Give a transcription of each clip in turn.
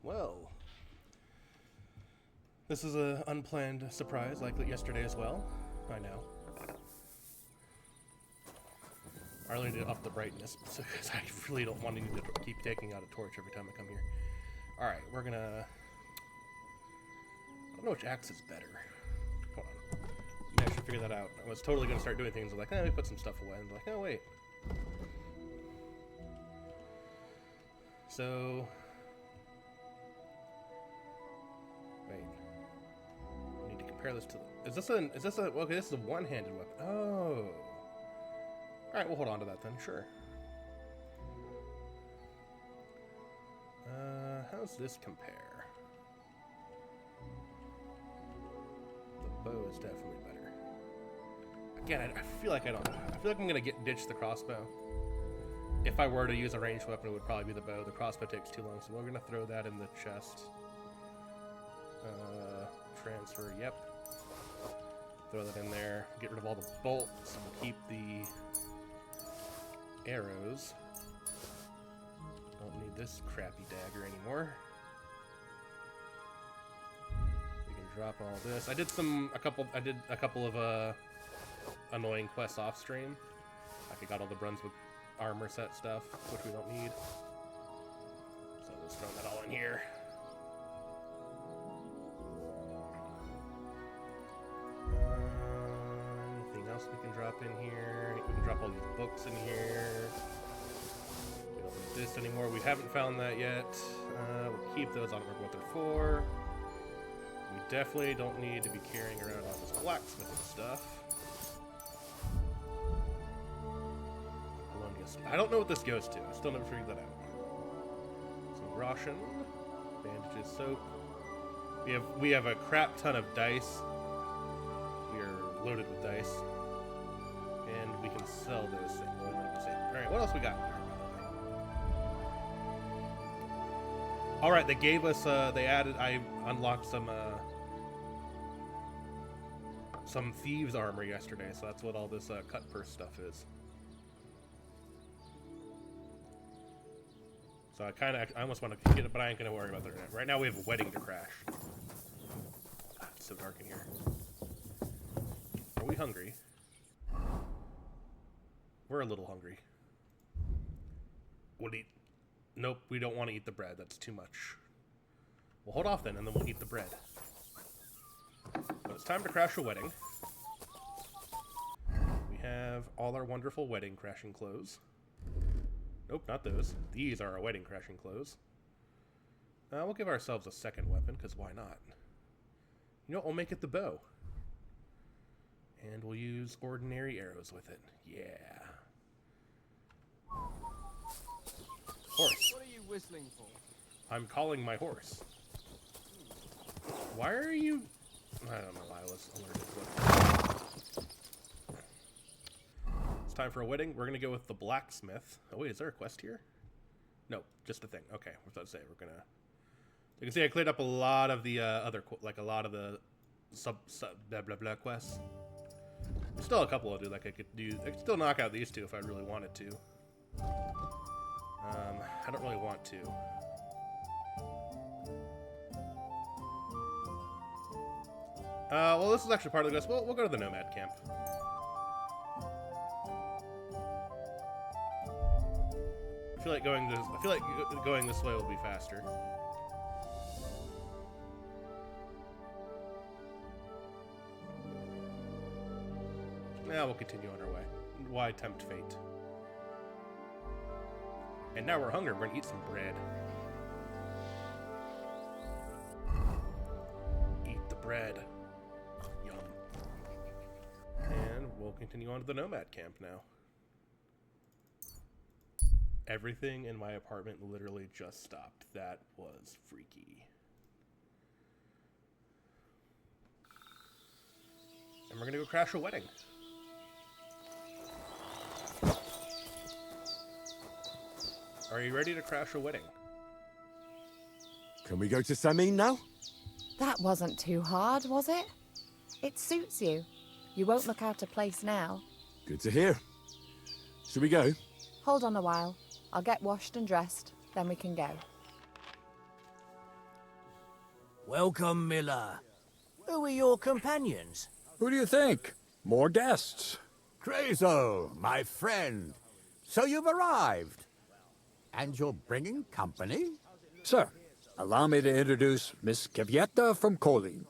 Well, this is an unplanned surprise, like yesterday as well. I know. I really need to up the brightness because I really don't want to need to keep taking out a torch every time I come here. Alright, we're gonna... I don't know which axe is better. Hold on. Maybe I should figure that out. I was totally gonna start doing things like, let me put some stuff away. And like, oh, wait. So... Wait. I need to compare this to... Is this a... Okay, this is a one-handed weapon. Oh. Alright, we'll hold on to that then, sure. How's this compare? The bow is definitely better. Again, I feel like I feel like I'm gonna ditch the crossbow. If I were to use a ranged weapon, it would probably be the bow. The crossbow takes too long, so we're gonna throw that in the chest. Transfer, yep. Throw that in there. Get rid of all the bolts. We'll keep the arrows. Don't need this crappy dagger anymore. We can drop all this. I did a couple of annoying quests off stream. Like I got all the Brunswick armor set stuff, which we don't need. So let's throw that all in here. Anything else we can drop in here? We can drop all these books in here. We don't need this anymore. We haven't found that yet. We'll keep those. I don't remember what they're for. We definitely don't need to be carrying around all this blacksmithing stuff. I don't know what this goes to. I still never figured that out. Some Roshan, bandages, soap. We have a crap ton of dice. We are loaded with dice, and we can sell those things. All right, what else we got here? All right, they gave us. I unlocked some thieves' armor yesterday, so that's what all this cut purse stuff is. So I almost want to get it, but I ain't gonna worry about that right now. We have a wedding to crash. God, it's so dark in here. Are we hungry? We're a little hungry. We'll eat. Nope, we don't want to eat the bread. That's too much. We'll hold off then, and then we'll eat the bread. But it's time to crash a wedding. We have all our wonderful wedding crashing clothes. Nope, not those. These are our wedding crashing clothes. We'll give ourselves a second weapon, because why not? You know what? We'll make it the bow. And we'll use ordinary arrows with it. Yeah. Horse. What are you whistling for? I'm calling my horse. Why are you... I don't know why I was allergic to it. It's time for a wedding. We're going to go with the blacksmith. Oh, wait, is there a quest here? No, just a thing. Okay, I was about to say, we're going to... You can see I cleared up a lot of the other... Like, a lot of the sub blah, blah, blah quests. There's still a couple I'll do. Like, I could still knock out these two if I really wanted to. I don't really want to. Well, this is actually part of the quest. We'll go to the Nomad camp. I feel like going this way will be faster. Now we'll continue on our way. Why tempt fate? And now we're hungry. We're going to eat some bread. Eat the bread. Yum. And we'll continue on to the Nomad camp now. Everything in my apartment literally just stopped. That was freaky. And we're going to go crash a wedding. Are you ready to crash a wedding? Can we go to Samin now? That wasn't too hard, was it? It suits you. You won't look out of place now. Good to hear. Should we go? Hold on a while. I'll get washed and dressed, then we can go. Welcome, Miller. Who are your companions? Who do you think? More guests. Crazel, my friend. So you've arrived. And you're bringing company? Sir, allow me to introduce Miss Kvyetta from Colleen.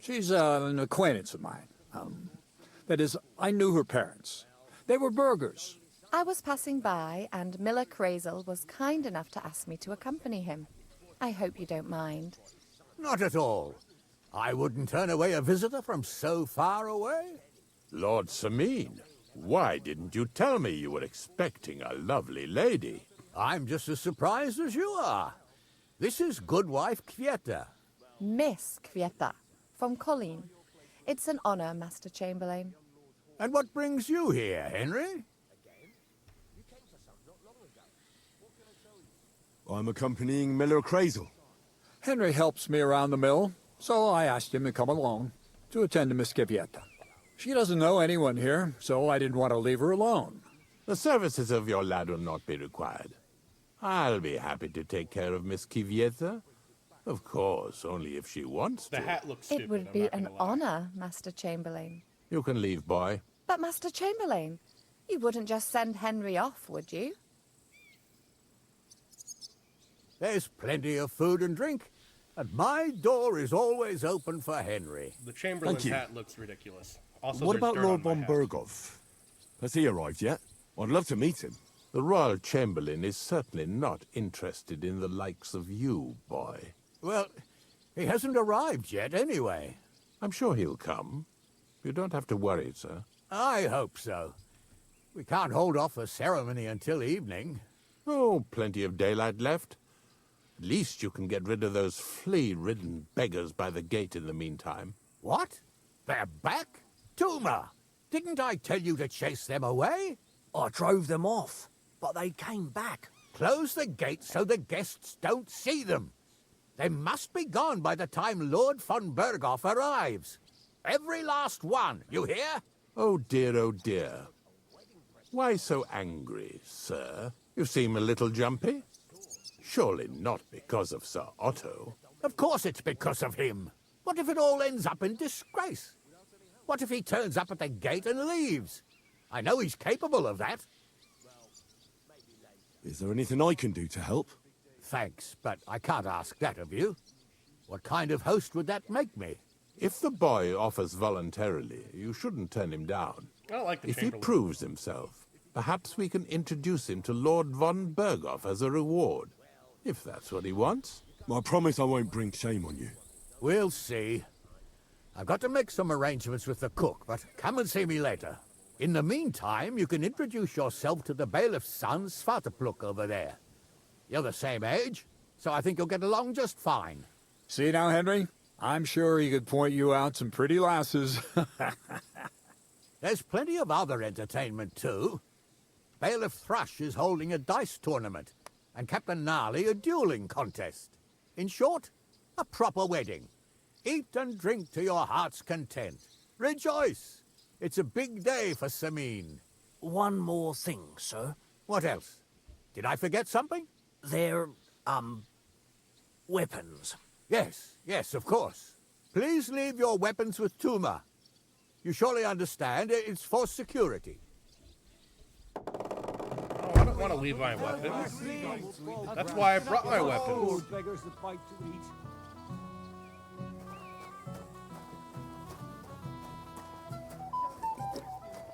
She's an acquaintance of mine. That is, I knew her parents. They were burghers. I was passing by, and Miller Crazel was kind enough to ask me to accompany him. I hope you don't mind. Not at all. I wouldn't turn away a visitor from so far away. Lord Sameen, why didn't you tell me you were expecting a lovely lady? I'm just as surprised as you are. This is Goodwife Kvyetta. Miss Kvyetta, from Colleen. It's an honor, Master Chamberlain. And what brings you here, Henry? I'm accompanying Miller Crazel. Henry helps me around the mill, so I asked him to come along to attend to Miss Kvyetta. She doesn't know anyone here, so I didn't want to leave her alone. The services of your lad will not be required. I'll be happy to take care of Miss Kvyetta. Of course, only if she wants to. The hat looks stupid. It would I'm be not gonna an lie. honor, Master Chamberlain. You can leave, boy. But, Master Chamberlain, you wouldn't just send Henry off, would you? There's plenty of food and drink, and my door is always open for Henry. The Chamberlain's Thank you. hat looks ridiculous. Also, What there's about dirt Lord on my von hat. Berghoff? Has he arrived yet? I'd love to meet him. The Royal Chamberlain is certainly not interested in the likes of you, boy. Well, he hasn't arrived yet anyway. I'm sure he'll come. You don't have to worry, sir. I hope so. We can't hold off the ceremony until evening. Oh, plenty of daylight left. At least you can get rid of those flea-ridden beggars by the gate in the meantime. What? They're back? Tuma! Didn't I tell you to chase them away? I drove them off, but they came back. Close the gate so the guests don't see them. They must be gone by the time Lord von Berghoff arrives. Every last one, you hear? Oh dear, oh dear. Why so angry, sir? You seem a little jumpy. Surely not because of Sir Otto. Of course it's because of him. What if it all ends up in disgrace? What if he turns up at the gate and leaves? I know he's capable of that. Is there anything I can do to help? Thanks, but I can't ask that of you. What kind of host would that make me? If the boy offers voluntarily, you shouldn't turn him down. I don't like the If he Chamberlain. proves himself, perhaps we can introduce him to Lord von Berghoff as a reward. If that's what he wants. I promise I won't bring shame on you. We'll see. I've got to make some arrangements with the cook, but come and see me later. In the meantime, you can introduce yourself to the bailiff's son, Svartepluk, over there. You're the same age, so I think you'll get along just fine. See now, Henry? I'm sure he could point you out some pretty lasses. There's plenty of other entertainment, too. Bailiff Thrush is holding a dice tournament, and Captain Gnarly a dueling contest. In short, a proper wedding. Eat and drink to your heart's content. Rejoice! It's a big day for Sameen. One more thing, sir. What else? Did I forget something? They're, weapons. Yes, of course. Please leave your weapons with Tuma. You surely understand it's for security. Oh, I don't want to leave my weapons. That's why I brought my weapons.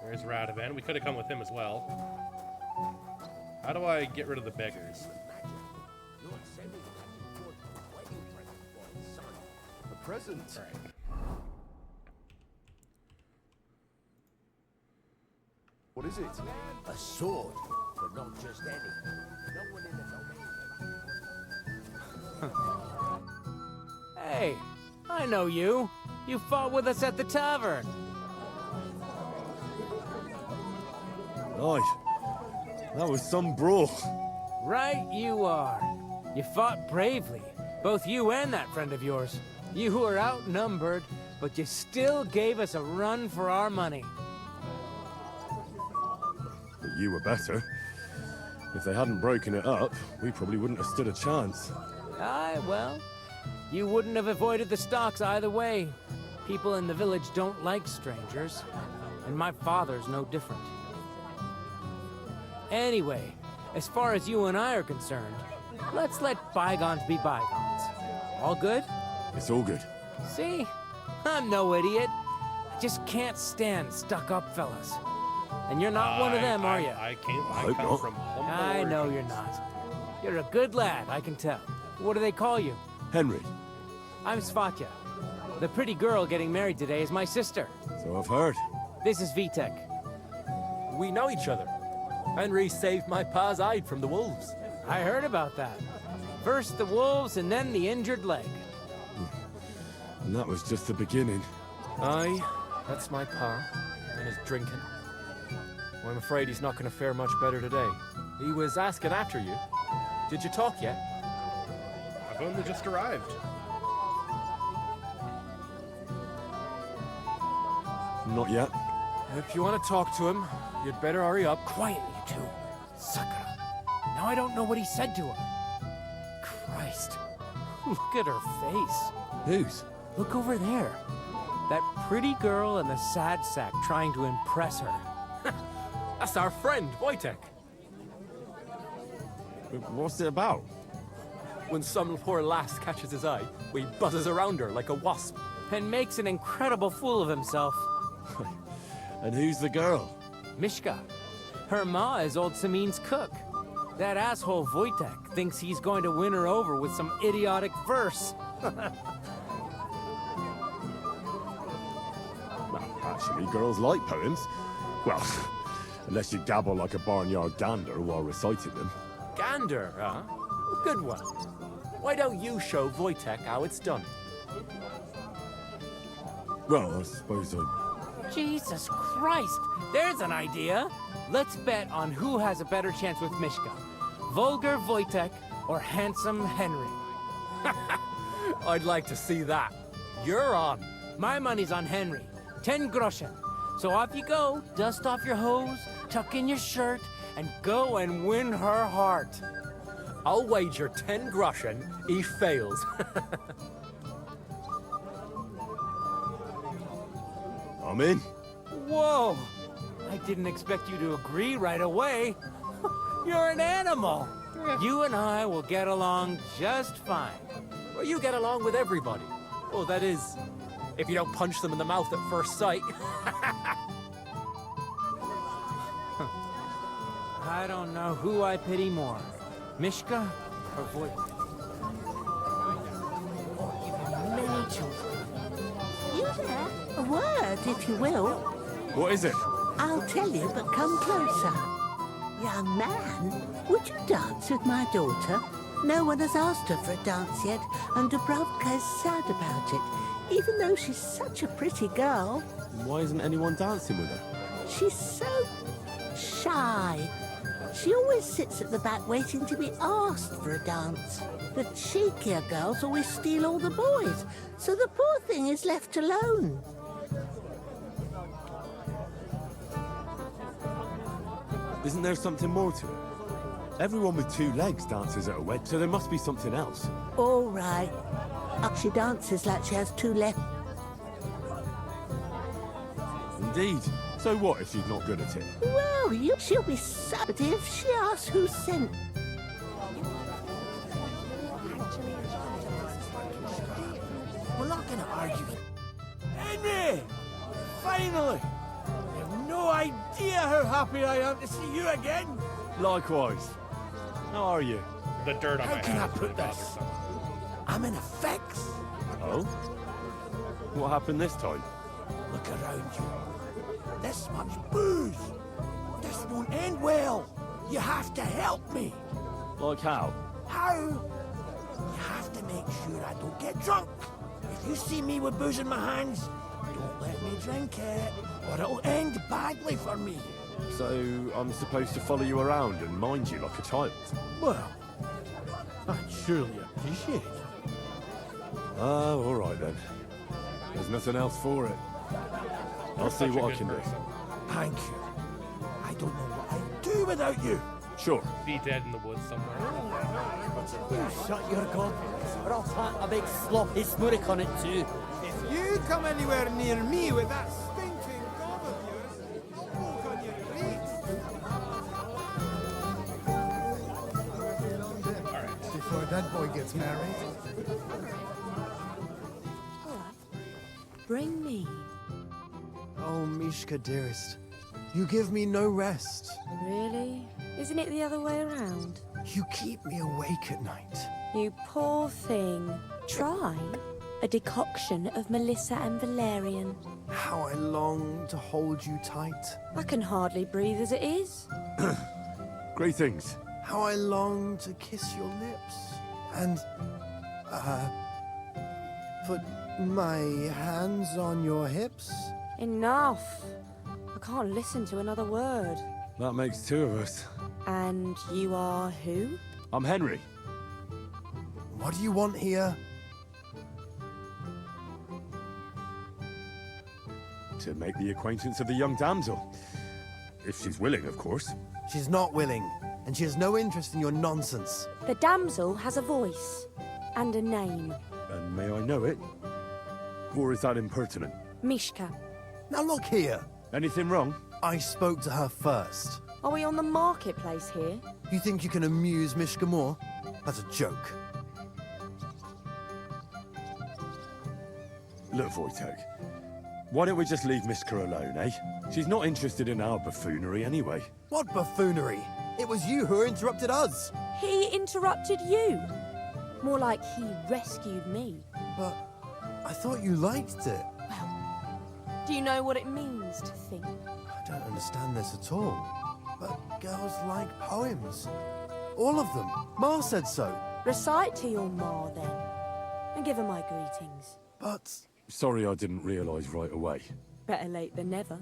There's Radovan. We could have come with him as well. How do I get rid of the beggars? A present. Right. What is it? A sword, but not just any. No one in the Hey, I know you. You fought with us at the tavern. Right. That was some brawl. Right you are. You fought bravely, both you and that friend of yours. You were outnumbered, but you still gave us a run for our money. But you were better. If they hadn't broken it up, we probably wouldn't have stood a chance. Aye, well, You wouldn't have avoided the stocks either way. People in the village don't like strangers, and my father's no different. Anyway, as far as you and I are concerned, let's let bygones be bygones. All good? It's all good. See? I'm no idiot. I just can't stand stuck-up fellas. And you're not one of them, are you? I hope come not. from humble I know origins. you're not. You're a good lad, I can tell. What do they call you? Henry. I'm Svatya. The pretty girl getting married today is my sister. So I've heard. This is Vitek. We know each other. Henry saved my pa's hide from the wolves. I heard about that. First the wolves and then the injured leg. And that was just the beginning. Aye, that's my pa, and his drinking. Well, I'm afraid he's not going to fare much better today. He was asking after you. Did you talk yet? I've only just arrived. Not yet. If you want to talk to him, you'd better hurry up. Quiet, you two. Sakura. Now I don't know what he said to her. Christ. Look at her face. Whose? Look over there. That pretty girl in the sad sack trying to impress her. That's our friend, Wojtek. What's it about? When some poor lass catches his eye, he buzzes around her like a wasp. And makes an incredible fool of himself. And who's the girl? Mishka. Her ma is old Samin's cook. That asshole Wojtek thinks he's going to win her over with some idiotic verse. Well, actually, girls like poems. Well, unless you gabble like a barnyard gander while reciting them. Gander, huh? Good one. Why don't you show Wojtek how it's done? Well, I suppose I... Jesus Christ! There's an idea! Let's bet on who has a better chance with Mishka. Vulgar Wojtek or handsome Henry. I'd like to see that. You're on. My money's on Henry. 10 groschen. So off you go, dust off your hose, tuck in your shirt, and go and win her heart. I'll wager 10 groschen he fails. I'm in. Whoa! I didn't expect you to agree right away. You're an animal. You and I will get along just fine. Well, you get along with everybody. Oh, that is, if you don't punch them in the mouth at first sight. I don't know who I pity more, Mishka or Wojtek. Many children. You there? A word, if you will. What is it? I'll tell you, but come closer. Young man, would you dance with my daughter? No one has asked her for a dance yet, and Dubravka is sad about it, even though she's such a pretty girl. Why isn't anyone dancing with her? She's so shy. She always sits at the back waiting to be asked for a dance. The cheekier girls always steal all the boys, so the poor thing is left alone. Isn't there something more to it? Everyone with two legs dances at a wedding, so there must be something else. All right. She dances like she has two left. Indeed. So what if she's not good at it? Well, she'll be sad if she asks who sent. We're not gonna argue. Henry! Finally! You have no idea how happy I am to see you again. Likewise. How are you? The dirt on How my can I hat is really put this? bothersome. I'm in a fix. Oh? What happened this time? Look around you. This much booze. This won't end well. You have to help me. Like how? How? You have to make sure I don't get drunk. If you see me with booze in my hands, don't let me drink it, or it'll end badly for me. So I'm supposed to follow you around and mind you like a child? Well, I'd surely appreciate it. Oh, all right then. There's nothing else for it. I'll see Such a what I good can do. person. Thank you. I don't know what I'd do without you. Sure. Be dead in the woods somewhere. Shut your gob, or I'll plant a big sloppy smurrick on it too. If you come anywhere near me with that stinking gob of yours, I'll walk on your feet. All right. Before that boy gets married. Bring me. Oh, Mishka, dearest. You give me no rest. Really? Isn't it the other way around? You keep me awake at night. You poor thing. Try a decoction of Melissa and Valerian. How I long to hold you tight. I can hardly breathe as it is. Great things. How I long to kiss your lips. And, put my hands on your hips. Enough. I can't listen to another word. That makes two of us. And you are who? I'm Henry. What do you want here? To make the acquaintance of the young damsel. If she's willing, of course. She's not willing, and she has no interest in your nonsense. The damsel has a voice and a name. And may I know it? Or is that impertinent? Mishka. Now look here. Anything wrong? I spoke to her first. Are we on the marketplace here? You think you can amuse Mishka more? That's a joke. Look, Wojtek. Why don't we just leave Mishka alone, eh? She's not interested in our buffoonery anyway. What buffoonery? It was you who interrupted us. He interrupted you. More like he rescued me. But I thought you liked it. Well, do you know what it means to think? I don't understand this at all. But girls like poems. All of them. Ma said so. Recite to your ma, then. And give her my greetings. But... Sorry I didn't realise right away. Better late than never.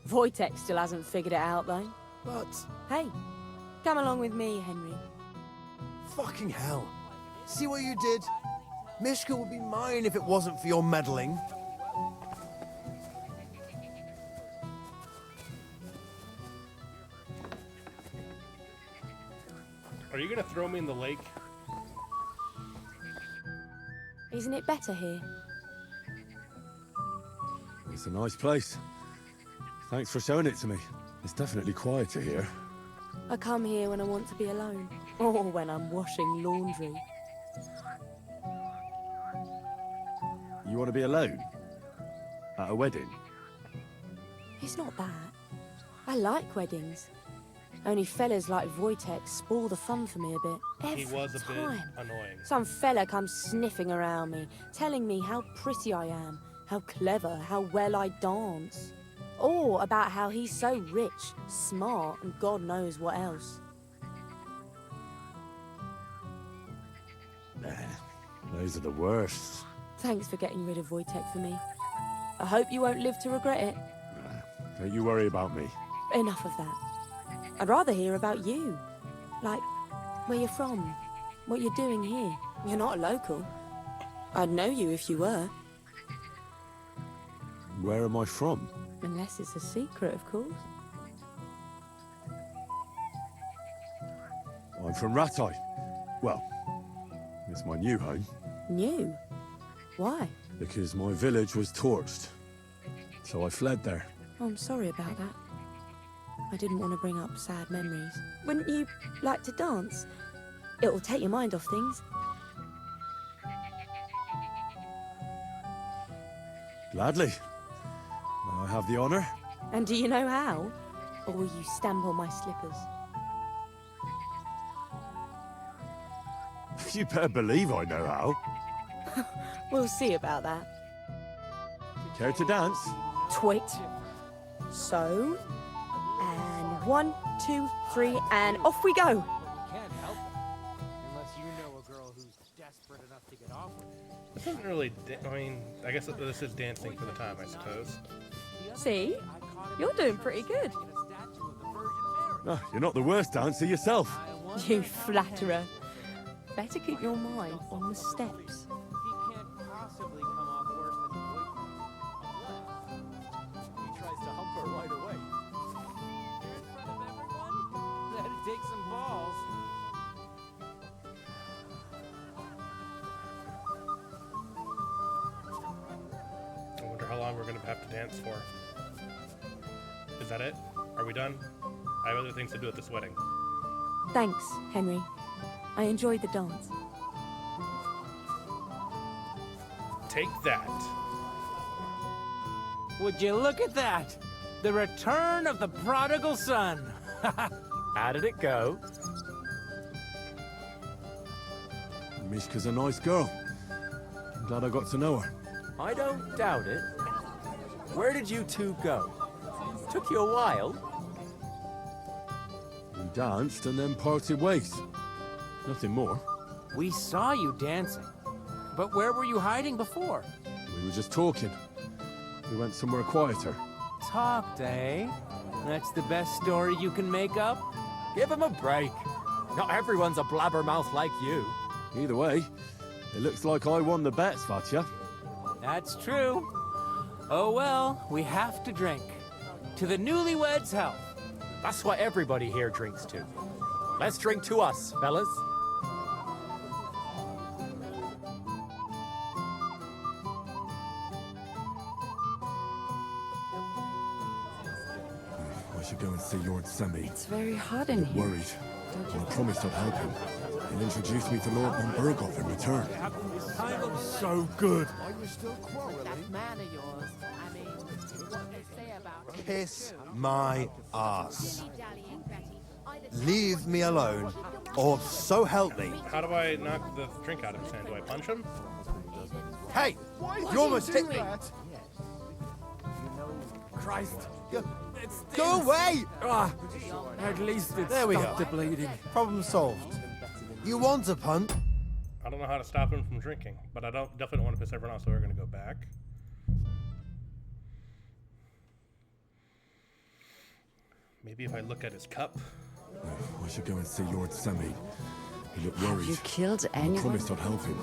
Wojtek still hasn't figured it out, though. But... Hey, come along with me, Henry. Fucking hell. See what you did? Mishka would be mine if it wasn't for your meddling. Are you gonna throw me in the lake? Isn't it better here? It's a nice place. Thanks for showing it to me. It's definitely quieter here. I come here when I want to be alone. Or when I'm washing laundry. You want to be alone? At a wedding? It's not that. I like weddings. Only fellas like Wojtek spoil the fun for me a bit. Every He was a time. bit annoying. Some fella comes sniffing around me, telling me how pretty I am, how clever, how well I dance. Or about how he's so rich, smart, and God knows what else. Nah, those are the worst. Thanks for getting rid of Wojtek for me. I hope you won't live to regret it. Don't you worry about me. Enough of that. I'd rather hear about you. Like, where you're from, what you're doing here. You're not a local. I'd know you if you were. Where am I from? Unless it's a secret, of course. I'm from Ratai. Well, it's my new home. New? Why? Because my village was torched. So I fled there. Oh, I'm sorry about that. I didn't want to bring up sad memories. Wouldn't you like to dance? It'll take your mind off things. Gladly. May I have the honour? And do you know how? Or will you stamp on my slippers? You better believe I know how. We'll see about that. Care to dance? Twit. So, and 1, 2, 3, and off we go. You can't help it. Unless you know a girl who's desperate enough to get off with it. This isn't really. I mean, I guess this is dancing for the time, I suppose. See? You're doing pretty good. No, you're not the worst dancer yourself. You flatterer. Better keep your mind on the steps. He can't possibly come off worse than Unless he tries to hump her right away. You're in front of everyone? That'd take long we're gonna have to dance for. Is that it? Are we done? I have other things to do at this wedding. Thanks, Henry. I enjoyed the dance. Take that. Would you look at that? The return of the prodigal son. How did it go? Mishka's a nice girl. I'm glad I got to know her. I don't doubt it. Where did you two go? Took you a while. We danced and then parted ways. Nothing more. We saw you dancing. But where were you hiding before? We were just talking. We went somewhere quieter. Talked, eh? That's the best story you can make up? Give him a break. Not everyone's a blabbermouth like you. Either way, it looks like I won the bet, Svatya. That's true. Oh well, we have to drink. To the newlyweds' health. That's what everybody here drinks to. Let's drink to us, fellas. I should go and see Lord Semi. It's very hot in here. Worried. Well, I promised I'd help him. He'll introduce me to Lord von Berghoff in return. So good. That man of yours. I mean, what they say about Kiss my ass. Leave me alone, or so help me. How do I knock the drink out of his hand? Do I punch him? Hey, you almost hit me. Christ. Go away! At least it's There we stopped go. the bleeding. Problem solved. You want a punt? I don't know how to stop him from drinking, but I definitely don't want to piss everyone off, so we're gonna go back. Maybe if I look at his cup. I should go and see Lord Semi. He looked worried. You killed I anyone? promised I'd help him.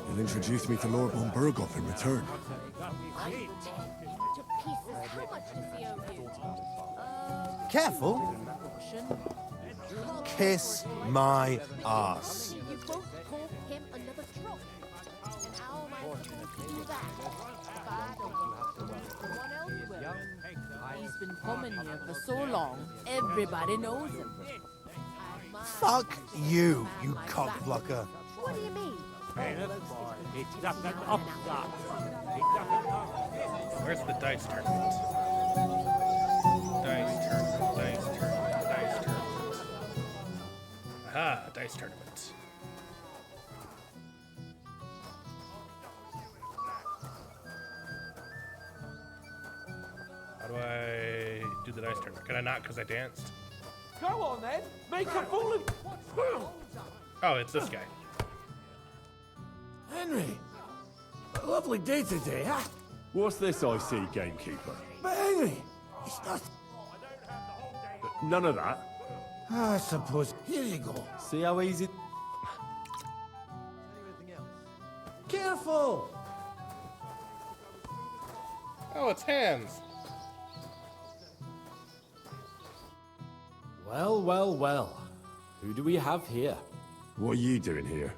He'll introduce me to Lord von Berghoff in return. Careful. Kiss my ass. He's been coming here for so long, everybody knows him. Fuck you, you cockblocker. What do you mean? Where's the dice tournament? Dice tournament, dice tournament, dice tournament. Aha, dice tournament. How do I do the dice tournament? Can I not because I danced? Go on then, make a fool of. Oh, it's this guy. Henry, a lovely day today, huh? What's this I see, gamekeeper? But Henry, it's not. None of that. I suppose. Here you go. See how easy... Careful! Oh, it's hands. Well, well, well. Who do we have here? What are you doing here?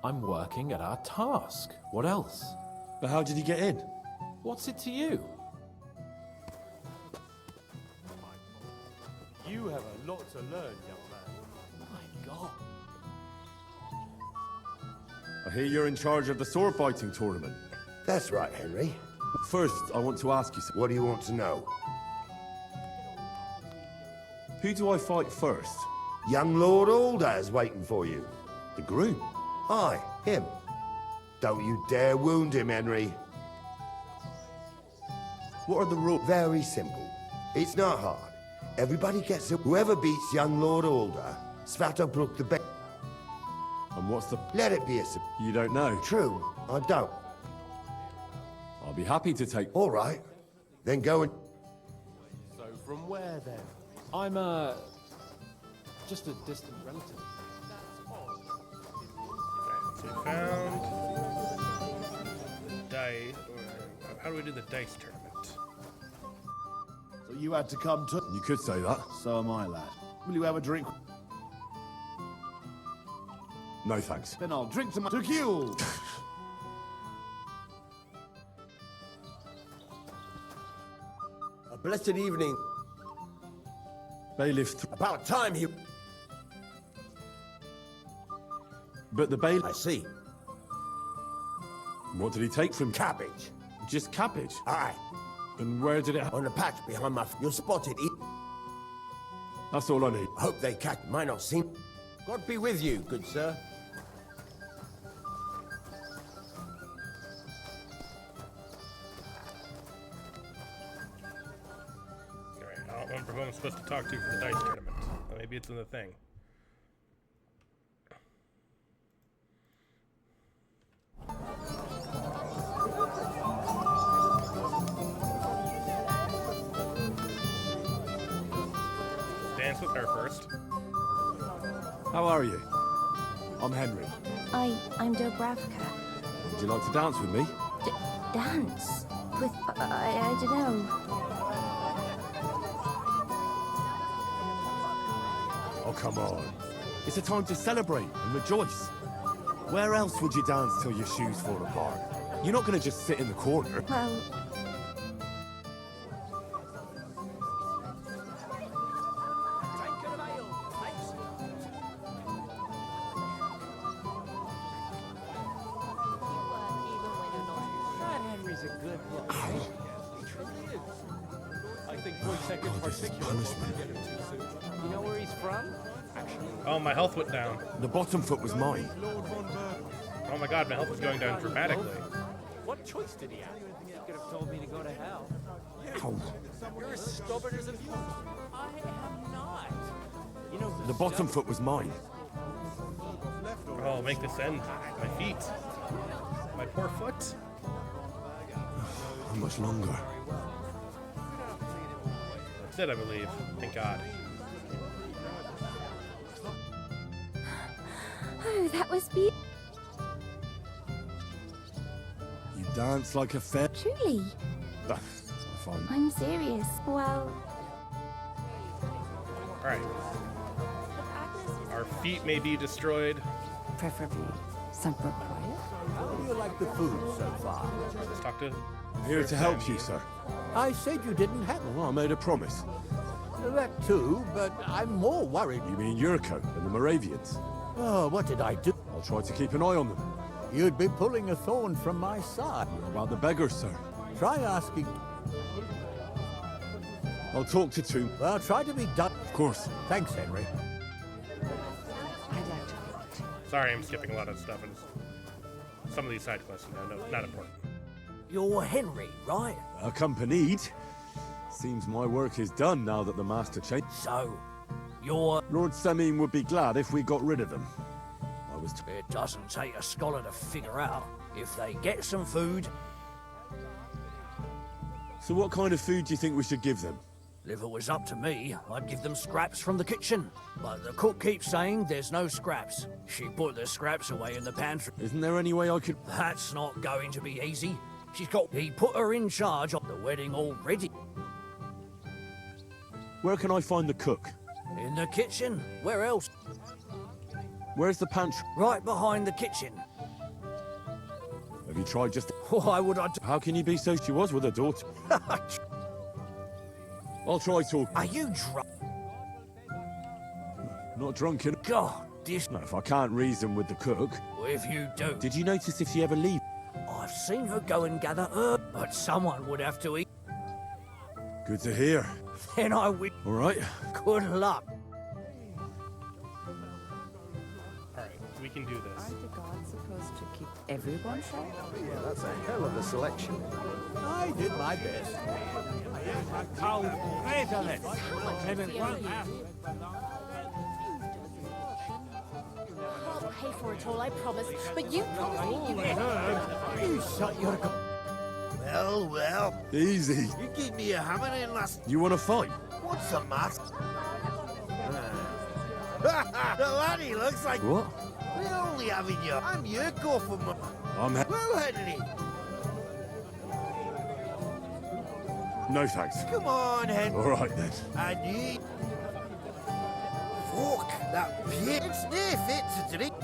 I'm working at our task. What else? But how did you get in? What's it to you? You have a lot to learn, young man. My God. I hear you're in charge of the sword fighting tournament. That's right, Henry. First, I want to ask you something. What do you want to know? Who do I fight first? Young Lord Alder is waiting for you. The groom? Aye, him. Don't you dare wound him, Henry. What are the rules? Very simple. It's not hard. Everybody gets it. Whoever beats young Lord Alder, Svatobrook the best. And what's the... Let it be a... You don't know? True, I don't. I'll be happy to take... All right. Then go and... So from where then? I'm, just a distant relative. So we found dice. How do we do the dice tournament? So you had to come to... You could say that. So am I, lad. Will you have a drink? No, thanks. Then I'll drink to my... To you! Blessed evening. Bailiff. About time he... But the bailiff. I see. What did he take from Cabbage. Just cabbage? Aye. And where did it? On the patch behind my... You'll spot it. That's all I need. Hope they catch. Might not seem... God be with you, good sir. Alright, I don't remember who I'm supposed to talk to for the dice tournament. Or maybe it's in the thing. Dance with her first. How are you? I'm Henry. I'm Dobravka. Would you like to dance with me? Dance? With... I don't know. Oh, come on. It's a time to celebrate and rejoice. Where else would you dance till your shoes fall apart? You're not going to just sit in the corner. Well... You know where he's from? Oh, my health went down. The bottom foot was mine. Oh my god, my health is going down dramatically. What choice did he have? He could have told me to go to hell. Ow. You're as stubborn as a mule. I am not. You know, The bottom foot was mine. Oh, make this end. My feet. My poor foot. How much longer? That's it, I believe. Thank God. Oh, that was beautiful. You dance like a fair. Truly. Fine. I'm serious. Well... Alright. Our feet may be destroyed. Preferably somewhere quiet. How do you like the food so far? Let's talk to... I'm here to help you, sir. I said you didn't have... Well, I made a promise. That too, but I'm more worried. You mean Yurko and the Moravians? Oh, what did I do? I'll try to keep an eye on them. You'd be pulling a thorn from my side. What about the beggars, sir? Try asking... I'll talk to Tomb. Well, try to be done. Of course. Thanks, Henry. Sorry, I'm skipping a lot of stuff. And some of these side quests, no, not important. You're Henry, right? Accompanied. Seems my work is done now that the master changed. So, you're... Lord Samim would be glad if we got rid of them. It doesn't take a scholar to figure out. If they get some food... So what kind of food do you think we should give them? If it was up to me, I'd give them scraps from the kitchen. But the cook keeps saying there's no scraps. She put the scraps away in the pantry. Isn't there any way I could... That's not going to be easy. He put her in charge of the wedding already. Where can I find the cook? In the kitchen. Where else? Where's the pantry? Right behind the kitchen. Have you tried just... Why would I... How can you be so... She was with her daughter. I'll try talking. Are you drunk? Not drunk, in... God, this... No, if I can't reason with the cook... If you do... Did you notice if she ever leaves? I've seen her go and gather herb, but someone would have to eat. Good to hear. Then I will... All right. Good luck. Alright, we can do this. Aren't the gods supposed to keep everyone safe? Yeah, that's a hell of a selection. I did my best. I'll pay for it all, I promise. But you promised me you would. You shut your... Well, well. Easy. You gave me a hammer in last... You want to fight? What's the matter? The laddie looks like... What? We're only having you. I'm Yurko from... I'm... Well, Henry. No thanks. Come on, Henry. All right, then. I need... Fuck, that pit. It's near fit to drink.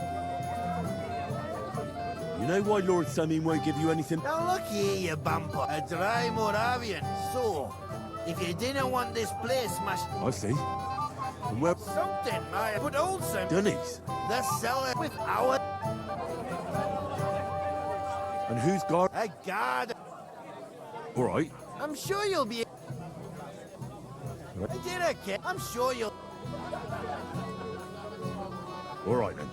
You know why Lord Samim won't give you anything? Now look here, you bumper. A dry Moravian. So, If you didn't want this place smashed... I see. And where... Something I put Olsen... Dunnies. The cellar with our... And who's guard... A guard. All right. I'm sure you'll be... I did a kid. I'm sure you'll... All right, then.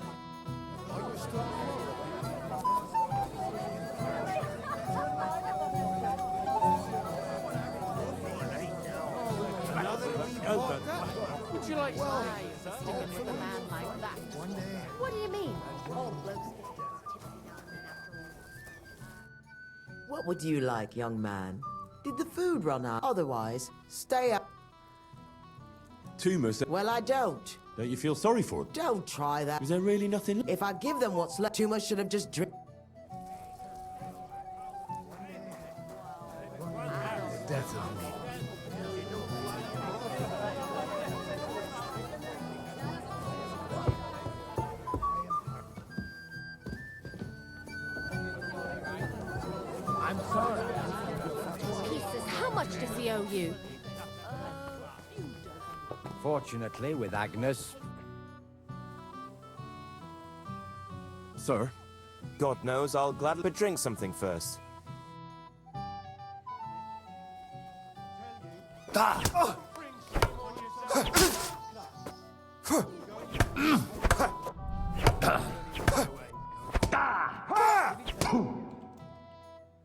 Would you like some? Sticking with a man like that. What do you mean? All blokes get What would you like, young man? Did the food run out? Otherwise, stay up. Tumus. Well, I don't. Don't you feel sorry for him? Don't try that. Is there really nothing? If I give them what's left, Tumus should have just drink. Death of me. I'm sorry. Pieces, how much does he owe you? Fortunately, with Agnes... Sir? God knows, I'll gladly drink something first.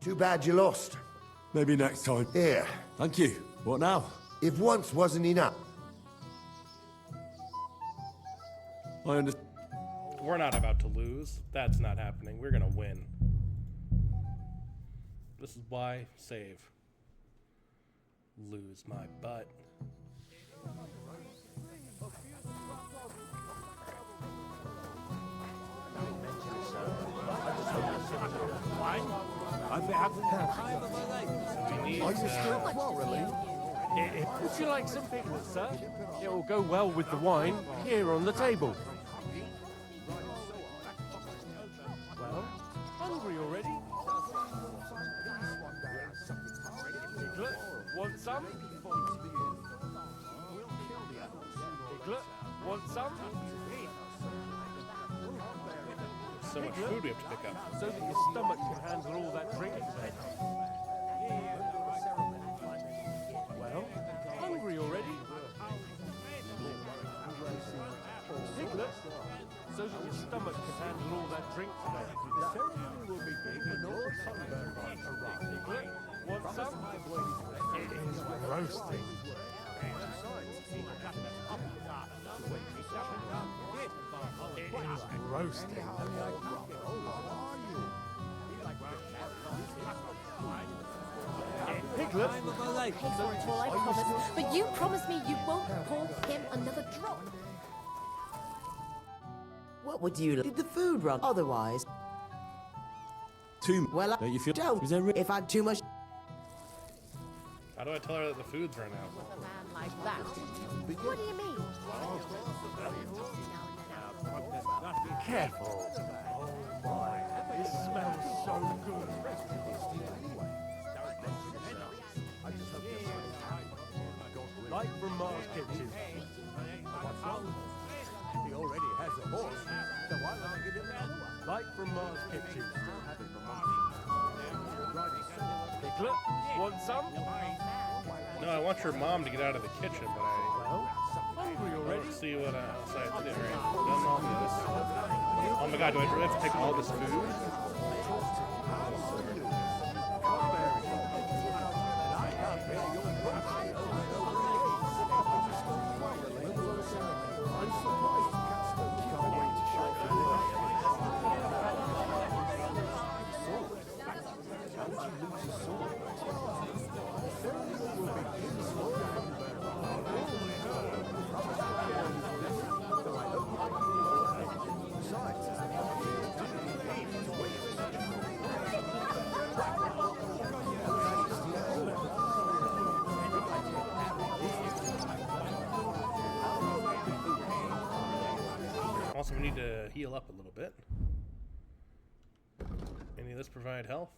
Too bad you lost. Maybe next time. Here. Thank you. What now? If once wasn't enough. I understand. We're not about to lose. That's not happening. We're gonna win. This is why save. Lose my butt. Are you still quarreling? Would you like some pickles, sir? It will go well with the wine here on the table. Well, hungry already? Piglet, want some? Piglet, want some? So much food we have to pick up. So that your stomach can handle all that drink today. Well, hungry already? Piglet, so that your stomach can handle all that drink today. The ceremony will begin when all sunburn arrive. Piglet, want some? It is roasting. It is roasting. Piglet? Pay for it all, I promise. But you promise me you won't pour him another drop. What would you like? Did the food run? Otherwise... Too... Well, I Don't you feel... don't. Is there... If I had too much... How do I tell her that the food's run out? With a man like that. What do you mean? Careful. Oh my, it smells so good. Like from Mars Kitchen. He already has a horse, so why not give him another one? Like from Mars Kitchen. Piglet, want some? No, I want your mom to get out of the kitchen, but Hungry I already? don't see what else I have to do. Right? Done all this. Oh my god, do I really have to take all this food? Also, we need to heal up a little bit. Any of this provide health?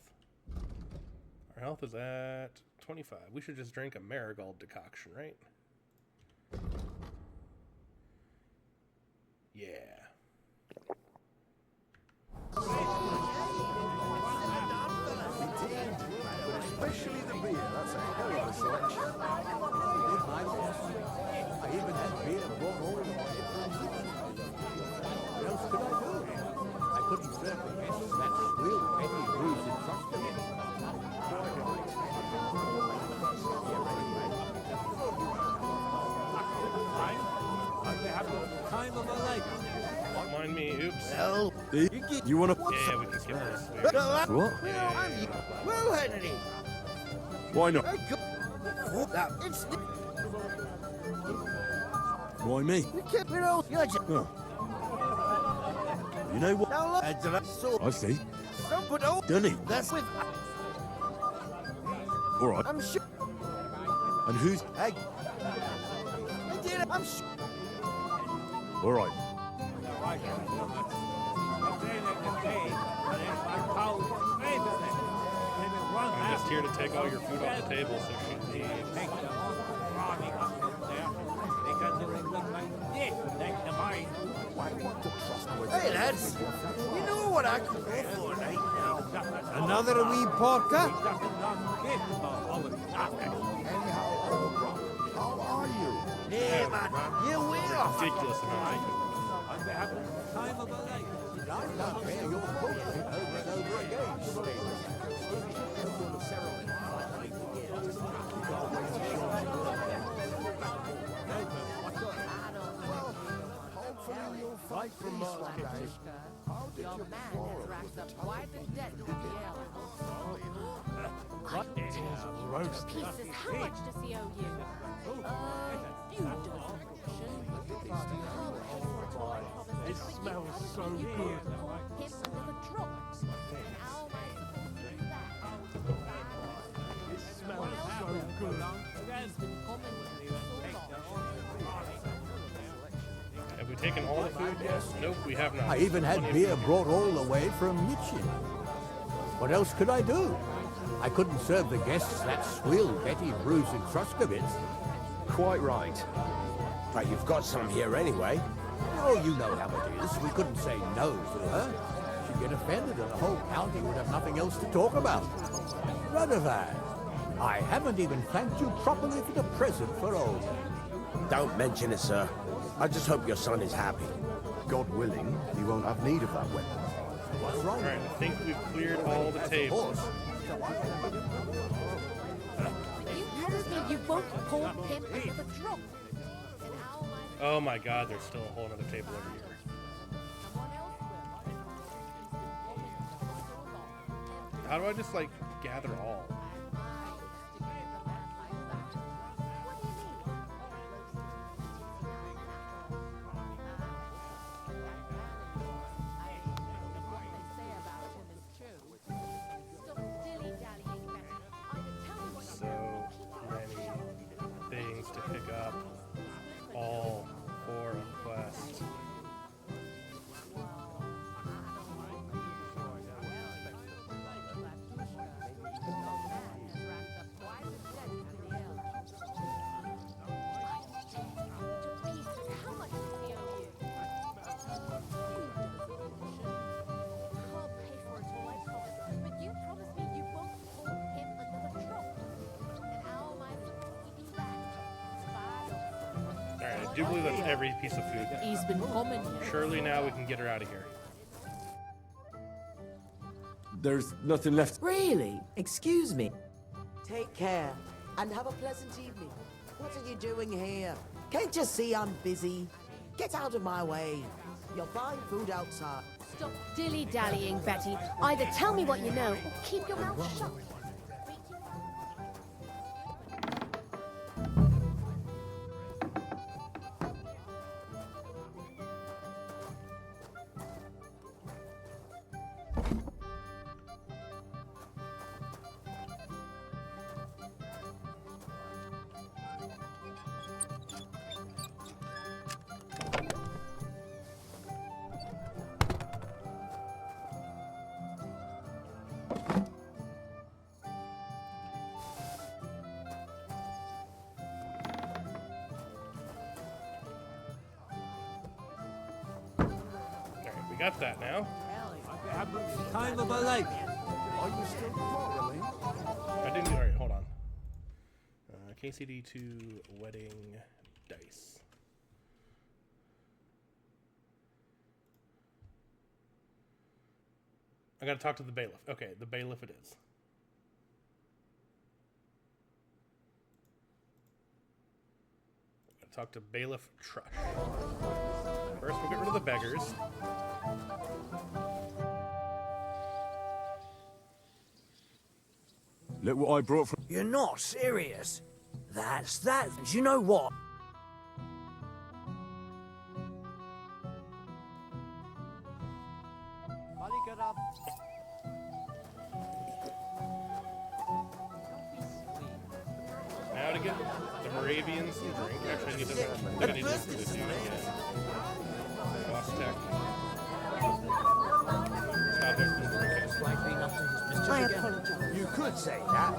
Our health is at 25. We should just drink a marigold decoction, right? Yeah. Especially the beer. That's a hell of a selection. I did my best. I even had beer brought all the way from What else could I do? I couldn't serve the guests that swill petty brews in trust of it. Time of my life. Don't mind me. Oops. Well, you want to... Yeah, we can skip this. What? Well, Henry. Why not? It's Why me? we kept it all. Oh. You know what? Now look. I see. Don't put all. Done it. That's with. All right. I'm sure. And who's... I did it. I'm sure. All right. I'm just here to take all your food off the table, so she leaves. Hey, lads. You know what I could go for right now? Another wee porker? How are you? Yeah, man. You're way off. Ridiculous amount of Time of my life. I can't bear your poking over and over again, Steve. Fight for peace one day. How did you quarrel with the What? Pieces. How much does he owe you? Few dozen. It smells so good. Him another drop. And how am I supposed to do that? It smells so good. He's been coming so long. Have we taken all the food yet? Nope, we have not. I even had Plenty of beer food. brought all the way from Mitchin. What else could I do? I couldn't serve the guests that swill Betty brews in Truskowitz. Quite right. But you've got some here anyway. Oh, you know how it is. We couldn't say no to her. She'd get offended and the whole county would have nothing else to talk about. Radovan, I haven't even thanked you properly for the present for old. Don't mention it, sir. I just hope your son is happy. God willing, he won't have need of that weapon. What's wrong? Alright, I think we've cleared all the tables. You promised me you won't pour him another drop. And how am I Oh my god, there's still a whole other table over here. How do I just, like, gather all? So many things to pick up, all for a quest. Alright, I do believe that's every piece of food. He's been coming here. Surely now we can get her out of here. There's nothing left. Really? Excuse me. Take care and have a pleasant evening. What are you doing here? Can't you see I'm busy? Get out of my way. You'll find food outside. Stop dilly-dallying, Betty. Either tell me what you know or keep your mouth shut. got that now. Time of my life. Are you still quarreling? I didn't. All right, hold on. KCD to wedding dice. I gotta talk to the bailiff. Okay, the bailiff it is. Gotta talk to Bailiff Trush. First, we'll get rid of the beggars. Look what I brought from... You're not serious. That's that. You know what? Now to get the Moravians some drink. Actually, I think I need to look for this dude again. Boss tech. Stop him from drinking. I apologize. You could say that.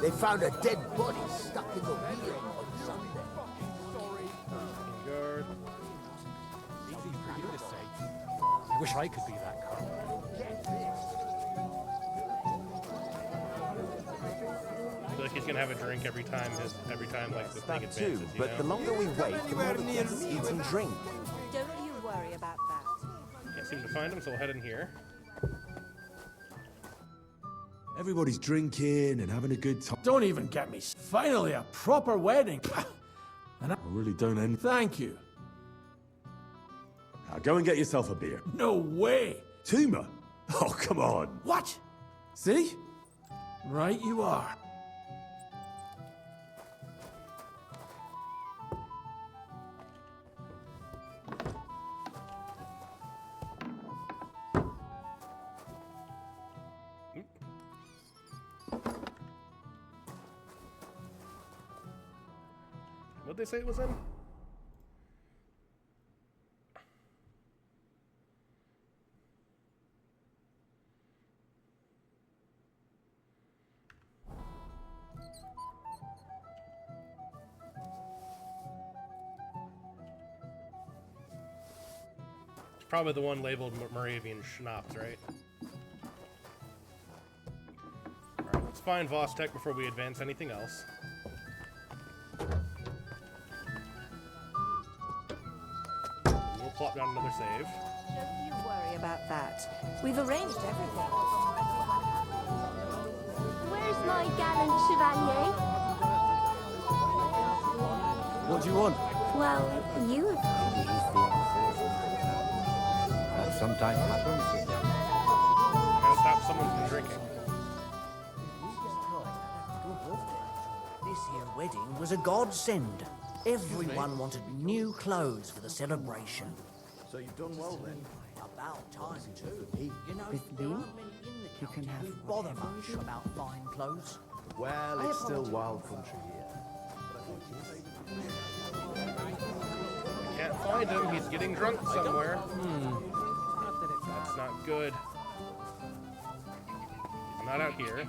They found a dead body stuck in the wheel on Sunday. Guard. Easy for you to say. I wish I could be that calm. I feel like he's gonna have a drink every time like the thing That advances. too, You but know? the longer we wait, the more the guests eat and drink. Don't you worry about that. Can't seem to find him, so we'll head in here. Everybody's drinking and having a good time. Don't even get me. Finally, a proper wedding. And I really don't end. thank you. Now go and get yourself a beer. No way. Tuma? Oh, come on. What? See? Right you are. What'd they say it was in? It's probably the one labeled Moravian Schnapps, right? Alright, let's find Vostek before we advance anything else. We'll plop down another save. Don't you worry about that. We've arranged everything. Where's my gallant chevalier? What do you want? Well, you have That sometimes happens. I gotta stop someone from drinking. This here wedding was a godsend. Everyone wanted new clothes for the celebration. So you've done well then. About time too. You know, With there me, aren't many in the you can county have who bother much about fine clothes. Well, I it's still apologize. wild country here. Can't find him. He's getting drunk somewhere. That's not good. He's not out here.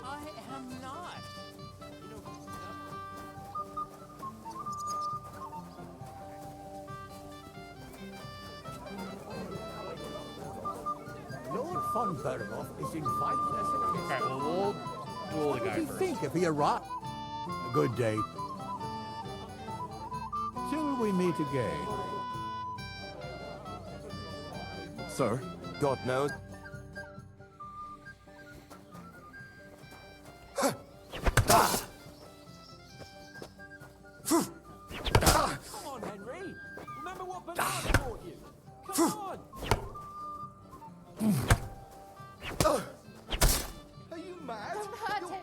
I am not. Lord von Bergoff is invited. Alright, well, we'll duel the What guy do you first. think if he arrived? A good day. Till we meet again. Sir? God knows. Come on, Henry. Remember what Bernard taught you. Come on. Are you mad? Don't hurt him.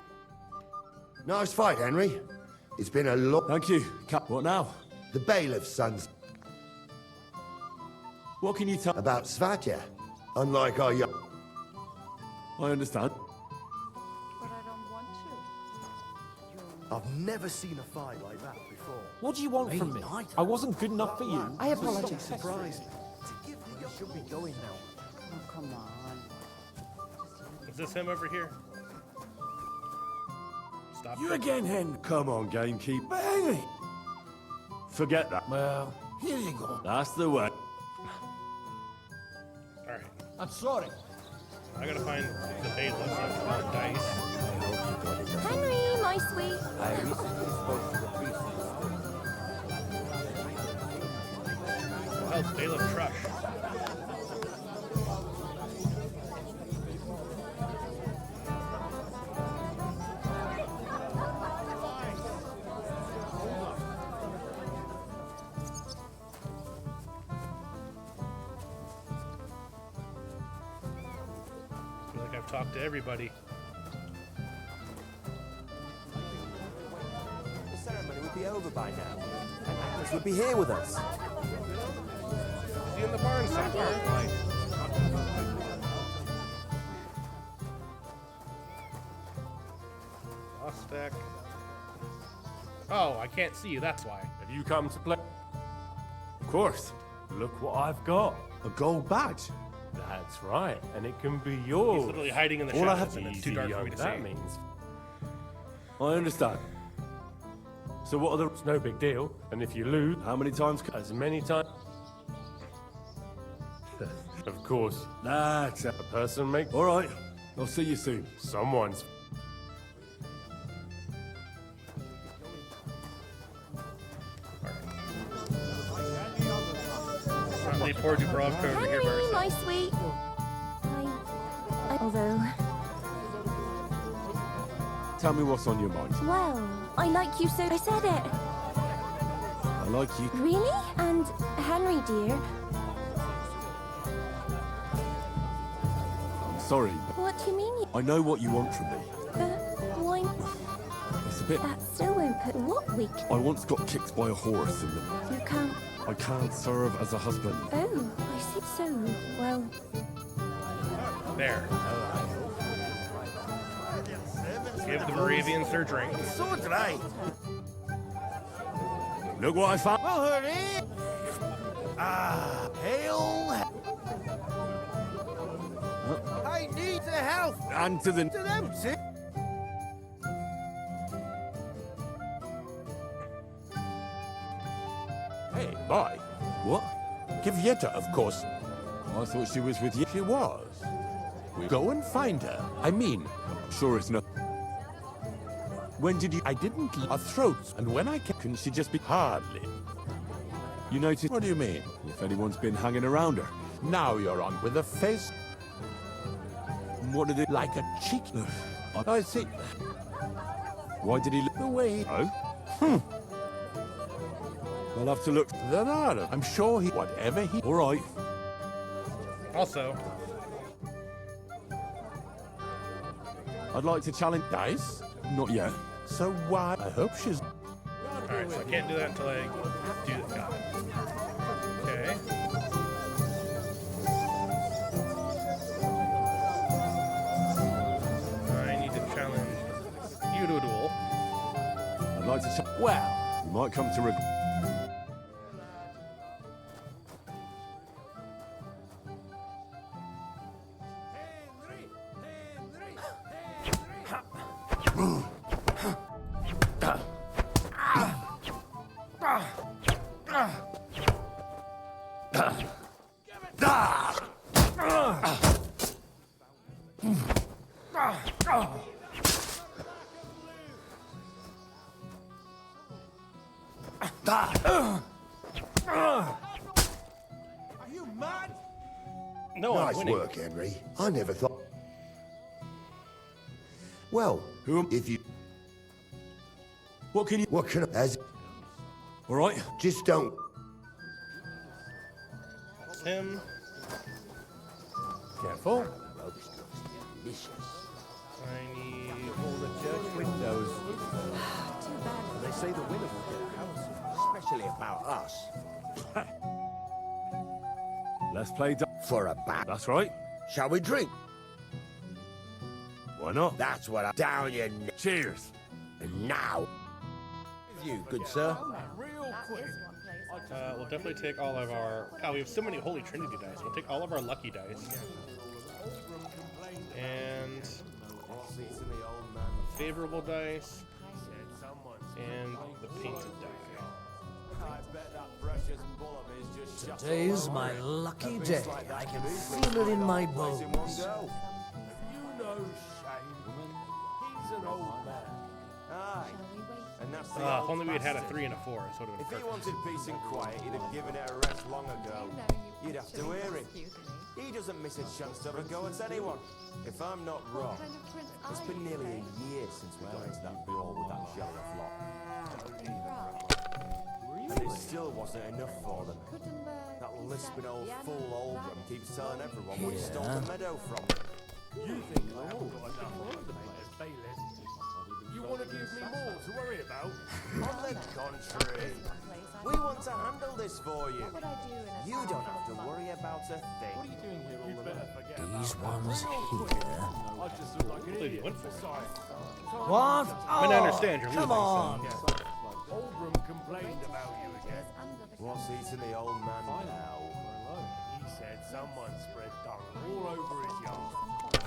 Nice fight, Henry. It's been a lot. Thank you. Cap, what now? The bailiff's son's What can you tell? about Svatya. Unlike our young. I understand. But I don't want to. I've never seen a fight like that before. What do you want from me? I wasn't good enough for you. I apologize. Surprised. You should be going now. Oh, come on. Is this him over here? Stop. You again, Hen. Come on, gamekeeper. Bang! Forget that. Well, here you go. That's the way. Alright. I'm sorry. I gotta find the bailiff of dice. Henry, my sweet. I recently spoke to the priest. Oh, bailiff Trush. I feel like I've talked to everybody. The ceremony would be over by now. And Agnes would be here with us. Is he in the barn somewhere? Lost stack. Oh, I can't see you, that's why. Have you come to play? Of course. Look what I've got. A gold badge. That's right, and it can be yours. He's literally hiding in the All I shadows have and it's too dark for me to see. That means I understand. So what are the... it's no big deal, and if you lose, How many times... as many times... Of course, That's it. a person makes... All right. I'll see you soon. Someone's... Leave poor Dubrovka over here by Henry, herself. my sweet. Although, Tell me what's on your mind. well, I like you so. I said it. I like you. Really? And Henry, dear, I'm sorry. what do you mean? I know what you want from me. Why? It's a bit... That still won't put what we can. I once got kicked by a horse in the... You can't. I can't serve as a husband. Oh, I see. So, well, There. Give the Moravians their drink. So dry. Look what I found. Well, honey. Ah, hail. I need the help. And to the... To them, too. Hey, boy. What? Kivieta, of course. I thought she was with you. She was. We go and find her. I mean, I'm sure it's not... When did you... I didn't leave our throats, and when I came, Can she just be... hardly. You noticed... What do you mean? If anyone's been hanging around her. Now you're on with a face What did it... like a cheek. I see. Why did he... The way. Oh? I'll have to look... There are. I'm sure he. Whatever he. All right. Also, I'd like to challenge... Dice? Not yet. So why? I hope she's. alright, so I can't do that until I do this. Got it. Okay. I need to challenge you to a duel. I'd like to... well, You might come to regret... Are you mad? No, I'm Nice winning. work, Henry. I never thought... Well, if you... What can you... What can I... As... All right. Just don't... That's him. Careful. I need... All the church windows. They say the winner will get a house, especially about us. Let's play... For a bat. That's right. Shall we drink? Why not? That's what I'm down your neck. Cheers. And now. With you, good sir. We'll definitely take all of our... God, we have so many Holy Trinity dice. We'll take all of our lucky dice. And... favorable dice. And the painted die. Today's my lucky day. I can feel it in my bones. You know Shane. He's an old man. Aye. And that's the If old only we had had a bastard. 3 and a 4, it would have been If he perfect. wanted peace and quiet, he'd have given it a rest long ago. You'd have to hear him. He doesn't miss a chance to have a go at anyone. If I'm not wrong, it's been nearly a year since we got into that brawl with that Sheriff lot. And it still wasn't enough for them. That lisping old fool Oldham keeps telling everyone we stole the meadow from him. You think I haven't got enough on my plate as bailiff? You want to give me more to worry about? On the contrary, we want to handle this for you. You don't have to worry about a thing. What are you doing here all alone? These ones here. I just look like an idiot. Besides, What? I mean, I understand you're come losing, on. Oldham complained about you again. What's eating the old man now? He said someone spread dung all over his yard.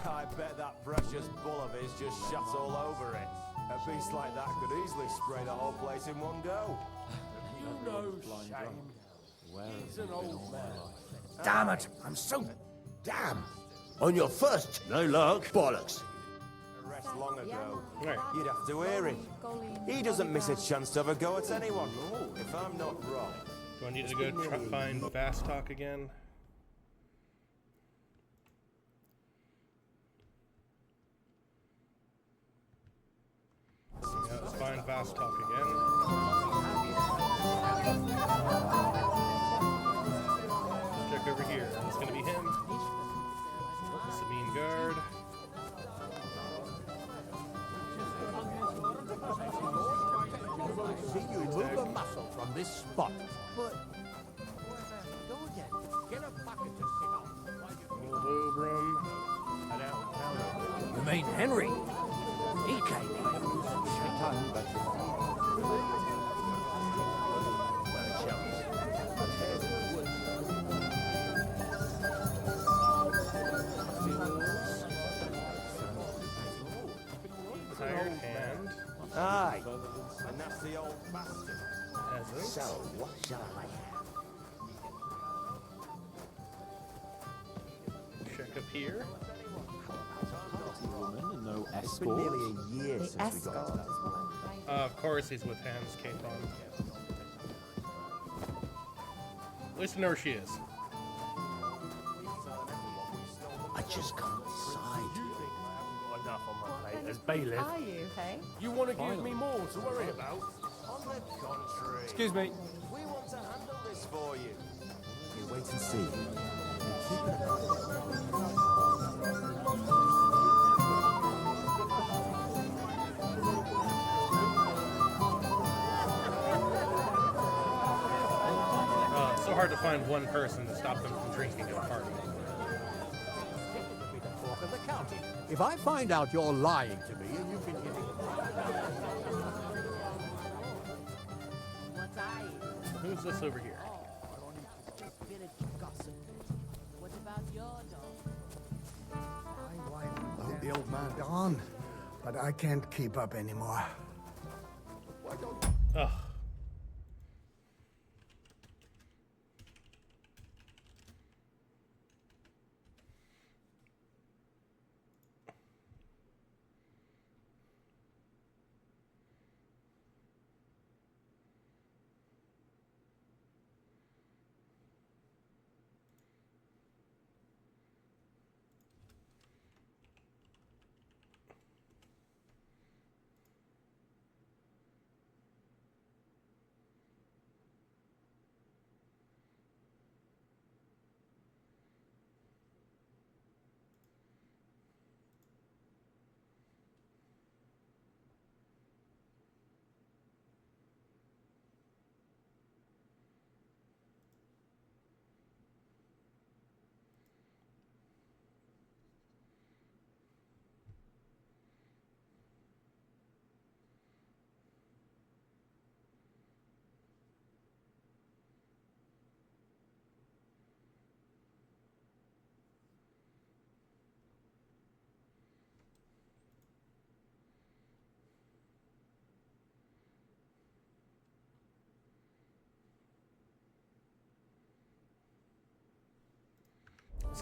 I bet that precious bull of his just shot all over it. A beast like that could easily spray the whole place in one go. You know Shane. He's an old man. Damn it! I'm so damn. On your first, no luck, bollocks. A rest long ago. Right. You'd have to hear him. He doesn't miss a chance to have a go at anyone. If I'm not wrong. Do I need to go find Fast Talk again? Yeah, let's find Fast Talk again. Check over here. It's gonna be him. Sabine Guard. See you move a muscle from this spot. But get a bucket to sit on. Old Obram. You mean Henry? He came in. Hired Hand. Aye. And that's the old bastard. Peasant. So, what shall I have? Check up here. No It's been nearly a year The since we got escort into that. is what I'm Of course he's with Hand's cape on. At least I know where she is. I just can't decide. You think I haven't got enough on my plate as bailiff? Are you, hey? You want to give me more to worry about? On the contrary. Excuse me. We want to handle this for you. You wait and see. It's so hard to find one person to stop them from drinking at a party. Talk of the county. If I find out you're lying to me and you've been getting... What's I? Who's this over here? Just a bit of gossip. What about your dog? Oh, the old man gone, but I can't keep up anymore. Ugh.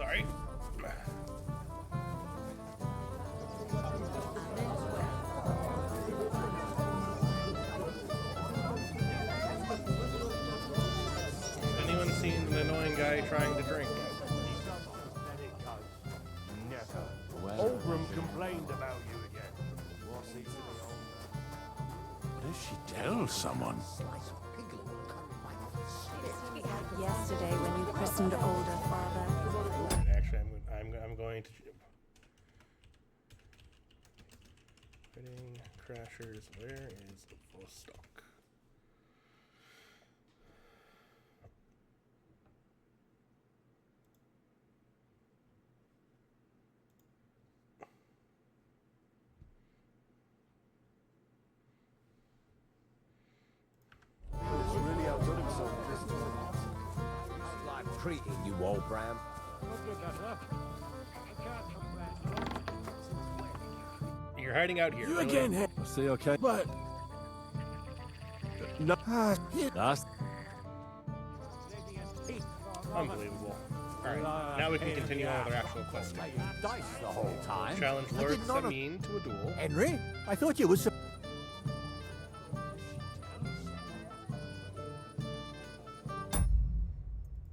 Sorry. Anyone seen an annoying guy trying to drink? Never. Oldram complained about you again. What if she tells someone? Yesterday when you christened older father. Actually, I'm going to. Wedding Crashers. Where is the full stock? It's really outdone himself this time. Like treating you, old Bram. You're hiding out here. You really? again, Henry. I see, okay. But... No. That's... Unbelievable. Alright, now we can continue on with our actual quest. Dice the whole time. Challenge I Lord did not- Samin to a duel. Henry, I thought you was...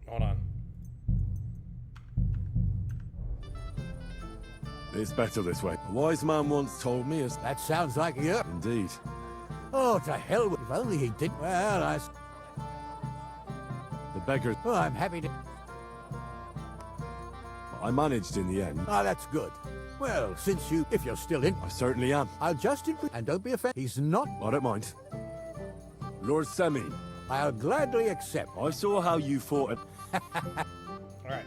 Hold on. It's better this way. A wise man once told me as... That sounds like you. Indeed. Oh, to hell with... If only he did... Well, I... The beggar... Oh, I'm happy to... I managed in the end. Ah, that's good. Well, since you... If you're still in... I certainly am. I'll just... And don't be offended. He's not... I don't mind. Lord Semin. I'll gladly accept. I saw how you fought it. Alright.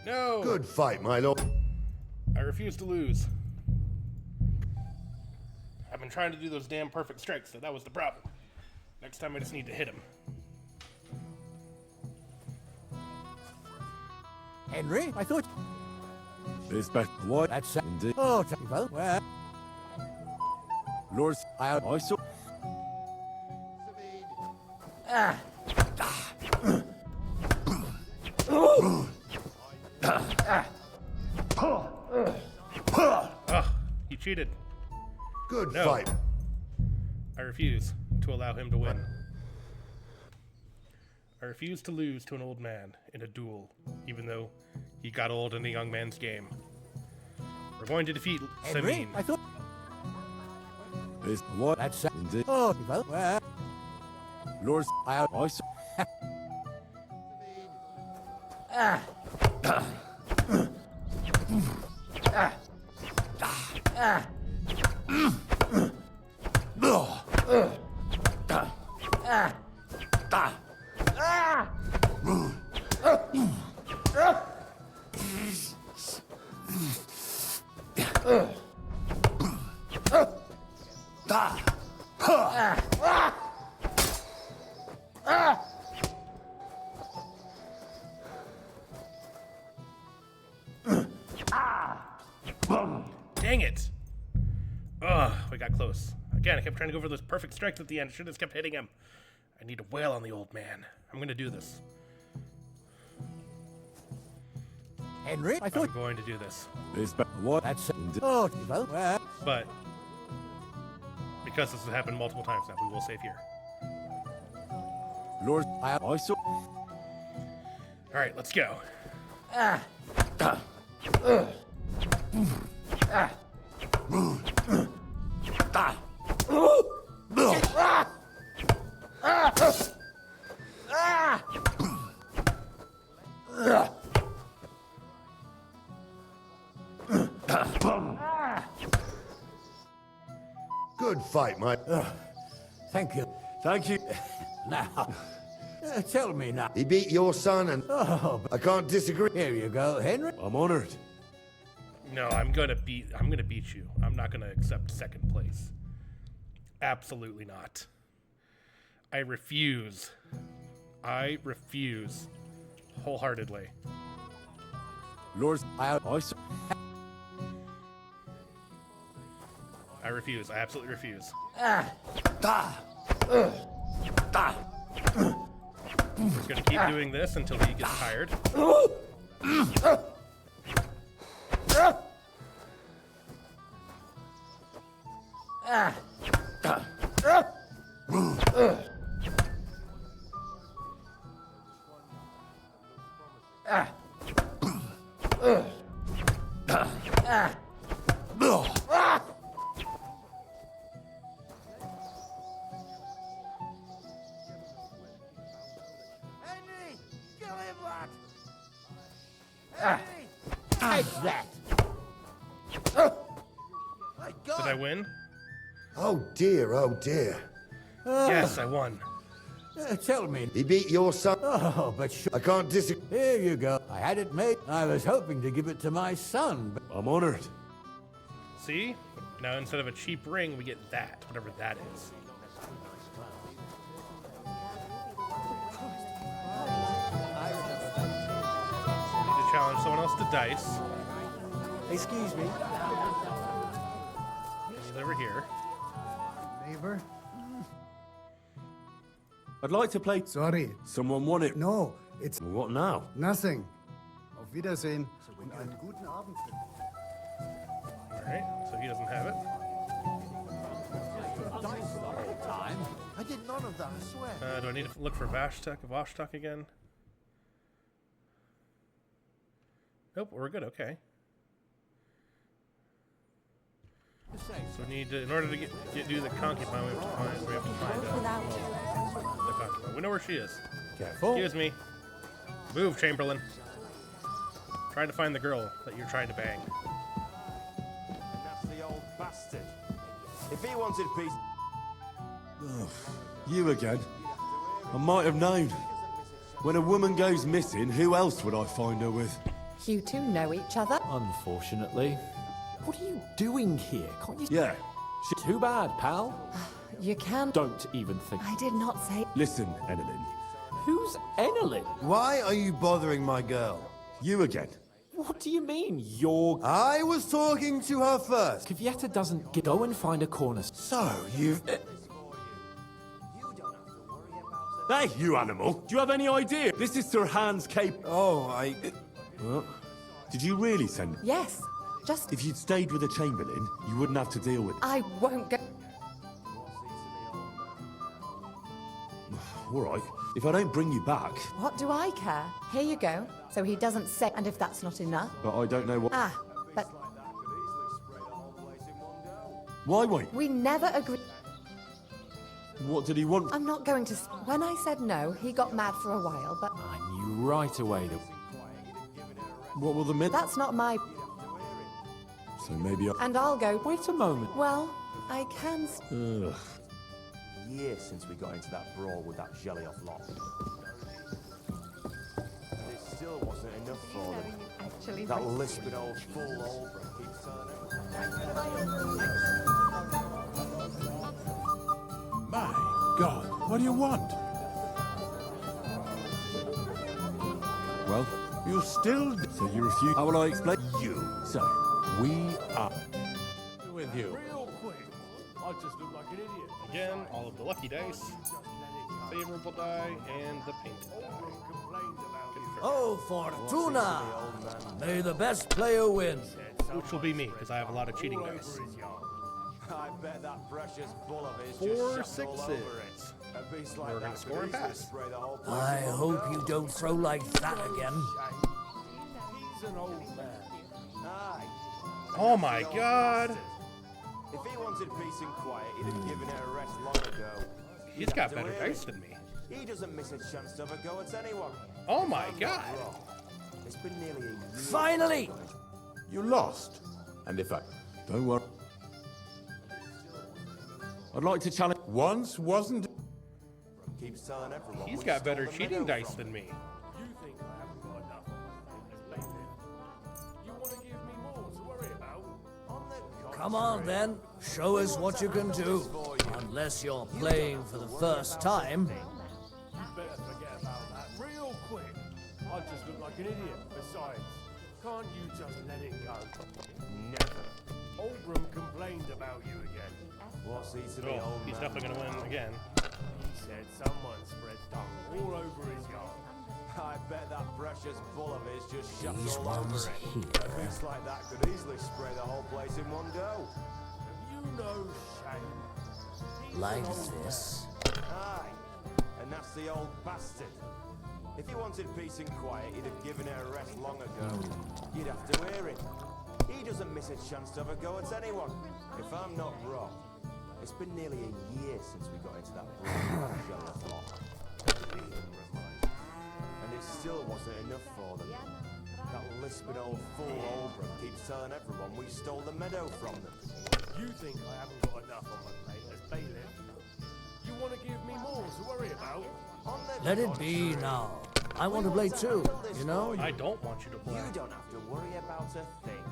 No! Good fight, my lord. I refuse to lose. I've been trying to do those damn perfect strikes, so that was the problem. Next time I just need to hit him. Henry, I thought... It's better. What? That's... Indeed. Oh, well... Lord... I saw... You cheated. Good No. fight. I refuse to allow him to win. I refuse to lose to an old man in a duel, even though he got old in a young man's game. We're going to defeat Henry, Samin. I thought... It's what? That's... Indeed. Oh, well... Lord... I saw... Dang it! Ugh, we got close. Again, I kept trying to go for those perfect strikes at the end. Should have just kept hitting him. I need to wail on the old man. I'm gonna do this. Henry, I thought... I'm going to do this. It's better. What? That's... Oh, well... But because this has happened multiple times now, we will save here. Lord... I saw... Alright, let's go. Good fight, my... Thank you. Thank you. Now... tell me now. He beat your son and... Oh, I can't disagree. here you go, Henry. I'm honored. No, I'm gonna beat you. I'm not gonna accept second place. Absolutely not. I refuse. I refuse. Wholeheartedly. Lord... I saw... I refuse. I absolutely refuse. He's gonna keep doing this until he gets tired. Henry! Kill him, lad! Henry! Take that! My God! Did I win? Oh dear, oh dear. Yes, I won. Tell me. He beat your son. Oh, but I can't disagree. Here you go. I had it made. I was hoping to give it to my son, but I'm honored. See? Now instead of a cheap ring, we get that, whatever that is. Need to challenge someone else to dice. Excuse me. He's over here. Neighbor? I'd like to play. Sorry. Someone want it. No, it's What now? nothing. Auf Wiedersehen und einen guten Abend. Alright, so he doesn't have it. I did none of that, I swear. Do I need to look for Vostok again? Nope, we're good, okay. So we need to, in order to do the concubine, we have to find the concubine. We know where she is. Careful. Excuse me. Move, Chamberlain. Trying to find the girl that you're trying to bang. Nasty old bastard. If he wanted peace... Oh, you again. I might have known. When a woman goes missing, who else would I find her with? You two know each other? Unfortunately. What are you doing here? Can't you... Yeah. Too bad, pal. You can... Don't even think... I did not say... Listen, Enelin. Who's Enelin? Why are you bothering my girl? You again. What do you mean, you're... I was talking to her first. Kvyetta doesn't go and find a corner... So, you've... Hey, you animal! Do you have any idea? This is Sir Hans Cape. Oh, I... What? Did you really send... Yes, just... If you'd stayed with the Chamberlain, you wouldn't have to deal with... I won't go... All right. If I don't bring you back... What do I care? Here you go. So he doesn't say... And if that's not enough... But I don't know what... Ah, but Why wait? we never agreed... What did he want? I'm not going to... When I said no, he got mad for a while, but... I knew right away that... What will the men... That's not my... So maybe I... And I'll go... Wait a moment. Well, I can... Ugh. Years since we got into that brawl with that jelly-off lot. And it still wasn't enough for them. That lispid old fool Oldbrook keeps turning. My God, what do you want? Well, You still... so you refuse... How will I explain? You. So, we are... With you. Real quick. I just look like an idiot. Again, all of the lucky dice, favorable die, and the painted die. Oh, Fortuna! May the best player win. Which will be me, because I have a lot of cheating dice. I bet that precious bull of his 4 just shoved all over sixes. it. A beast like We're gonna that score could and easily pass. spray the whole place I in one hope go. you don't throw like that again. He's an old man. Aye. Oh my God! If he wanted peace and quiet, he'd have given it a rest long ago. He's got better dice than me. He doesn't miss a chance to have a go at anyone. Oh my God! It's been nearly a year. Finally! You lost. And if I... Don't worry. I'd like to challenge... Once wasn't... Keeps telling everyone. He's we got stole better the cheating meadow dice from than me. You think I haven't got enough? Let's face it. You want to give me more to worry about? Come on then, show us what you can do. Unless you're playing for the first time. You better forget about that real quick. I just look like an idiot. Besides, can't you just let it go? Never. Oldbrook complained about you again. What's he to the Oh, old he's man definitely gonna now? win again. He said someone spread dung all over his yard. I bet that precious bull of his just shuts These all over ones it. here. A beast like that could easily spray the whole place in one go. You know shame. Like this. Aye, and that's the old bastard. If he wanted peace and quiet, he'd have given her a rest long ago. You'd have to hear him. He doesn't miss a chance to have a go at anyone. If I'm not wrong, it's been nearly a year since we got into that jealous lot. And it still wasn't enough for them. That lisping old fool Oldbrook keeps telling everyone we stole the meadow from them. You think I haven't got enough on my plate as bailiff? You want to give me more to worry about? Let it be now. I want to play too, you know? I don't want you to play. You don't have to worry about a thing.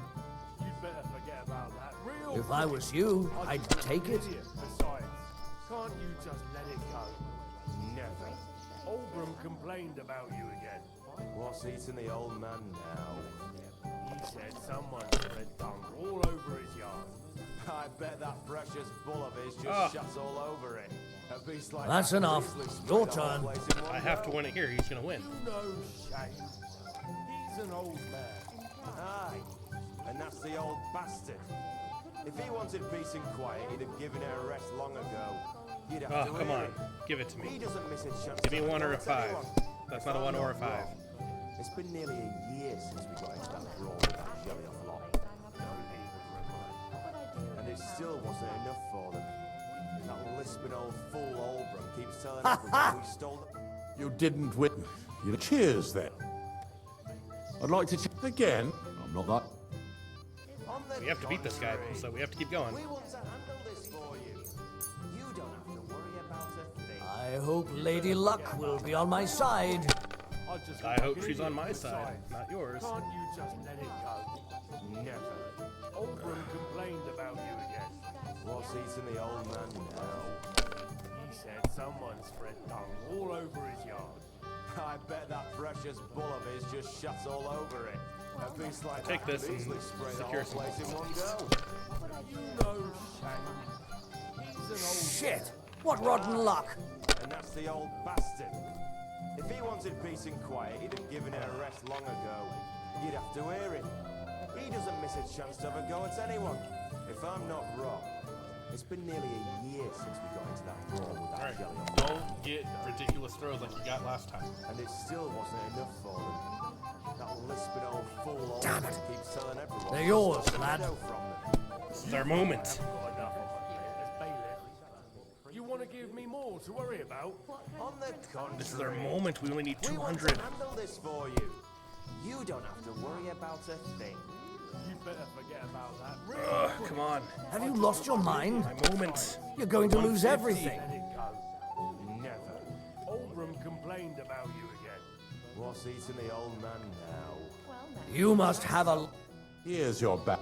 You'd better forget about that. Real If I was you, I'd take it. Besides, can't you just let it go? Never. Oldbrook complained about you again. What's eating the old man now? He said someone spread dung all over his yard. I bet that precious bull of his just shuts all over it. A beast like That's that could enough. easily spray Your the whole turn. place in one I have to go. win it here. He's gonna win. You know shame. He's an old man. Aye, and that's the old bastard. If he wanted peace and quiet, he'd have given her a rest long ago. You'd have Oh, to come hear on. him. Give it to He me. doesn't miss a chance. Give me to a 1 or a go at 5. anyone. That's If not a I'm 1 or a not 5. wrong, it's been nearly a year since we got into that brawl with that jelly of lot. And it still wasn't enough for them. That lisping old fool Oldbrook keeps telling everyone we stole the... You didn't win. You cheers then. I'd like to Again? I'm not that. We have to beat this guy, so we have to keep going. We want to handle this for you. You don't have to worry about a thing. I hope Lady Luck will be on my side. I hope she's on my side, not yours. Can't you just let it go? Never. Oldbrook complained about you again. What's eating the old man now? He said someone spread dung all over his yard. I bet that precious bull of his just shuts all over it. A beast like Take that this could and easily spray the secure whole some place in one go. You know shame. He's an old Shit! What rotten luck! And that's the old bastard. If he wanted peace and quiet, he'd have given her a rest long ago. You'd have to hear him. He doesn't miss a chance to have a go at anyone. If I'm not wrong, it's been nearly a year since we got into that brawl with that jelly. Don't get ridiculous throws like you got last time. And it still wasn't enough for them. That lisping old fool Damn it. keeps telling everyone They're we yours, stole the lad. meadow from them. This is our moment. got enough on my plate as bailiff. You want to give me more to worry about? On the contrary, This is our moment. We only need we want 200. to handle this for you. You don't have to worry about a thing. You better forget about that. Ugh, come on. Have you lost your mind? My moment. You're going to lose everything. Let it go. Never. Oldbrook complained about you again. What's eating the old man now? You must have a... Here's your back.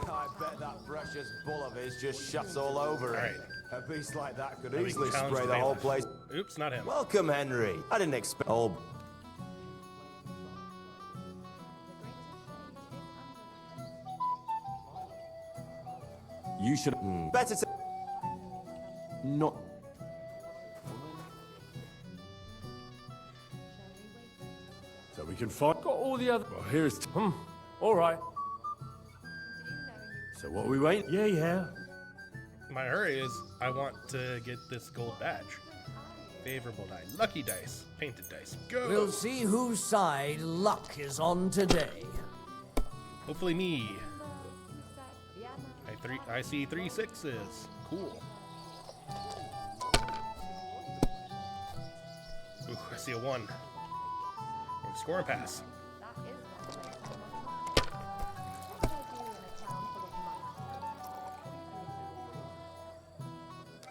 I bet that precious bull of his just shuts all over it. A beast like that could Now we can easily challenge spray the the whole bailiff. place. Oops, not him. Welcome, Henry. I didn't expect. Oh, You should better to. not. So we can fight. Got all the other. Well, here's. All right. So what are we waiting? Yeah. My hurry is I want to get this gold badge. Favorable die. Lucky dice. Painted dice. Go! We'll see whose side luck is on today. Hopefully me. I see 3 6s. Cool. Ooh, I see a 1. And score and pass.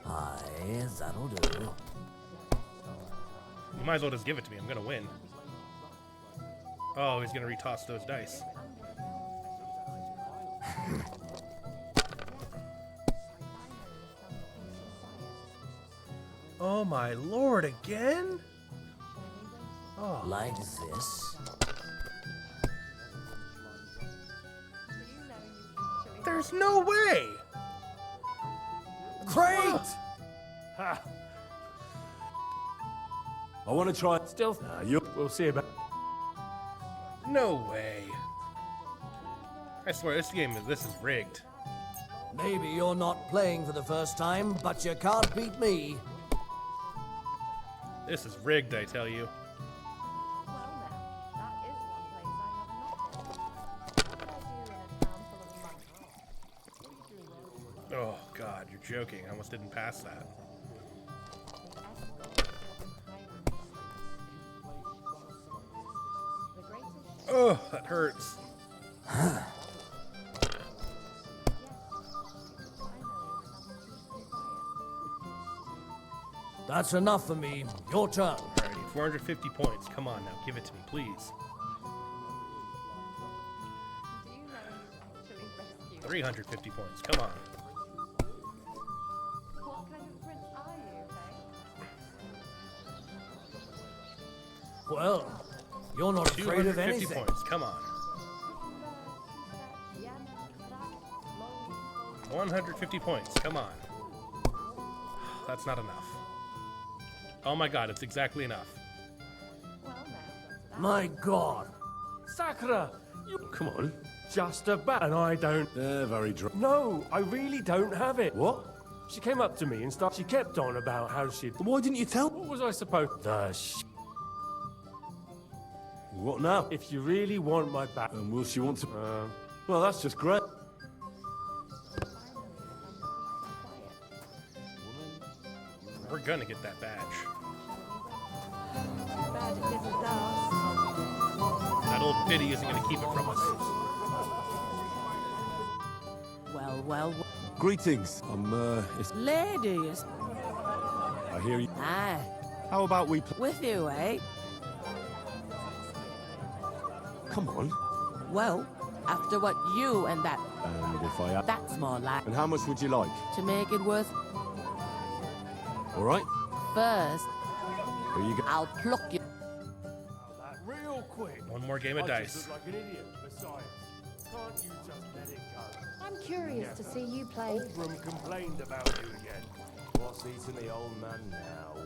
Aye, that'll do. You might as well just give it to me. I'm gonna win. Oh, he's gonna retoss those dice. Oh my lord, again? Oh. Like this. There's no way! I want to try. Still, we'll see about. No way. I swear, this is rigged. Maybe you're not playing for the first time, but you can't beat me. This is rigged, I tell you. Oh God, you're joking. I almost didn't pass that. Oh, that hurts. That's enough for me. Your turn. Alrighty, 450 points. Come on now, give it to me, please. 350 points. Come on. What kind of prince are you, Faye? Well, you're not afraid of 250 anything. points. Come on. 150 points. Come on. That's not enough. Oh my God, it's exactly enough. My God. Sakura, you Come on. just about, and I don't. They're very drunk. No, I really don't have it. What? She came up to me and she kept on about how she'd. Why didn't you tell? What was I supposed? What now? If you really want my back. And will she want to? Well, that's just great. We're gonna get that badge. That old biddy isn't gonna keep it from us. Well. Greetings. It's... Ladies. I hear you. Aye. How about we... With you, eh? Come on. Well, after what you and that... And if I... That's more like... And how much would you like? To make it worth... All right. First, Here you go. I'll pluck you. That real quick. One more game of I dice. just look like an idiot. Besides, can't you just let it go? I'm curious to see you play. Oldram complained about you again. What's eating the old man now?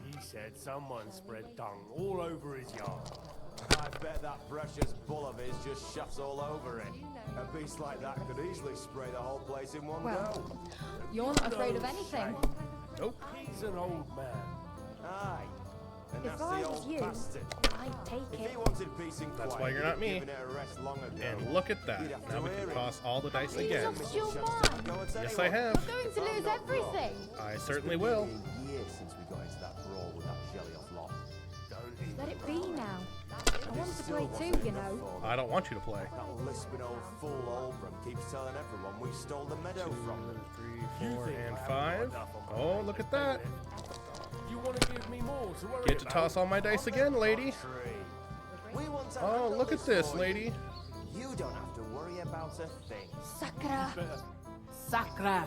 He said someone spread dung all over his yard. I bet that precious bull of his just shuts all over it. A beast like that could easily spray the whole place in one Well, go. You're not afraid of anything. Nope. He's an old man. Aye. And If that's I the was old you, bastard. I'd take If it. he wanted peace and That's quiet, why you're not he'd have me. given it a rest long ago. And look at that. You'd have Now to we hear can him. toss all the dice You again. lost your mind. Yes, I have. You're going to lose everything. I certainly will. It's been nearly a year since we got into that brawl with that jelly off lock. Let it be now. I want to play too, you know. I don't want you to play. That lisping old fool Oldram keeps telling everyone we stole the meadow from them. 3, 4, and 5. Oh, look at that. You want to give me more to worry Get to about? toss all my dice again, lady. We want to Oh, handle look at this, for lady. You. You don't have to worry about a thing. Sakura. Sakura.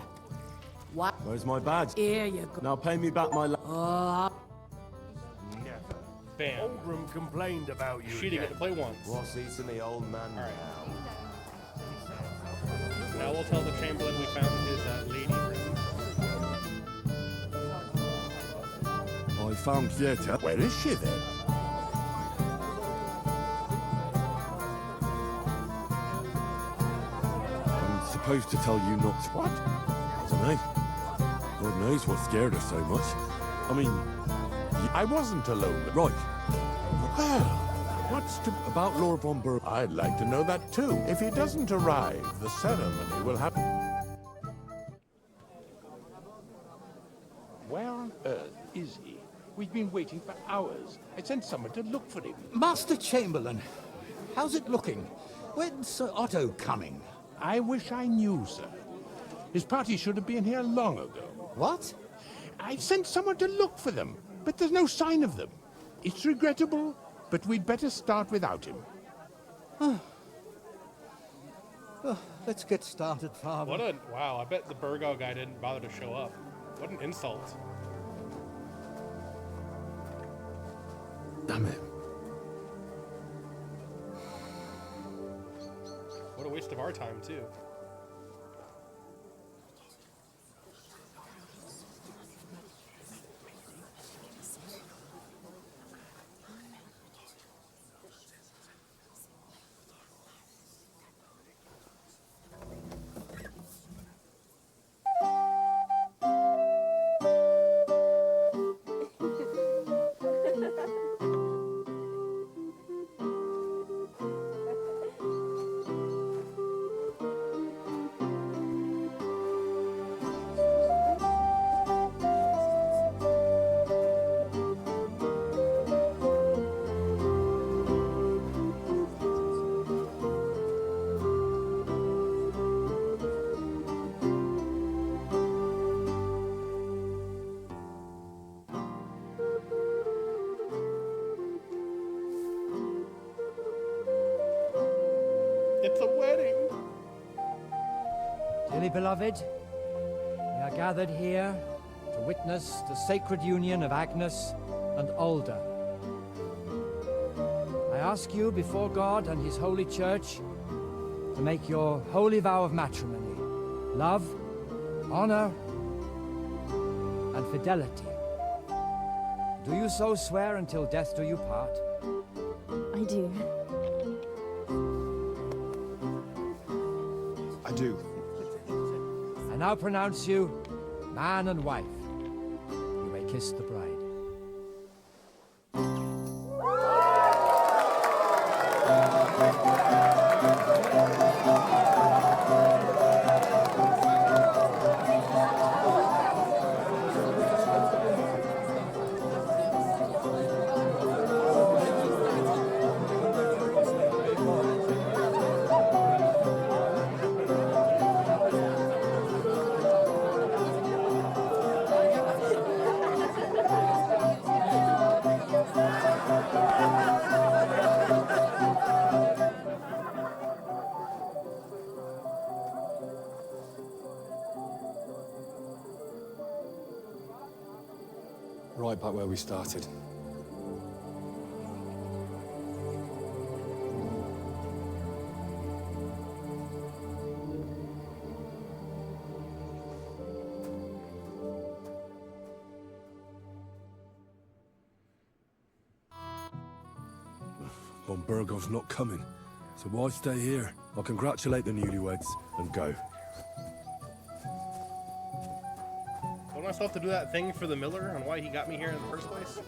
What? Where's my badge? Here you go. Now pay me back my... Never. Bam. Oldram complained about you She didn't get to again. play once. What's eating the old man All right. now? Now we'll tell the Chamberlain we found his lady ring. I found Kieta. Where is she then? I'm supposed to tell you not to... What? I don't know. God knows what scared her so much. I mean... I wasn't alone. Right. Well, what's to... About Lord von Ber... I'd like to know that too. If he doesn't arrive, the ceremony will happen. Where on earth is he? We've been waiting for hours. I sent someone to look for him. Master Chamberlain, how's it looking? When's Sir Otto coming? I wish I knew, sir. His party should have been here long ago. What? I sent someone to look for them, but there's no sign of them. It's regrettable, but we'd better start without him. Let's get started, Father. What a... Wow, I bet the Burgo guy didn't bother to show up. What an insult. Damn it. What a waste of our time, too. beloved, we are gathered here to witness the sacred union of Agnes and Alda. I ask you before God and his holy church to make your holy vow of matrimony, love, honor, and fidelity. Do you so swear until death do you part? I do. I do. I now pronounce you man and wife. You may kiss the bride. Right back where we started. Von Burgov's not coming, so why stay here? I'll congratulate the newlyweds and go. Don't I still have to do that thing for the miller on why he got me here in the first place?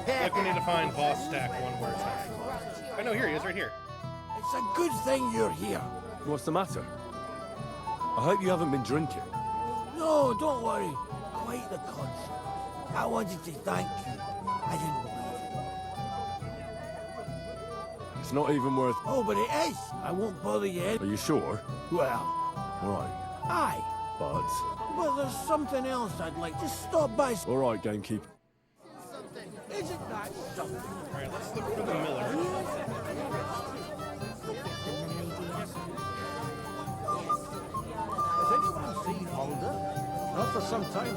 Like we need to find boss stack one more time. I know, here he is, right here. It's a good thing you're here. What's the matter? I hope you haven't been drinking. No, don't worry. Quite the contrary. I wanted to thank you. I didn't believe it. It's not even worth... Oh, but it is. I won't bother you. Are you sure? Well, Right. aye. But... Well, there's something else I'd like to stop by. All right, gamekeeper. Isn't that something? All right, let's look for the miller. Has anyone seen Alda? Not for some time.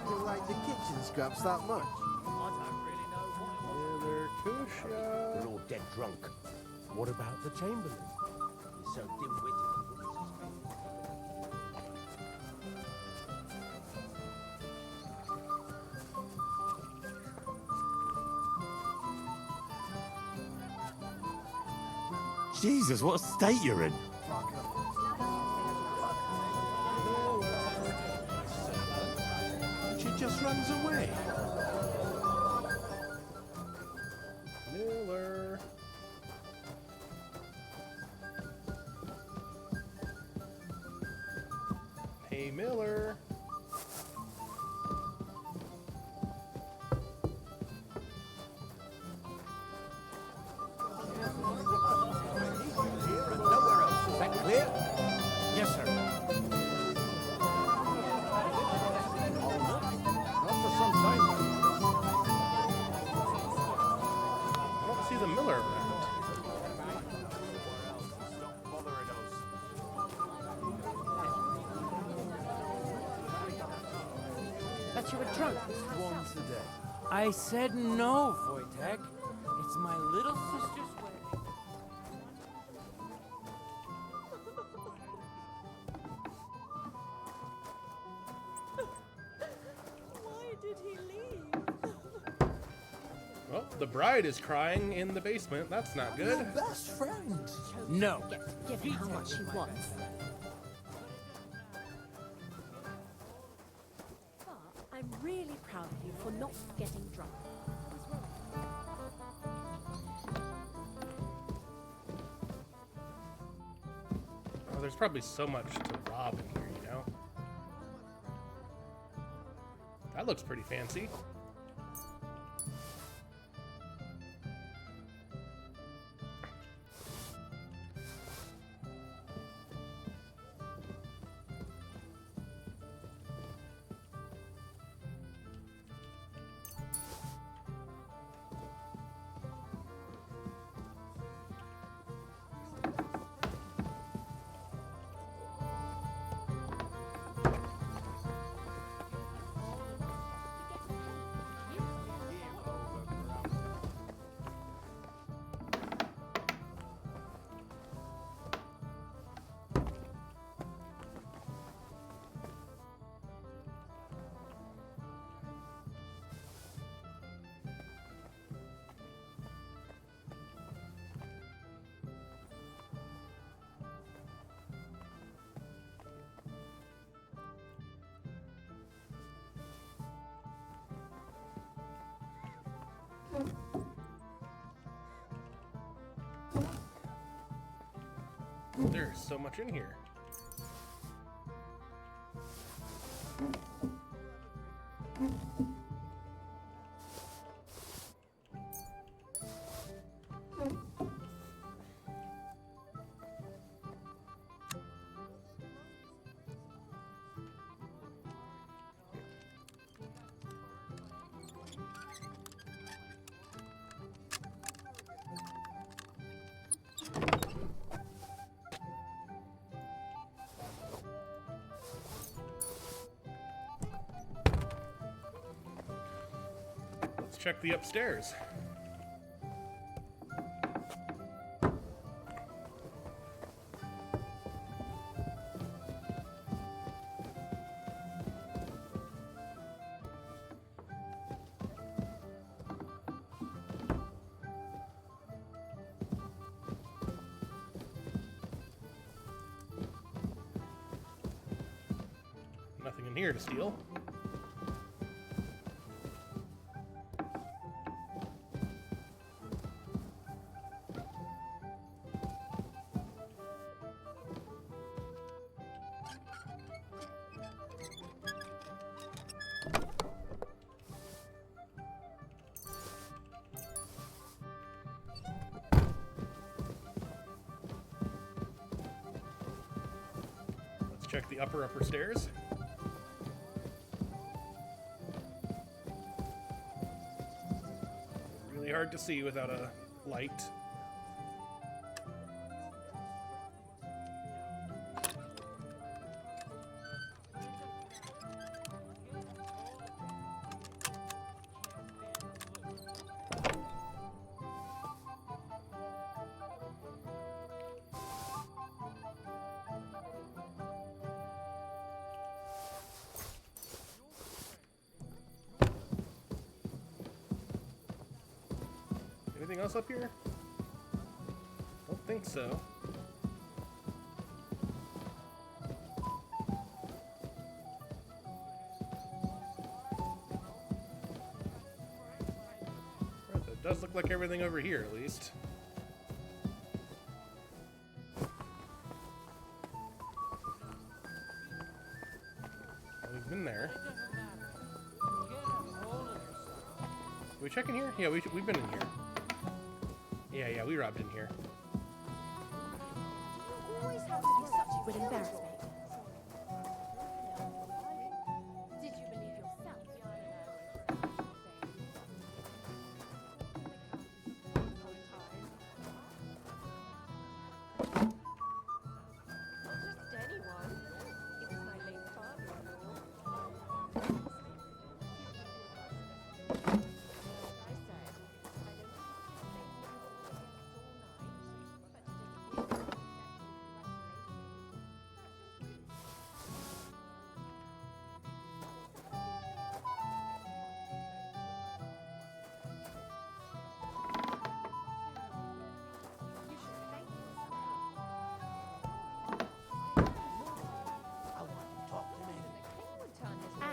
You like the kitchen scraps that much? They're all dead drunk. What about the Chamberlain? He's so dim-witted. Jesus, what a state you're in. She just runs away. Miller. Hey, Miller. Nowhere else. Is that clear? Yes, sir. Not for some time. I don't see the miller around. But you were drunk. Once a day. I said no, Wojtek. It's my little sister's wedding. Why did he leave? Well, the bride is crying in the basement. That's not good. Best friend. No. Given how much he wants. But I'm really proud of you for not getting drunk. Oh, there's probably so much to rob in here, you know? That looks pretty fancy. There's so much in here. Let's check the upstairs. Nothing in here to steal. Let's check the upper stairs. Really hard to see without a light. Anything else up here? Don't think so. Right, it does look like everything over here, at least. We've been there. Are we checking here? Yeah, we've been in here. Yeah, we robbed in here. Always have to be such a good embarrassment. Did you believe yourself? Not just anyone. It was my late father-in-law.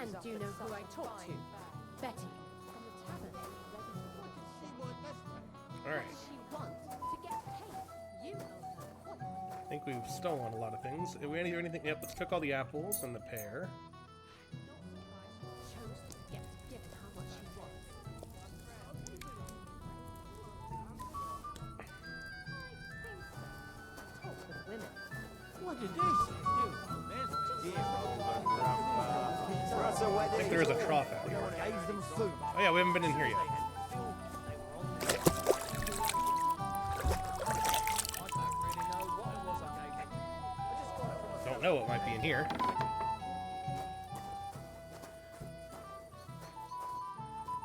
And do you know who I talked to? Betty. Alright. She wants to get paid. You owe her quite. I think we've stolen a lot of things. Did we do anything? Yep, let's cook all the apples and the pear. What did they say? I think there is a trough out here. Oh yeah, we haven't been in here yet. Don't know what might be in here.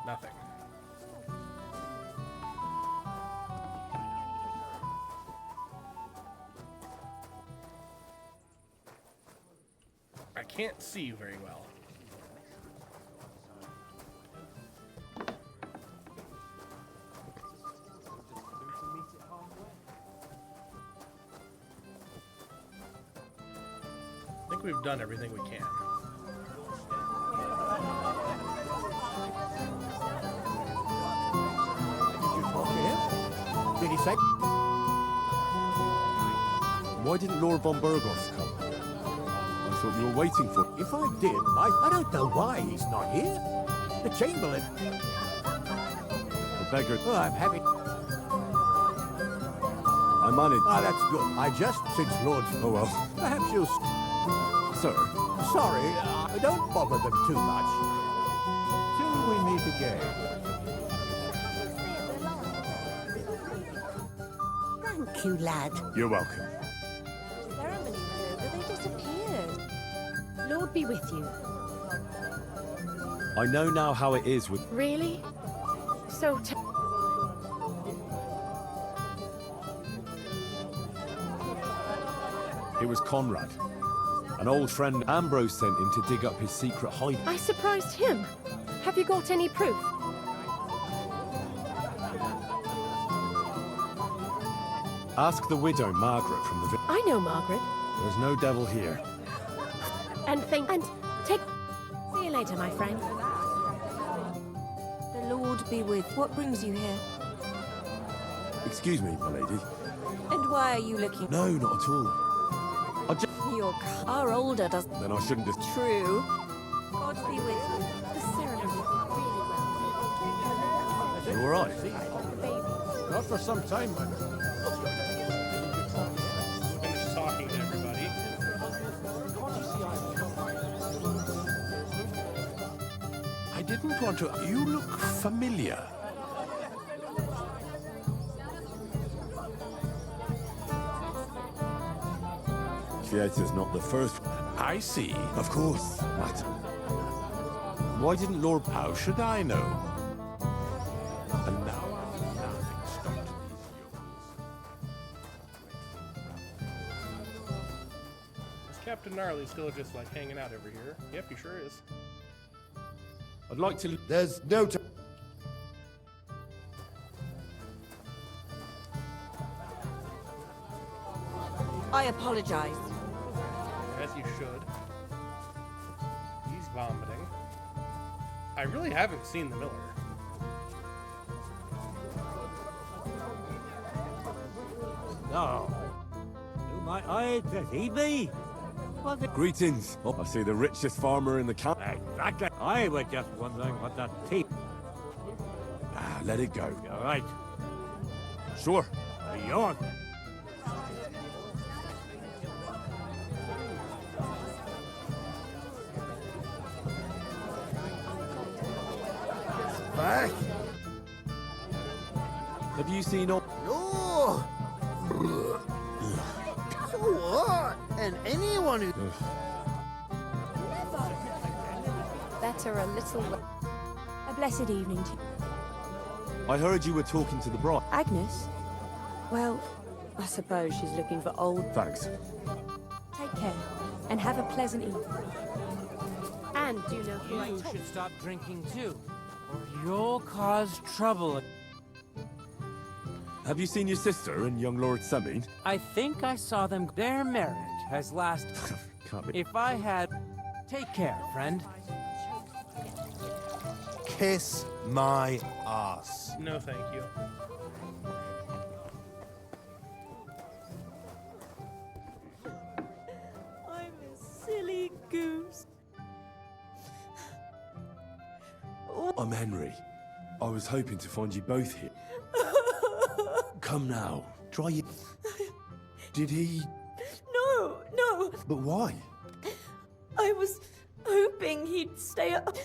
Nothing. I can't see very well. I think we've done everything we can. Did he say? Why didn't Lord von Burgos come? I thought you were waiting for... If I did, I don't know why he's not here. The Chamberlain. The beggar... Oh, I'm happy. I managed... Ah, that's good. I just, since Lord... Oh, well. Perhaps you'll... Sir. Sorry, don't bother them too much. Till we meet again. Thank you, lad. You're welcome. Ceremony was over, they disappeared. Lord be with you. I know now how it is with... Really? So It was Conrad. An old friend Ambrose sent him to dig up his secret hiding. I surprised him. Have you got any proof? Ask the widow, Margaret, from the... I know Margaret. There's no devil here. And take... See you later, my friend. The Lord be with. What brings you here? Excuse me, my lady. And why are you looking? No, not at all. I just... Your car older does. Then I shouldn't just... True. God be with you. The ceremony really well. You all right? Not for some time, man. Finish talking to everybody. I didn't want to... You look familiar. Theater's not the first... I see. Of course. What? Why didn't Lord... How should I know? And now nothing stopped Is Captain Gnarly still just like hanging out over here? Yep, he sure is. I'd like to... There's no time. I apologize. As you should. He's vomiting. I really haven't seen the miller. No. Who might I that he be? Greetings. Oh, I see the richest farmer in the camp. Exactly. I was just wondering what that tape. Ah, let it go. All right. Sure. Yawn. Back? Have you seen all... No! So what? And anyone who... Better a little... A blessed evening to you. I heard you were talking to the bride. Agnes? Well, I suppose she's looking for old... Thanks. Take care, and have a pleasant evening. And do you know who I You told? should stop drinking too, or you'll cause trouble. Have you seen your sister and young Lord Semin? I think I saw them. Their marriage has lasted. Can't be... If I had... Take care, friend. Kiss my ass. No, thank you. I'm Henry. I was hoping to find you both here. Come now, try it. Did he... No. But why? I was hoping he'd stay up.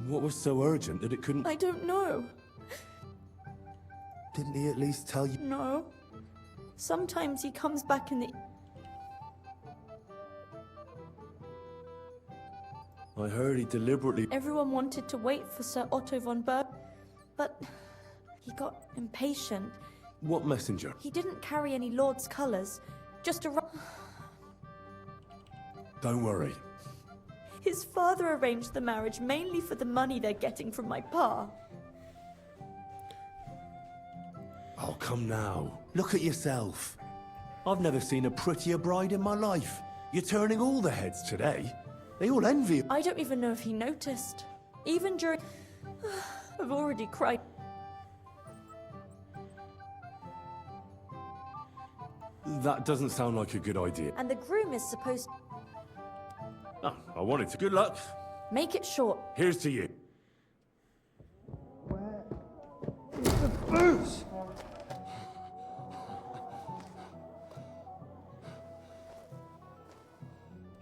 What was so urgent that it couldn't... I don't know. Didn't he at least tell you... No. Sometimes he comes back in the... I heard he deliberately... Everyone wanted to wait for Sir Otto von Berg, but he got impatient. What messenger? He didn't carry any Lord's colours, just a... Don't worry. His father arranged the marriage mainly for the money they're getting from my pa. Oh, come now. Look at yourself. I've never seen a prettier bride in my life. You're turning all the heads today. They all envy you. I don't even know if he noticed. Even during... I've already cried. That doesn't sound like a good idea. And the groom is supposed... Oh, I wanted to. Good luck. Make it short. Here's to you. The booze!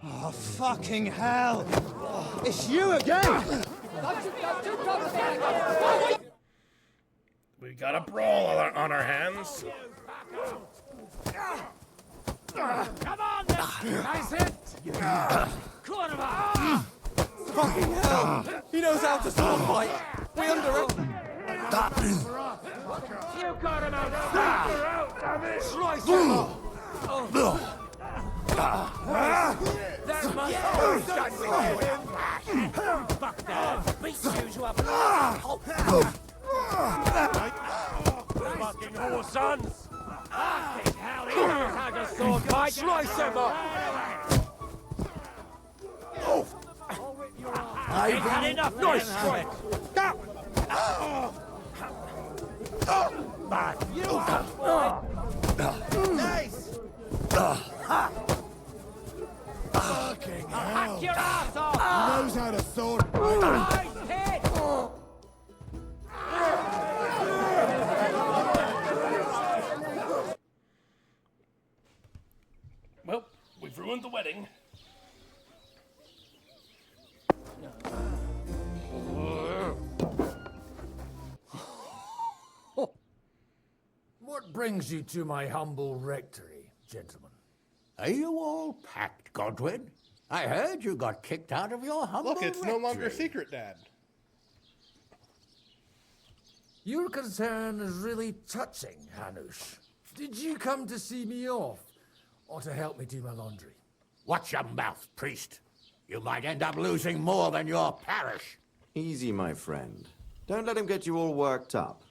Oh, fucking hell! It's you again! We got a brawl on our hands. Come on, then! Nice hit! Quarterback! Fucking hell! He knows how to sword fight! We under it! You got him out! You're out, damn it! Slice him! That's my fuck that! Beat you up! Fucking whore sons! Fucking hell, he knows how to sword fight! Slice him up! I've had enough! Nice strike! Nice! Fucking hell! Hack your ass off! He knows how to sword fight! Nice hit! Well, we've ruined the wedding. What brings you to my humble rectory, gentlemen? Are you all packed, Godwin? I heard you got kicked out of your humble Look, it's no longer rectory. secret, Dad. Your concern is really touching, Hanush. Did you come to see me off, or to help me do my laundry? Watch your mouth, priest. You might end up losing more than your parish. Easy, my friend. Don't let him get you all worked up.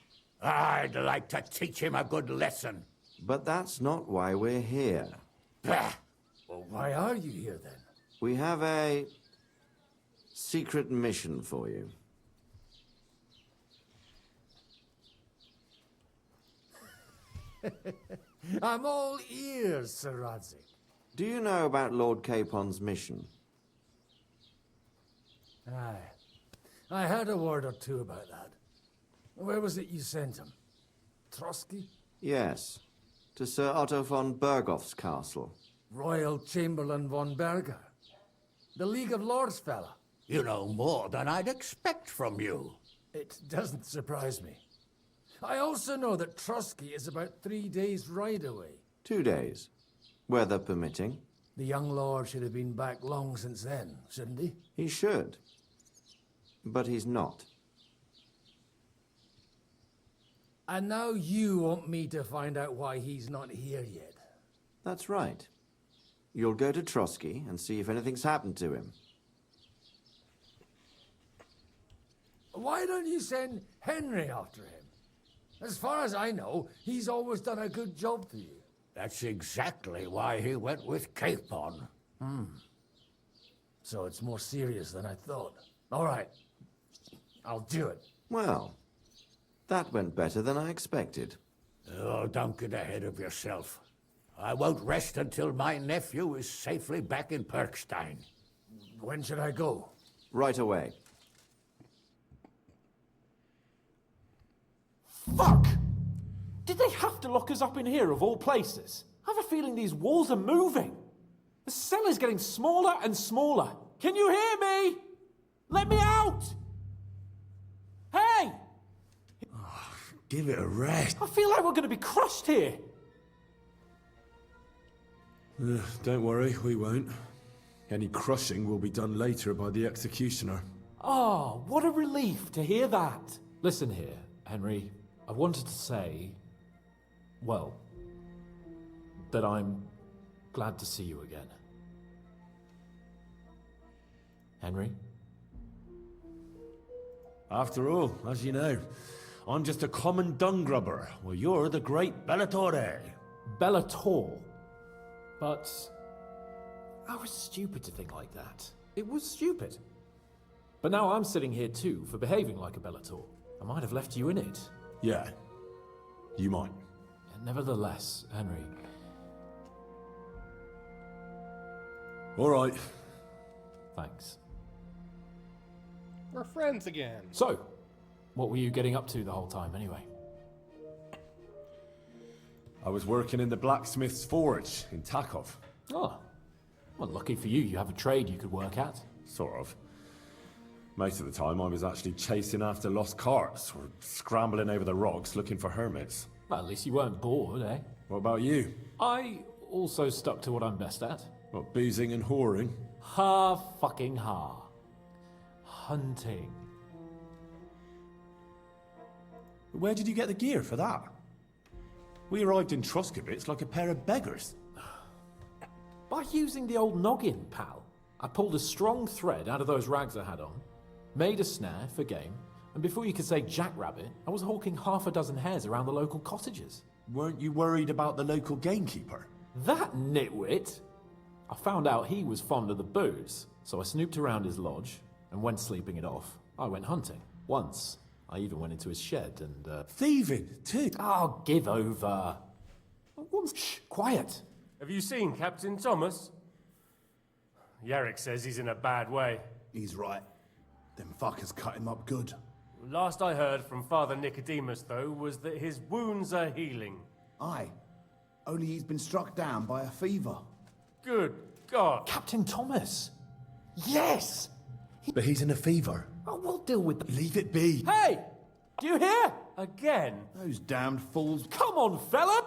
I'd like to teach him a good lesson. But that's not why we're here. Bah! Well, why are you here, then? We have a secret mission for you. I'm all ears, Sir Radzik. Do you know about Lord Capon's mission? Aye. I heard a word or two about that. Where was it you sent him? Trotsky? Yes. To Sir Otto von Bergoff's castle. Royal Chamberlain von Berger? The League of Lords fella? You know more than I'd expect from you. It doesn't surprise me. I also know that Trotsky is about 3 days' ride away. 2 days. Weather permitting. The young lord should have been back long since then, shouldn't he? He should. But he's not. And now you want me to find out why he's not here yet. That's right. You'll go to Trotsky and see if anything's happened to him. Why don't you send Henry after him? As far as I know, he's always done a good job for you. That's exactly why he went with Capon. So it's more serious than I thought. All right. I'll do it. Well, that went better than I expected. Oh, don't get ahead of yourself. I won't rest until my nephew is safely back in Perkstein. When should I go? Right away. Fuck! Did they have to lock us up in here of all places? I have a feeling these walls are moving. The cell is getting smaller and smaller. Can you hear me? Let me out! Hey! Give it a rest. I feel like we're going to be crushed here. Don't worry, we won't. Any crushing will be done later by the executioner. Oh, what a relief to hear that. Listen here, Henry. I wanted to say, well, that I'm glad to see you again. Henry? After all, as you know, I'm just a common dung grubber, while you're the great Bellatore. Bellator? But I was stupid to think like that. It was stupid. But now I'm sitting here too for behaving like a Bellator. I might have left you in it. Yeah, you might. Nevertheless, Henry. All right. Thanks. We're friends again. So, what were you getting up to the whole time anyway? I was working in the blacksmith's forge in Takov. Oh. Well, lucky for you, you have a trade you could work at. Sort of. Most of the time I was actually chasing after lost carts, or scrambling over the rocks looking for hermits. Well, at least you weren't bored, eh? What about you? I also stuck to what I'm best at. What, boozing and whoring? Fucking hunting. Where did you get the gear for that? We arrived in Troskowitz like a pair of beggars. By using the old noggin, pal. I pulled a strong thread out of those rags I had on, made a snare for game, and before you could say jackrabbit, I was hawking half a dozen hares around the local cottages. Weren't you worried about the local gamekeeper? That nitwit! I found out he was fond of the booze, so I snooped around his lodge, and when sleeping it off, I went hunting. Once, I even went into his shed and, Thieving, too? Oh, give over. Shh, quiet. Have you seen Captain Thomas? Yarrick says he's in a bad way. He's right. Them fuckers cut him up good. Last I heard from Father Nicodemus, though, was that his wounds are healing. Aye. Only he's been struck down by a fever. Good God. Captain Thomas! Yes! But he's in a fever. Oh, we'll deal with that. Leave it be. Hey! Do you hear? Again? Those damned fools. Come on, fella!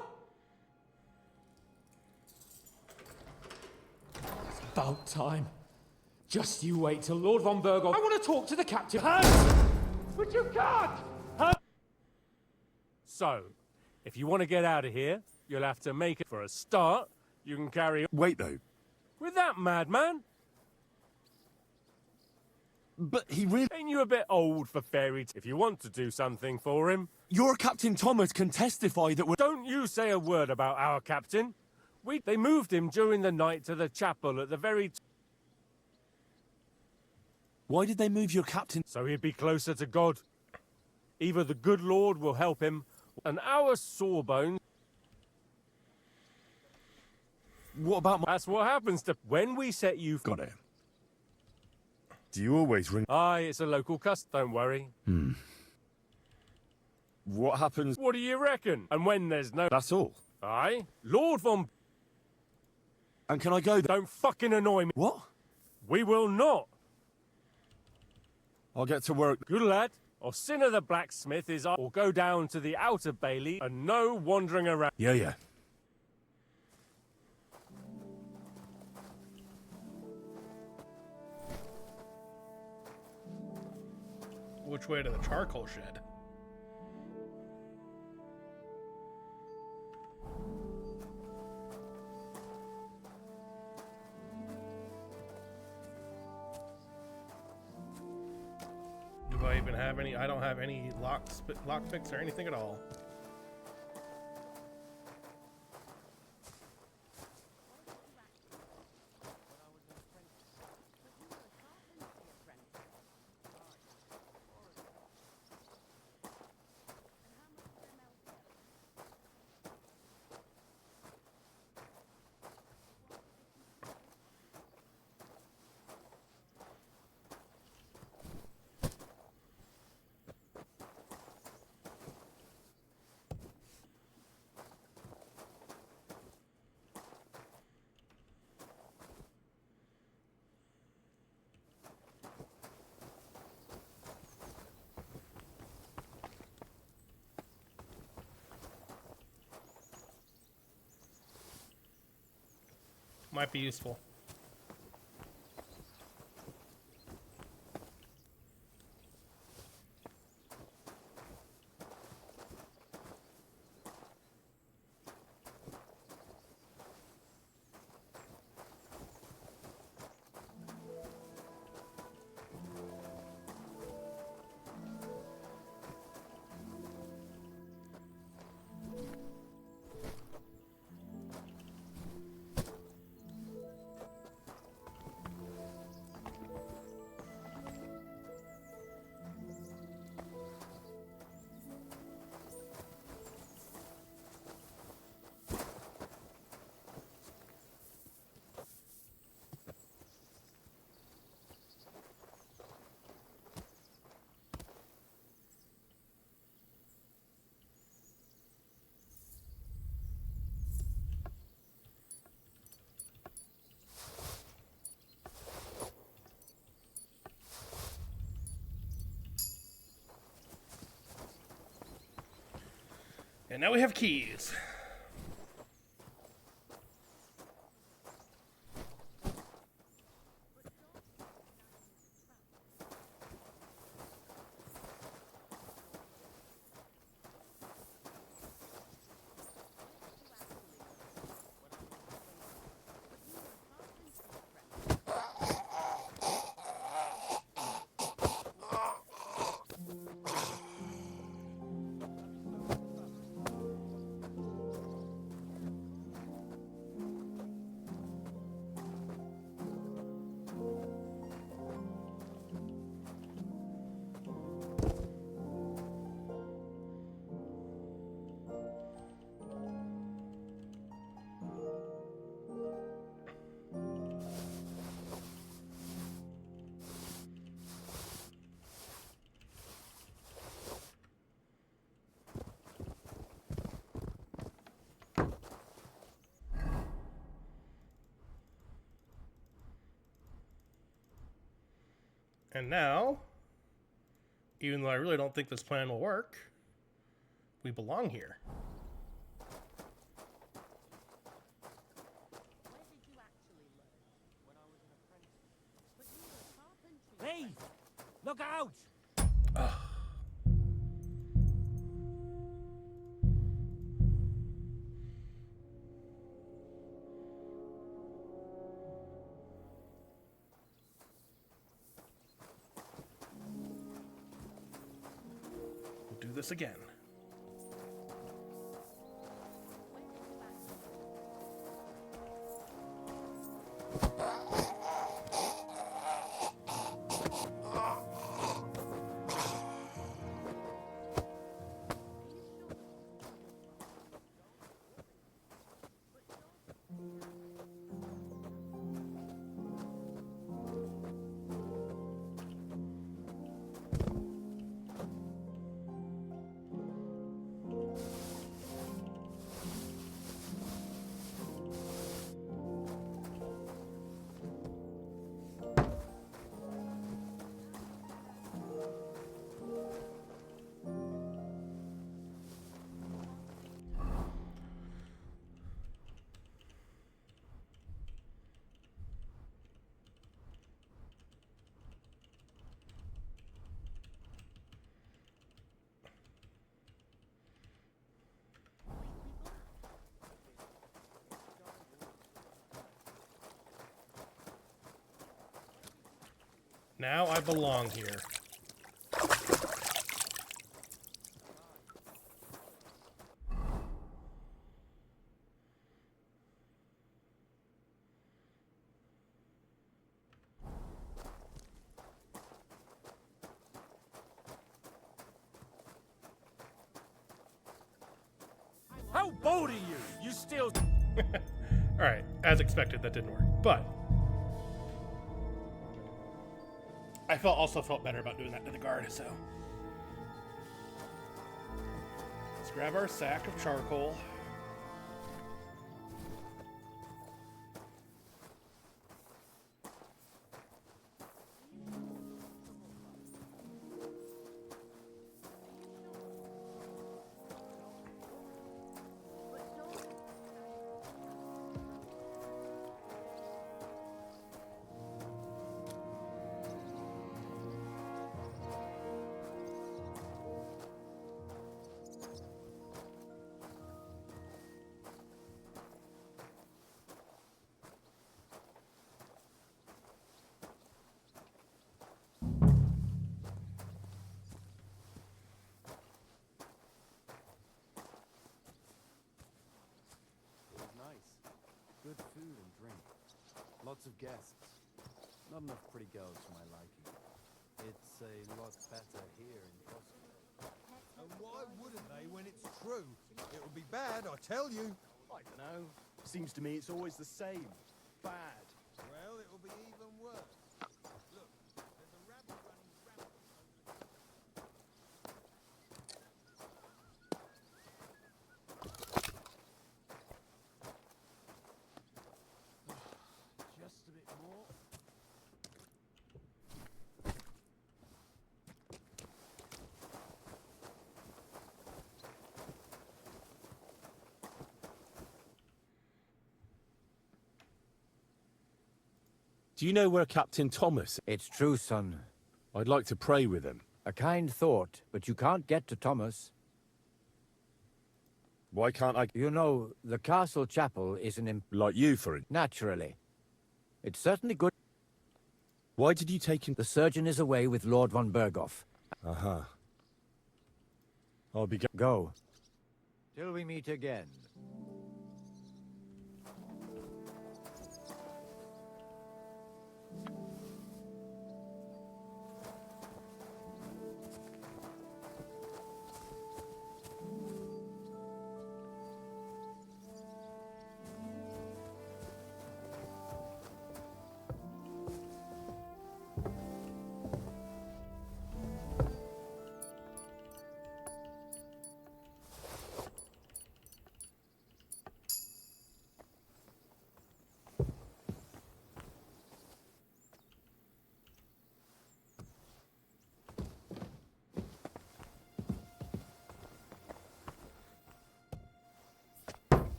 It's about time. Just you wait till Lord von Burgos. I want to talk to the captain. But you can't! So, if you want to get out of here, you'll have to make it for a start. You can carry on. Wait, though. With that madman? But he really... Ain't you a bit old for fairy If you want to do something for him... Your Captain Thomas can testify that we're... Don't you say a word about our captain. They moved him during the night to the chapel at the very... Why did they move your captain? So he'd be closer to God. Either the good Lord will help him, and our sawbones... What about my... That's what happens to... When we set you... Got it. Do you always ring... Aye, it's a local custom, don't worry. What happens... What do you reckon? And when there's no... That's all. Aye? Lord von... And can I go... Don't fucking annoy me. What? We will not. I'll get to work. Good lad. Orsina the blacksmith is... Or go down to the outer bailey and no wandering around. Yeah. Which way to the charcoal shed? Do I even have any? I don't have any lock picks or anything at all. Might be useful. And now we have keys. And now, even though I really don't think this plan will work, we belong here. Hey! Look out! We'll do this again. Now I belong here. How bold are you? You still... Alright, as expected, that didn't work. But I also felt better about doing that to the guard, so. Let's grab our sack of charcoal. food and drink. Lots of guests. Not enough pretty girls for my liking. It's a lot better here in Kosovo. And why wouldn't they when it's true? It'll be bad, I tell you. I don't know. Seems to me it's always the same. Bad. Well, it'll be even worse. Look, there's a rabble running rampant Just a bit more. Do you know where Captain Thomas? It's true, son. I'd like to pray with him. A kind thought, but you can't get to Thomas. Why can't I? You know, the castle chapel is an like you, for it. Naturally. It's certainly good. Why did you take him? The surgeon is away with Lord von Berghoff. Uh-huh. I'll be Go. Till we meet again.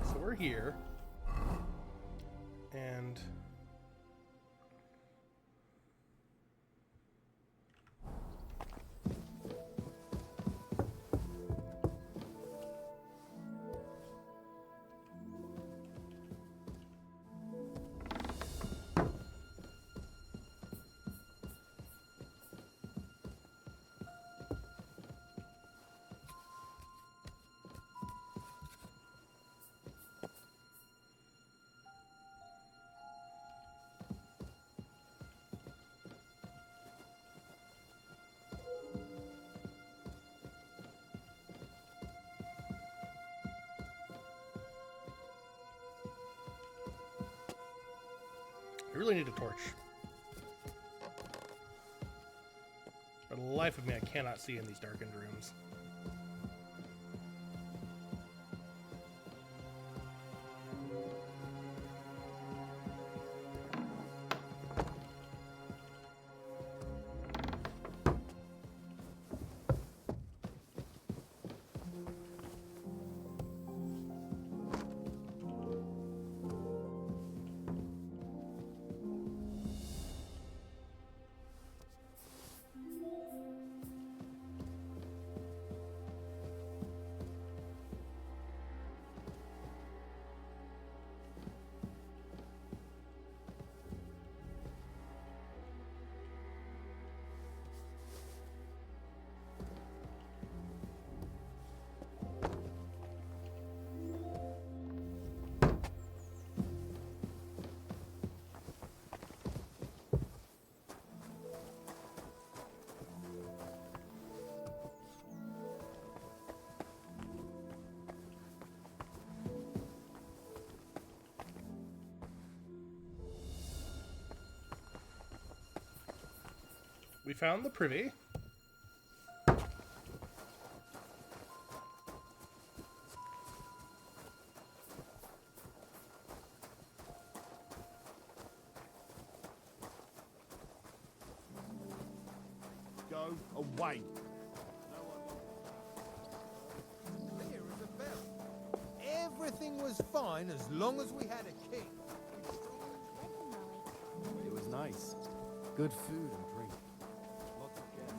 So we're here, and I really need a torch. For the life of me, I cannot see in these darkened rooms. We found the privy. Go away. Clear as a bell. Everything was fine as long as we had a king. It was nice. Good food and drink. Lots of guests.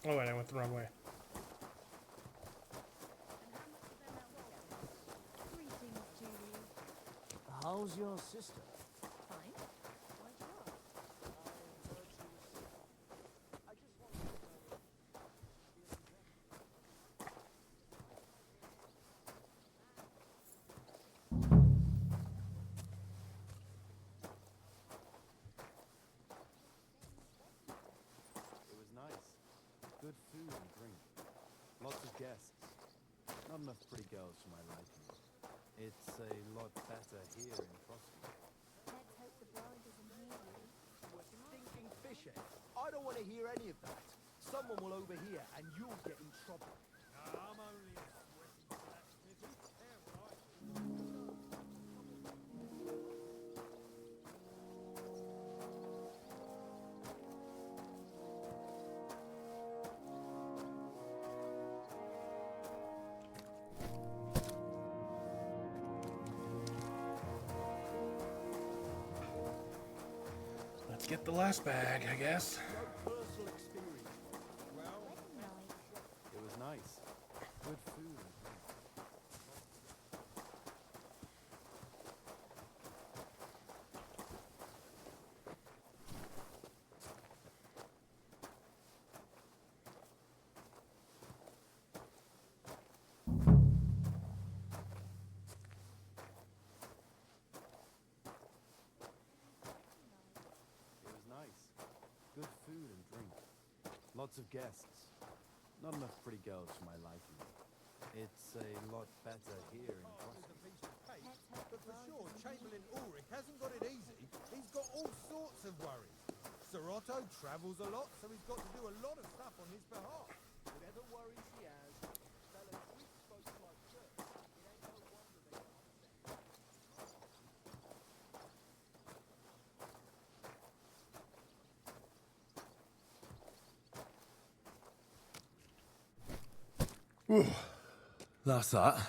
Oh wait, I went the wrong way. How's your sister? Fine. Why'd you ask? It was nice. Good food and drink. Lots of guests. Not enough pretty girls for my liking. It's a lot better here in Frosty. Let's hope the bride doesn't hear you. Stinking fish head. I don't want to hear any of that. Someone will overhear and you'll get in trouble. I'm only a sweaty blacksmith. Who cares what I do? Let's get the last bag, I guess. Personal experience. Well, It was nice. Good food and drink. It was nice. Good food and drink. Lots of guests. Not enough pretty girls for my liking. It's a lot better here in Frosty. But for sure, Chamberlain Ulrich hasn't got it easy. He's got all sorts of worries. Sir Otto travels a lot, so he's got to do a lot of stuff on his behalf. Whatever worries he has, fellas treat folks like dirt. It ain't no wonder they can't stand. Whew. That's that.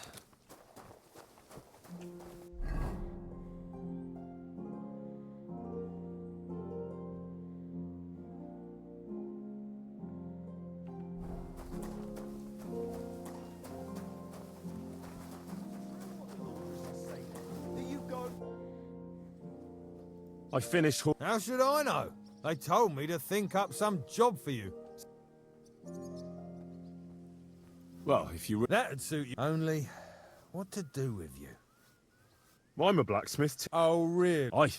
I finished. How should I know? They told me to think up some job for you. Well, if you... That'd suit you. Only, what to do with you? I'm a blacksmith. Oh, really? Aye.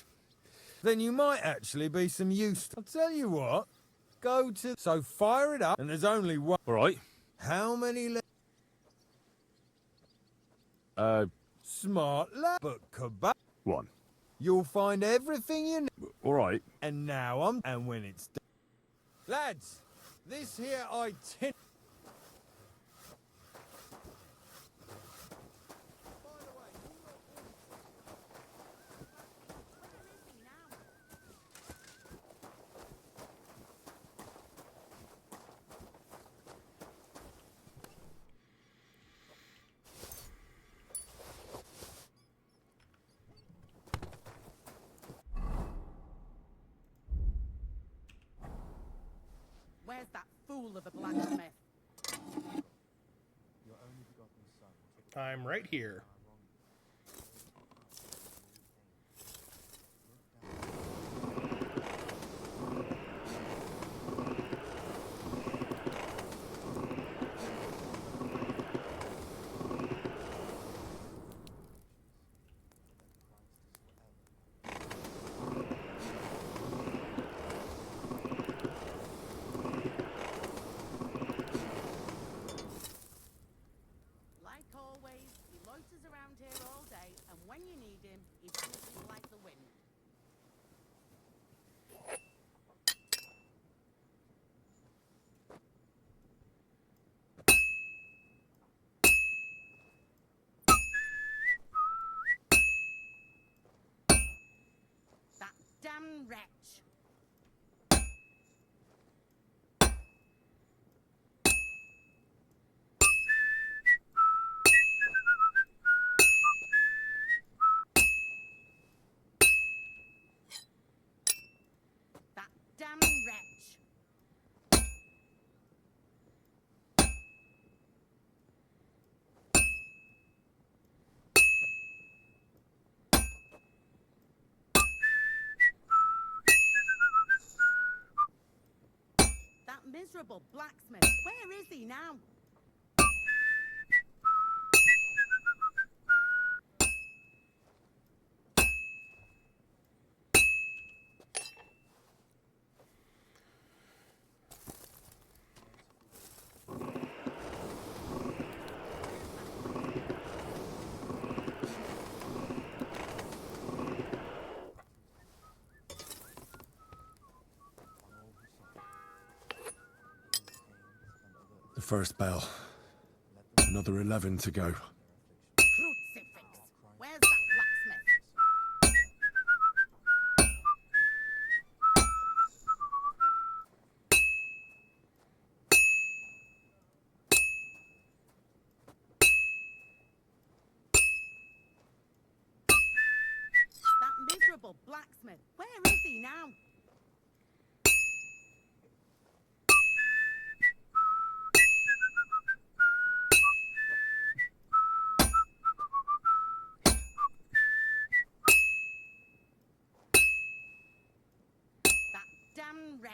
Then you might actually be some use. I'll tell you what. Go to... So fire it up, and there's only one... All right. How many... Smart lad, but kebab... One. You'll find everything you need. All right. And now I'm... And when it's done... Lads, this here itinerary... Where's that fool of a blacksmith? I'm right here. Like always, he loiters around here all day, and when you need him, he vanishes like the wind. That damn wretch! That damn wretch! miserable blacksmith. Where is he now? The first bell. Another 11 to go. Crucifix. Where's that blacksmith? That miserable blacksmith. Where is he now? That damn wretch.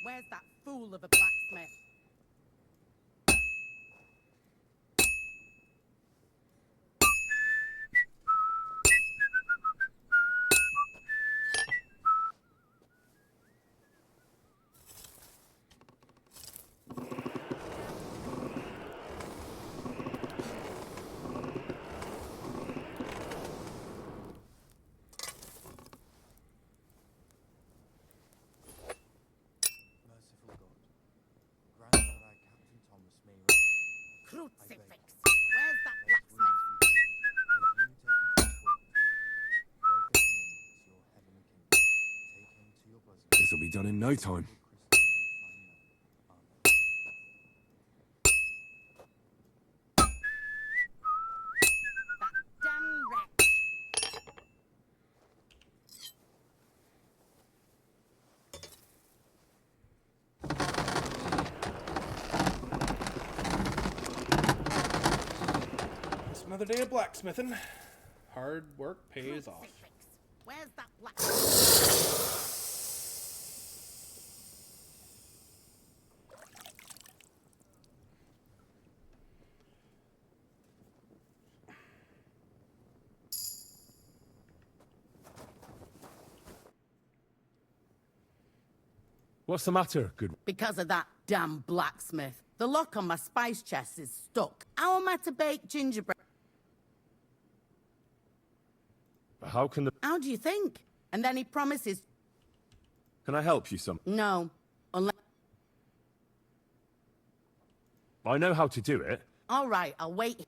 Where's that fool of a blacksmith? Merciful God, grant that I, Captain Thomas, may Crucifix. Where's that blacksmith? This'll be done in no time. That damn wretch. It's another day of blacksmithing. Hard work pays off. Where's that blacksmith? What's the matter, good? Because of that damn blacksmith. The lock on my spice chest is stuck. How am I to bake gingerbread? How can the... How do you think? And then he promises... Can I help you some? No. Unless... I know how to do it. All right, I'll wait.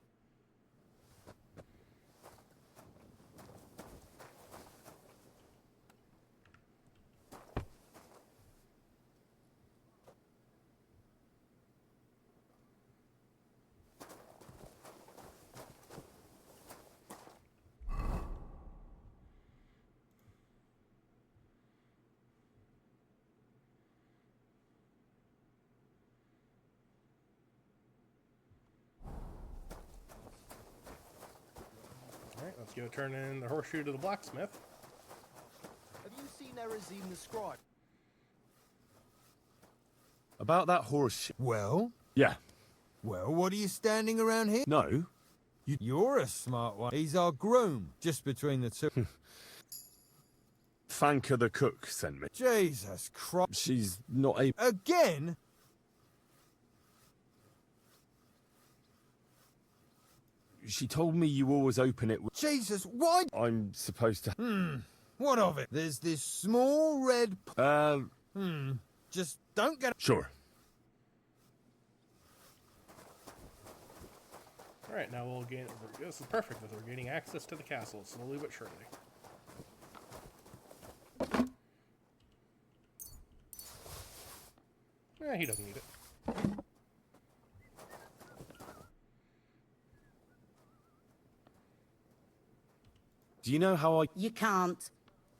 Alright, let's go turn in the horseshoe to the blacksmith. Have you seen Erazim the scribe? About that horse... Well? Yeah. Well, what are you standing around here? No. You're a smart one. He's our groom, just between the two. Fanka the cook sent me. Jesus Christ. She's not able... Again? She told me you always open it with... Jesus, why? I'm supposed to... What of it? There's this small red... Just don't get... Sure. Alright, now we'll gain... This is perfect, as we're gaining access to the castle, slowly but surely. He doesn't need it. Do you know how I... You can't.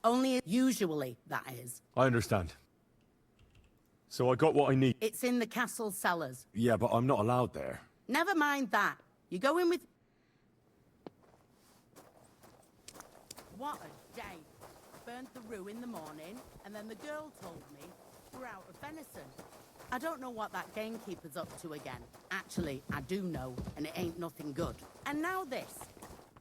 Only usually, that is. I understand. So I got what I need. It's in the castle cellars. Yeah, but I'm not allowed there. Never mind that. You go in with... What a day. Burnt the roux in the morning, and then the girl told me we're out of venison. I don't know what that gamekeeper's up to again. Actually, I do know, and it ain't nothing good. And now this.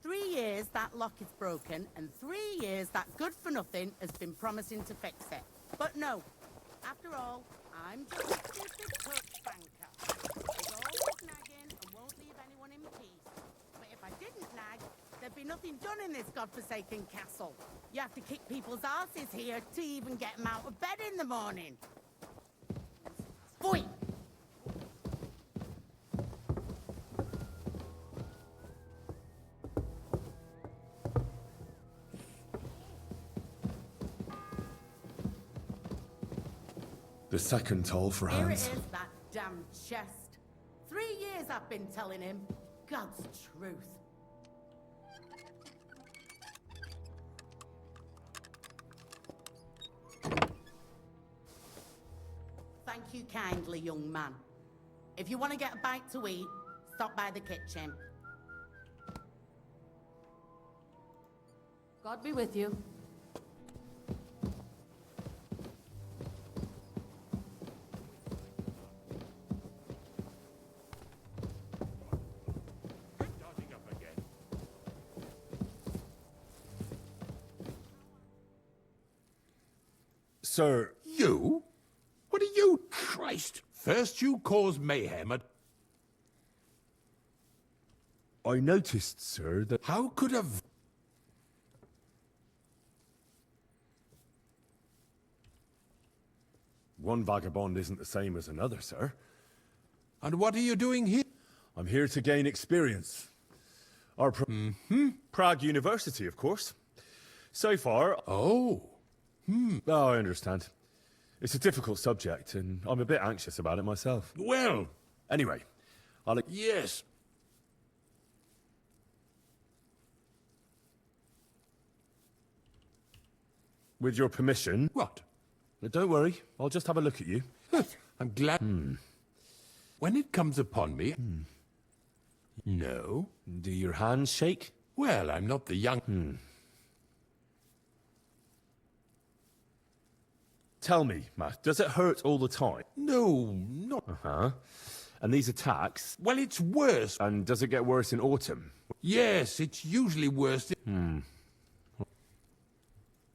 3 years that lock is broken, and 3 years that good-for-nothing has been promising to fix it. But no. After all, I'm just a stupid cook banker. He's always nagging and won't leave anyone in peace. But if I didn't nag, there'd be nothing done in this godforsaken castle. You have to kick people's asses here to even get them out of bed in the morning. Boy! The second toll for Here it Hans. is, that damn chest. 3 years I've been telling him. God's truth. Thank you kindly, young man. If you want to get a bite to eat, stop by the kitchen. God be with you. Starting up again. Sir, You? What are you, Christ? First you cause mayhem at... I noticed, sir, that... How could a... One vagabond isn't the same as another, sir. And what are you doing here? I'm here to gain experience. Our Prague University, of course. So far... Oh. Oh, I understand. It's a difficult subject, and I'm a bit anxious about it myself. Well... Anyway, I'll... Yes. With your permission... What? Don't worry, I'll just have a look at you. I'm glad... When it comes upon me... No. Do your hands shake? Well, I'm not the young... Tell me, Matt, does it hurt all the time? No, not... Uh-huh. And these attacks? Well, it's worse. And does it get worse in autumn? Yes, it's usually worse...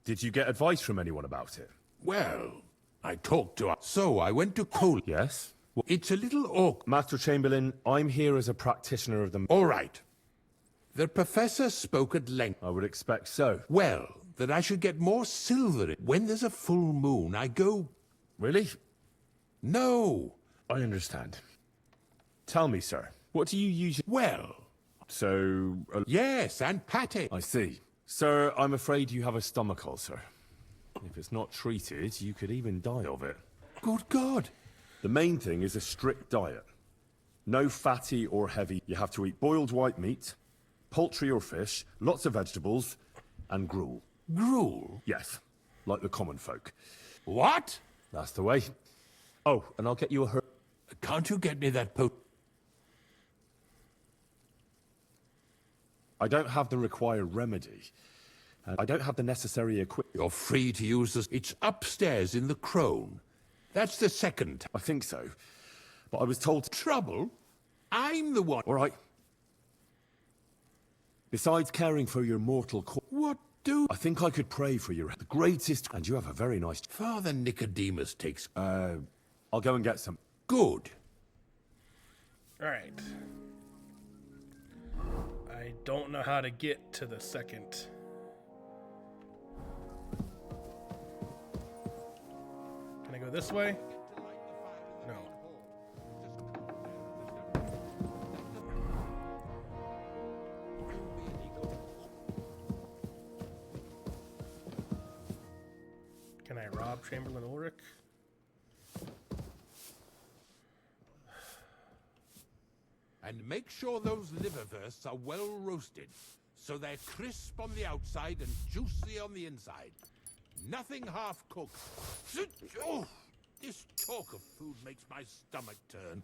Did you get advice from anyone about it? Well, I talked to her. So I went to Cole. Yes? It's a little awkward. Master Chamberlain, I'm here as a practitioner of the... All right. The professor spoke at length. I would expect so. Well, that I should get more silver. When there's a full moon, I go... Really? No. I understand. Tell me, sir, what do you usually... Well... So... Yes, and pate. I see. Sir, I'm afraid you have a stomach ulcer. If it's not treated, you could even die of it. Good God. The main thing is a strict diet. No fatty or heavy. You have to eat boiled white meat, poultry or fish, lots of vegetables, and gruel. Gruel? Yes, like the common folk. What? That's the way. Oh, and I'll get you a Can't you get me that I don't have the required remedy. And I don't have the necessary equipment. You're free to use this. It's upstairs in the crone. That's the second. I think so. But I was told... Trouble? I'm the one. All right. Besides caring for your mortal What do... I think I could pray for your... The greatest... And you have a very nice... Father Nicodemus takes... I'll go and get some. Good. All right. I don't know how to get to the second. Can I go this way? No. Can I rob Chamberlain Ulrich? And make sure those liverwursts are well roasted, so they're crisp on the outside and juicy on the inside. Nothing half cooked. Oh. This talk of food makes my stomach turn.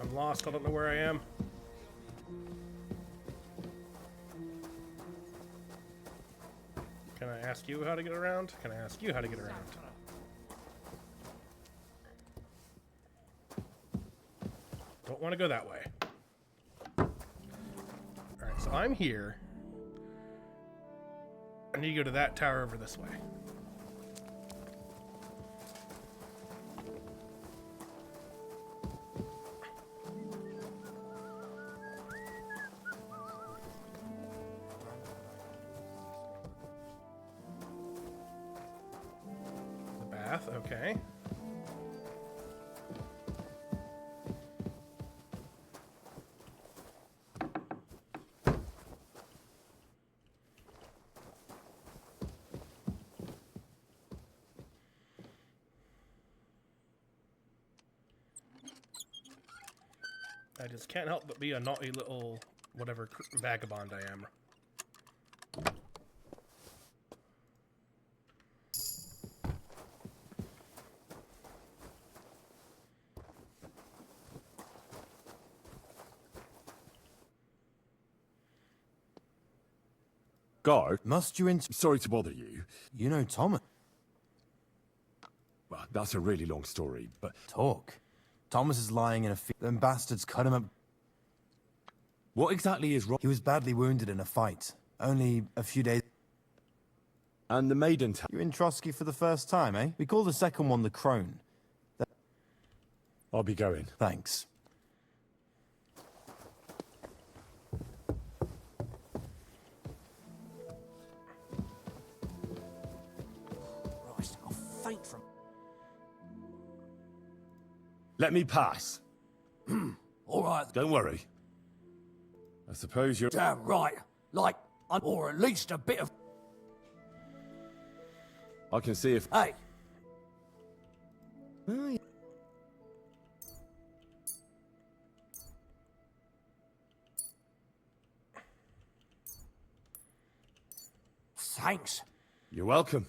I'm lost. I don't know where I am. Can I ask you how to get around? Can I ask you how to get around? Don't want to go that way. Alright, so I'm here. I need to go to that tower over this way. The bath, okay. I just can't help but be a naughty little whatever vagabond I am. Guard, must you sorry to bother you. You know Thomas. Well, that's a really long story, but talk. Thomas is lying in a field. Them bastards cut him up. What exactly is wrong? He was badly wounded in a fight. Only a few days. And the maiden. You're in Trotsky for the first time, eh? We call the second one the Crone. I'll be going. Thanks. Christ, I'll faint from. Let me pass. All right. Don't worry. I suppose you're... Damn right. Like, or at least a bit of. I can see if... Hey. Thanks. You're welcome.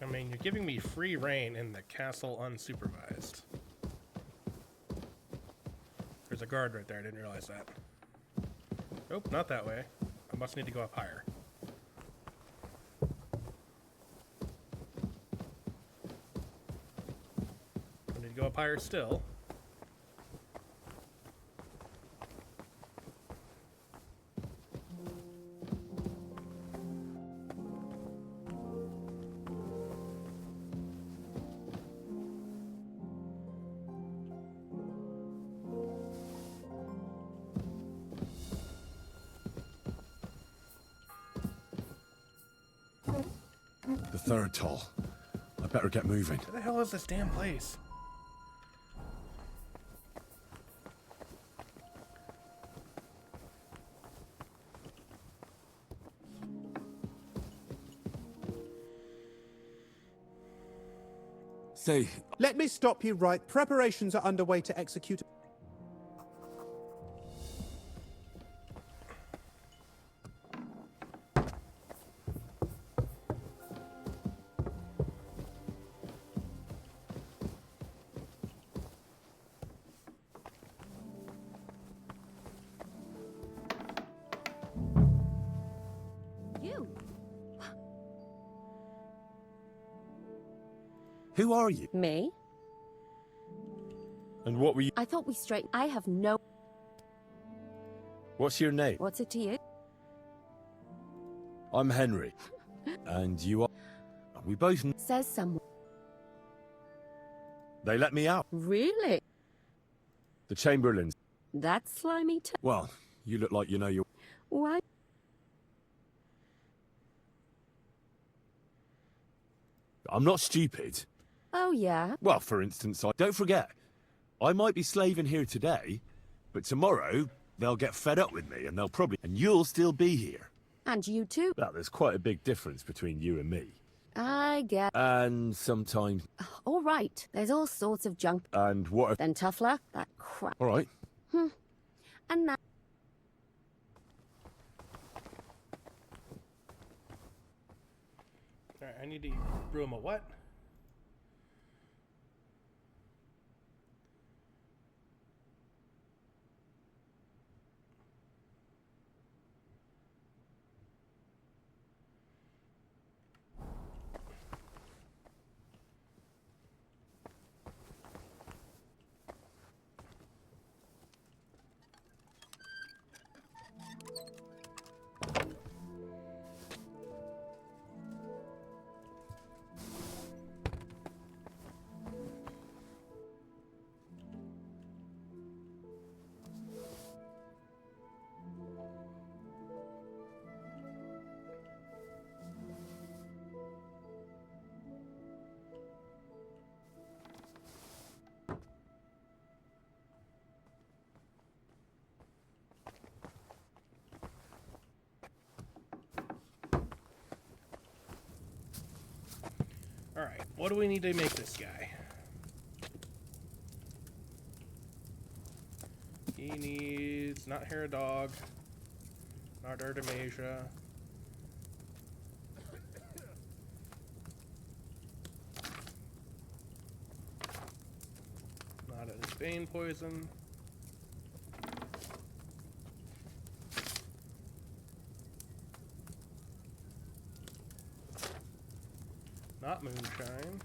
I mean, you're giving me free reign in the castle unsupervised. There's a guard right there. I didn't realize that. Nope, not that way. I must need to go up higher. I need to go up higher still. The third toll. I better get moving. Where the hell is this damn place? Say, Let me stop you right. Preparations are underway to execute. You? who are you? Me? And what were you... I thought we straight. I have no. What's your name? What's it to you? I'm Henry. And you are... We both... Says someone. They let me out. Really? The Chamberlains. That's slimy too. Well, you look like you know your... Why? I'm not stupid. Oh, yeah? Well, for instance, don't forget, I might be slaving here today, but tomorrow they'll get fed up with me and they'll probably... And you'll still be here. And you too. Well, there's quite a big difference between you and me. I get... And sometimes... All right, there's all sorts of junk. And what if... Then tough luck, that crap. All right. And now... Alright, I need to brew him a what? Alright, what do we need to make this guy? He needs not hair dog, not Artemisia. Not a Spain poison. Not moonshine.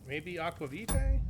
Maybe aquavitae?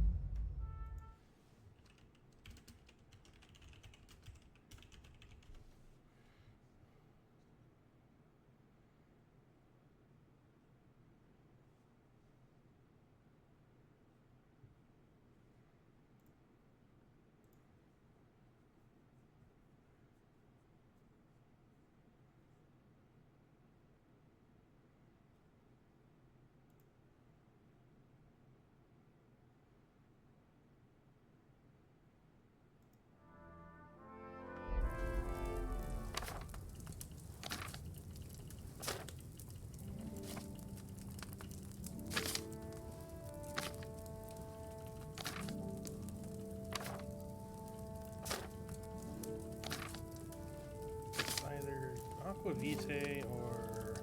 Aquavitae or...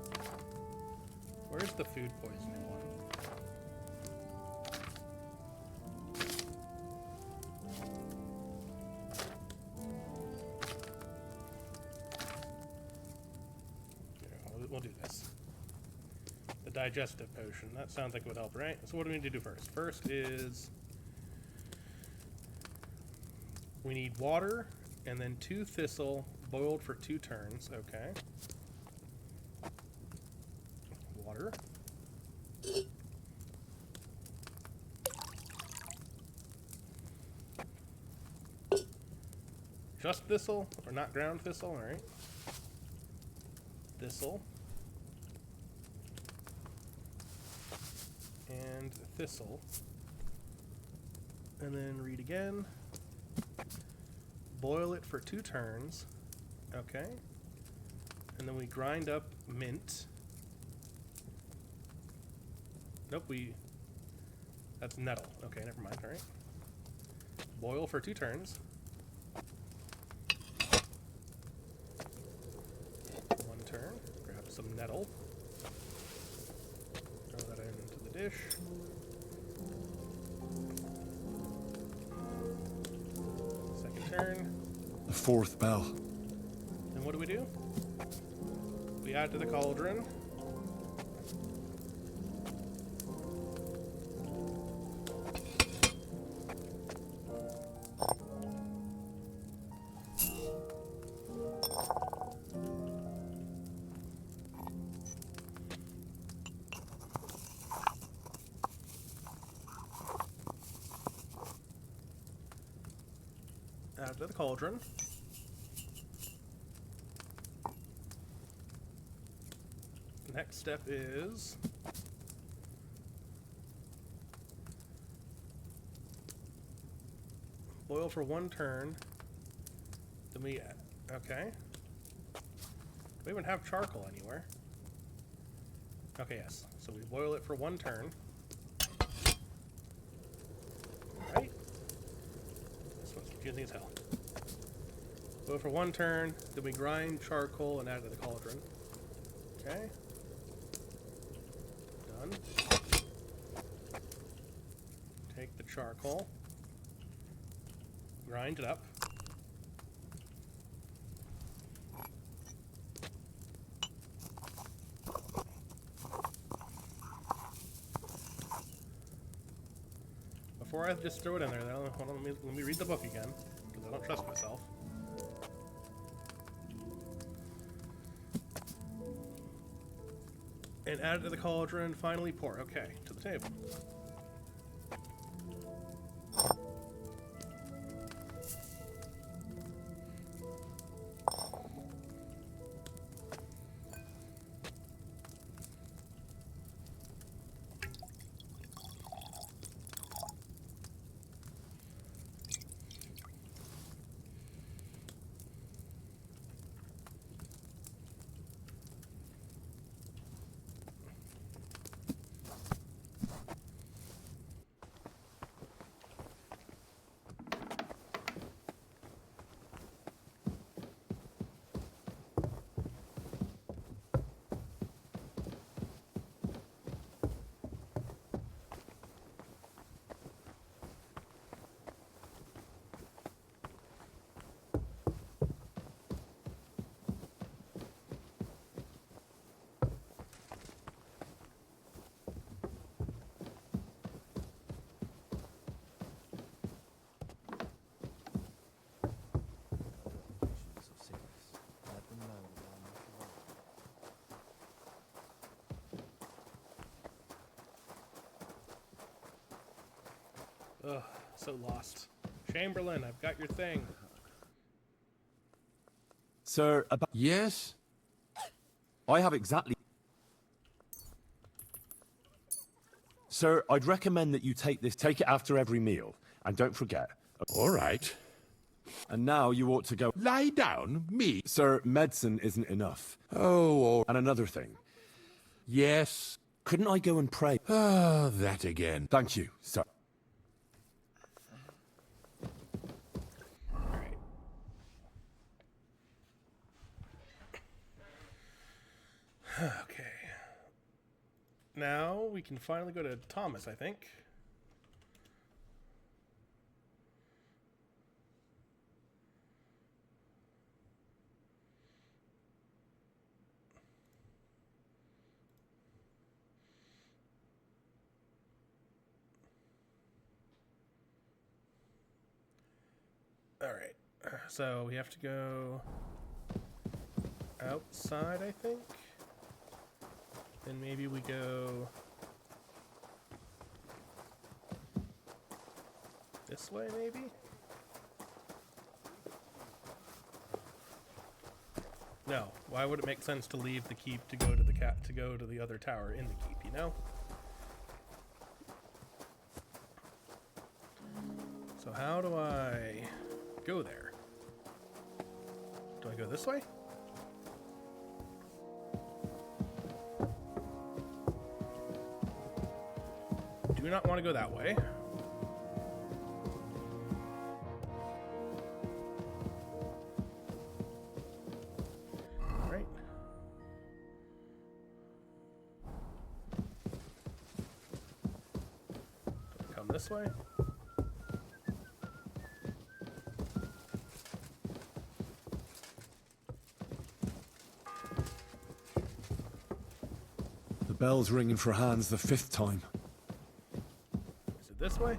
Where's the food poisoning one? Yeah, we'll do this. The digestive potion. That sounds like it would help, right? So what do we need to do first? First is... we need water, and then 2 thistle, boiled for 2 turns. Okay. Water. Just thistle, or not ground thistle, alright. Thistle. And thistle. And then read again. Boil it for 2 turns. Okay. And then we grind up mint. Nope, that's nettle. Okay, never mind, alright. Boil for 2 turns. 1 turn. Grab some nettle. Throw that into the dish. Second turn. The 4th bell. Then what do? We add to the cauldron. Add to the cauldron. Next step is boil for 1 turn. Then we, okay. Do we even have charcoal anywhere? Okay, yes. So we boil it for 1 turn. Right? This one's confusing as hell. Boil for 1 turn, then we grind charcoal and add it to the cauldron. Okay. Done. Take the charcoal. Grind it up. Before I just throw it in there, though, hold on, let me read the book again, because I don't trust myself. And add it to the cauldron, finally pour. Okay, to the table. Ugh, so lost. Chamberlain, I've got your thing. Sir, about... Yes? I have exactly... Sir, I'd recommend that you take it after every meal. And don't forget... All right. And now you ought to go... Lie down? Me? Sir, medicine isn't enough. Oh, And another thing. yes. Couldn't I go and pray? Ah, that again. Thank you, sir. Alright. Okay. Now we can finally go to Thomas, I think. Alright, so we have to go outside, I think. Then maybe we go this way, maybe? No, why would it make sense to leave the keep to go to the other tower in the keep, you know? So how do I go there? Do I go this way? Do not want to go that way. All right. Do I come this way? The bell's ringing for Hans the 5th time. Is it this way?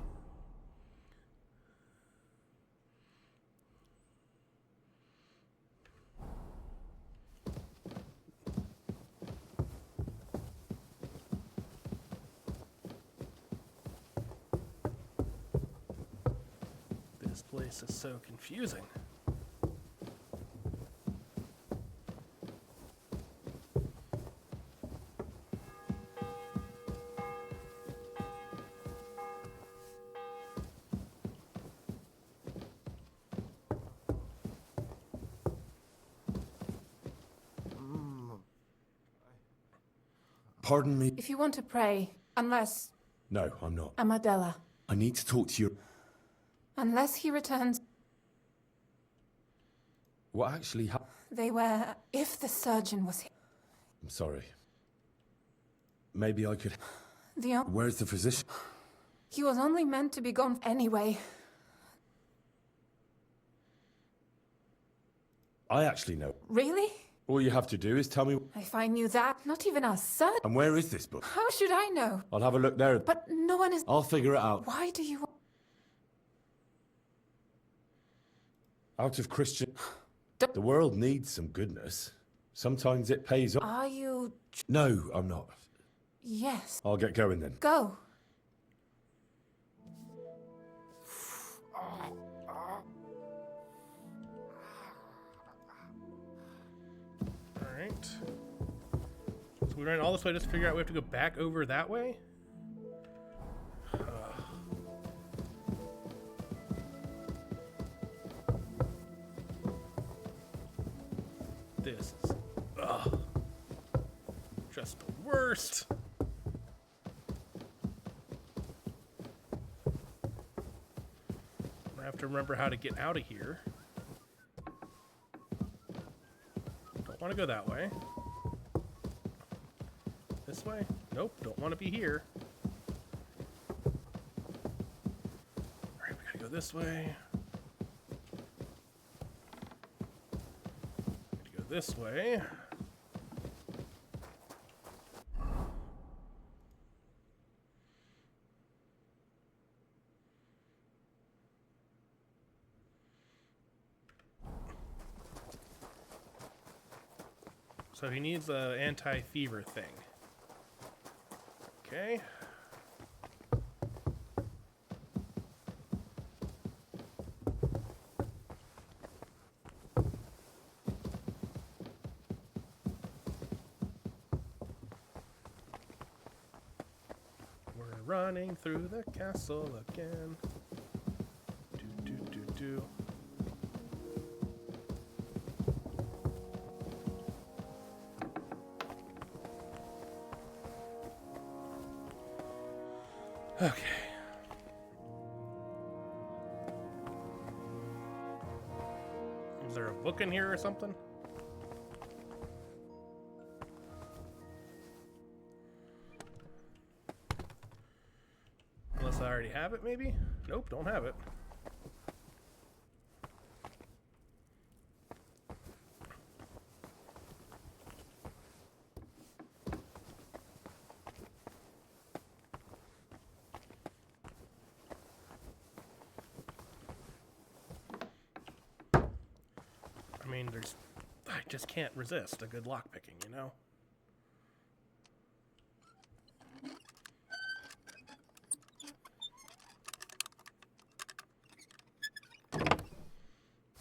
This place is so confusing. Pardon me? If you want to pray, unless No, I'm not. Amadella, I need to talk to you. unless he returns, What actually happened? they were. If the surgeon was here, I'm sorry. Maybe I could... the Where's the physician? he was only meant to be gone anyway. I actually know. Really? All you have to do is tell me... If I knew that, not even our surgeon. And where is this book? How should I know? I'll have a look there. But no one is. I'll figure it out. Why do you? Out of Christian... The world needs some goodness. Sometimes it pays off. Are you? No, I'm not. Yes. I'll get going then. Go. Alright. So we ran all this way just to figure out we have to go back over that way? This is... just the worst. I have to remember how to get out of here. Don't want to go that way. This way? Nope, don't want to be here. Alright, we gotta go this way. Gotta go this way. So he needs an anti-fever thing. Okay. We're running through the castle again. Do do do do. Okay. Is there a book in here or something? Unless I already have it, maybe? Nope, don't have it. I mean, I just can't resist a good lockpicking, you know?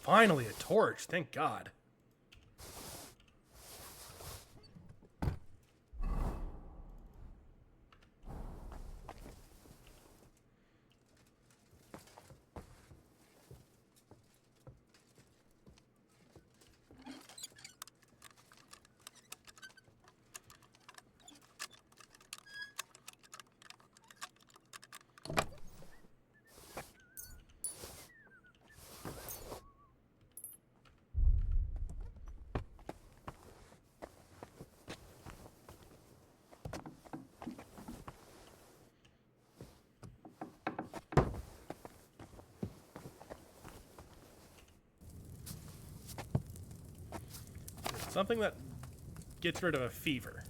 Finally, a torch, thank God. Something that gets rid of a fever.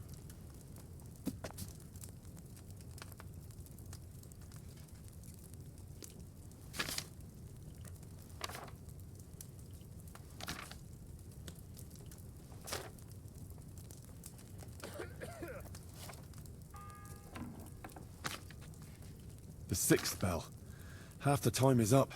The 6th bell. Half the time is up.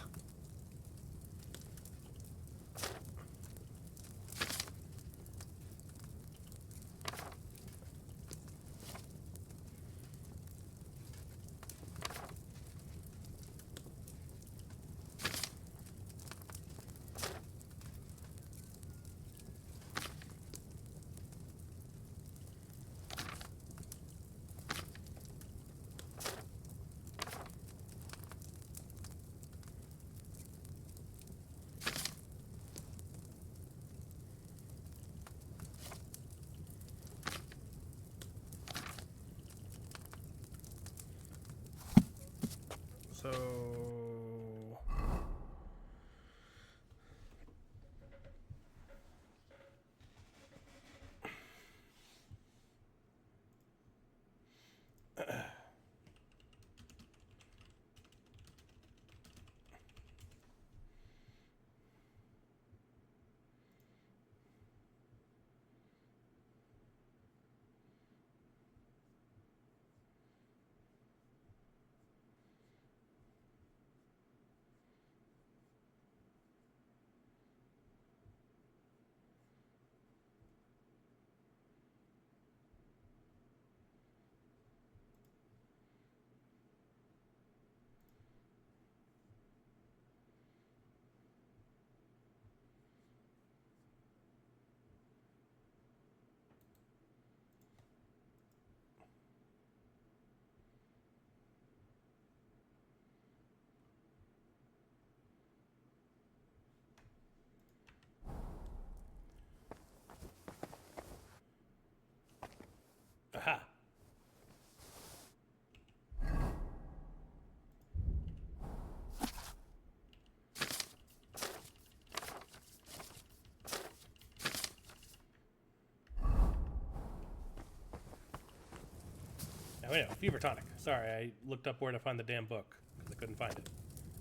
Oh, yeah, fever tonic. Sorry, I looked up where to find the damn book because I couldn't find it.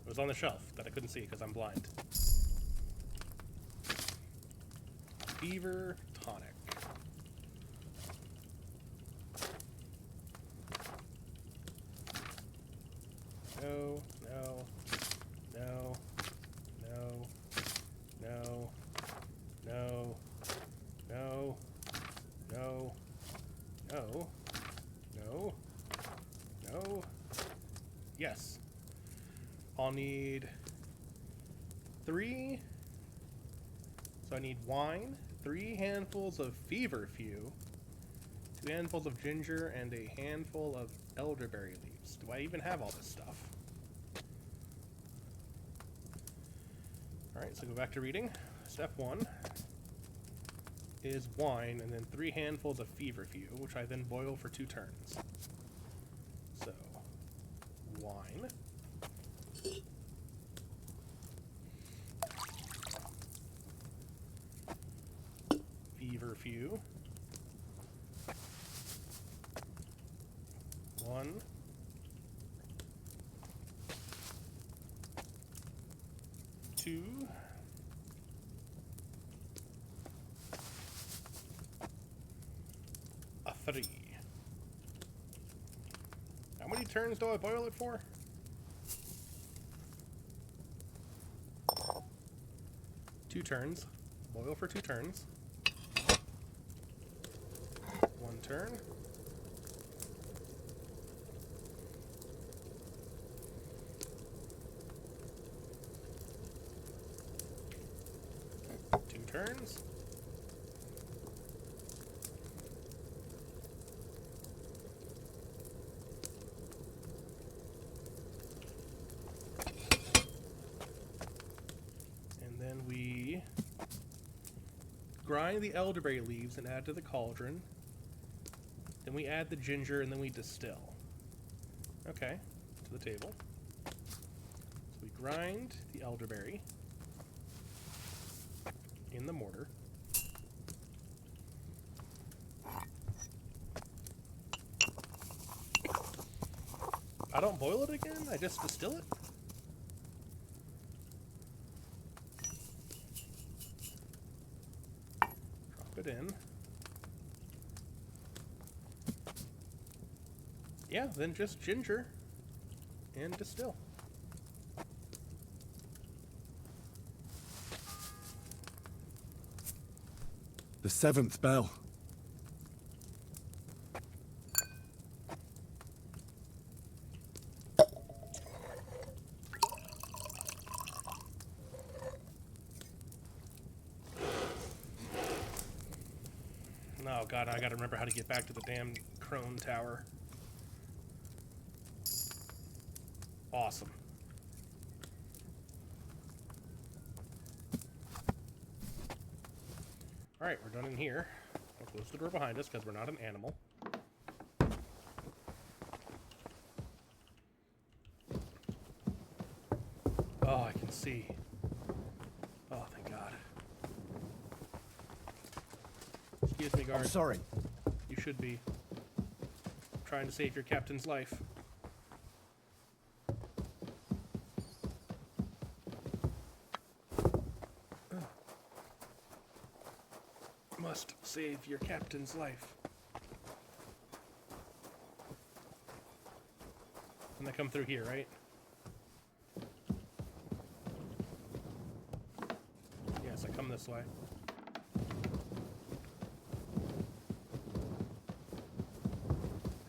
It was on the shelf that I couldn't see because I'm blind. Fever tonic. No, no, no, no, no, no, no, no, no, no, no. Yes. I'll need 3. So I need wine, 3 handfuls of feverfew, 2 handfuls of ginger, and a handful of elderberry leaves. Do I even have all this stuff? Alright, so go back to reading. Step 1 is wine, and then 3 handfuls of feverfew, which I then boil for 2 turns. So, wine. Feverfew. 1. 2. 3. How many turns do I boil it for? 2 turns. Boil for 2 turns. 1 turn. 2 turns. And then we grind the elderberry leaves and add to the cauldron. Then we add the ginger and then we distill. Okay, to the table. So we grind the elderberry in the mortar. I don't boil it again, I just distill it. Drop it in. Yeah, then just ginger and distill. The 7th bell. Oh god, I gotta remember how to get back to the damn crone tower. Awesome. Alright, we're done in here. I'll close the door behind us because we're not an animal. Oh, I can see. Oh, thank God. Excuse me, guard. I'm sorry. You should be. Trying to save your captain's life. Must save your captain's life. And I come through here, right? Yes, I come this way.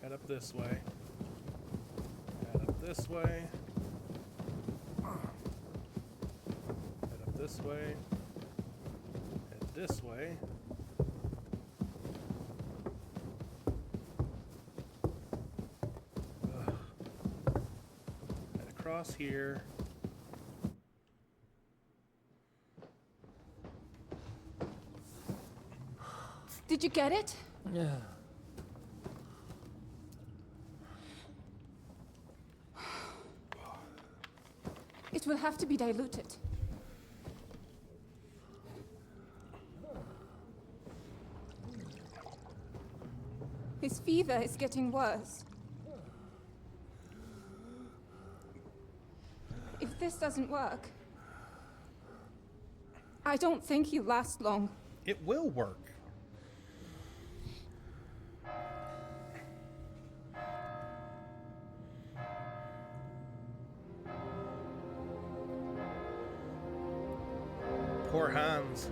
Head up this way. Head up this way. Head up this way. Head this way. Head across here. Did you get it? Yeah. It will have to be diluted. His fever is getting worse. If this doesn't work, I don't think he'll last long. It will work. Poor Hans.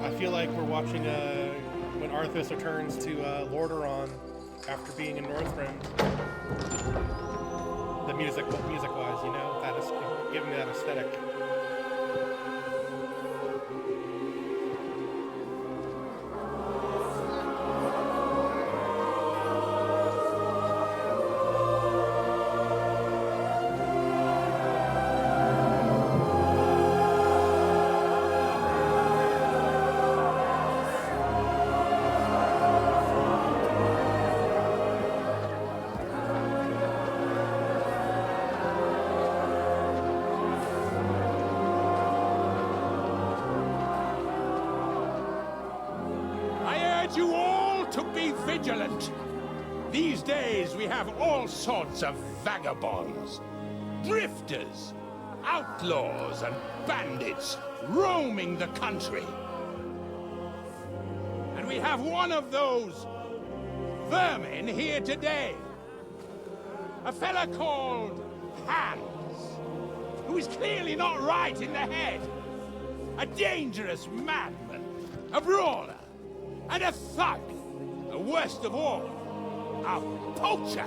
I feel like we're watching when Arthas returns to Lordaeron after being in Northrend. The music-wise, you know, that is giving me that aesthetic. You all to be vigilant. These days we have all sorts of vagabonds, drifters, outlaws and bandits roaming the country. And we have one of those vermin here today. A fella called Hans, who is clearly not right in the head. A dangerous madman, a brawler, and a thug, the worst of all, a poacher.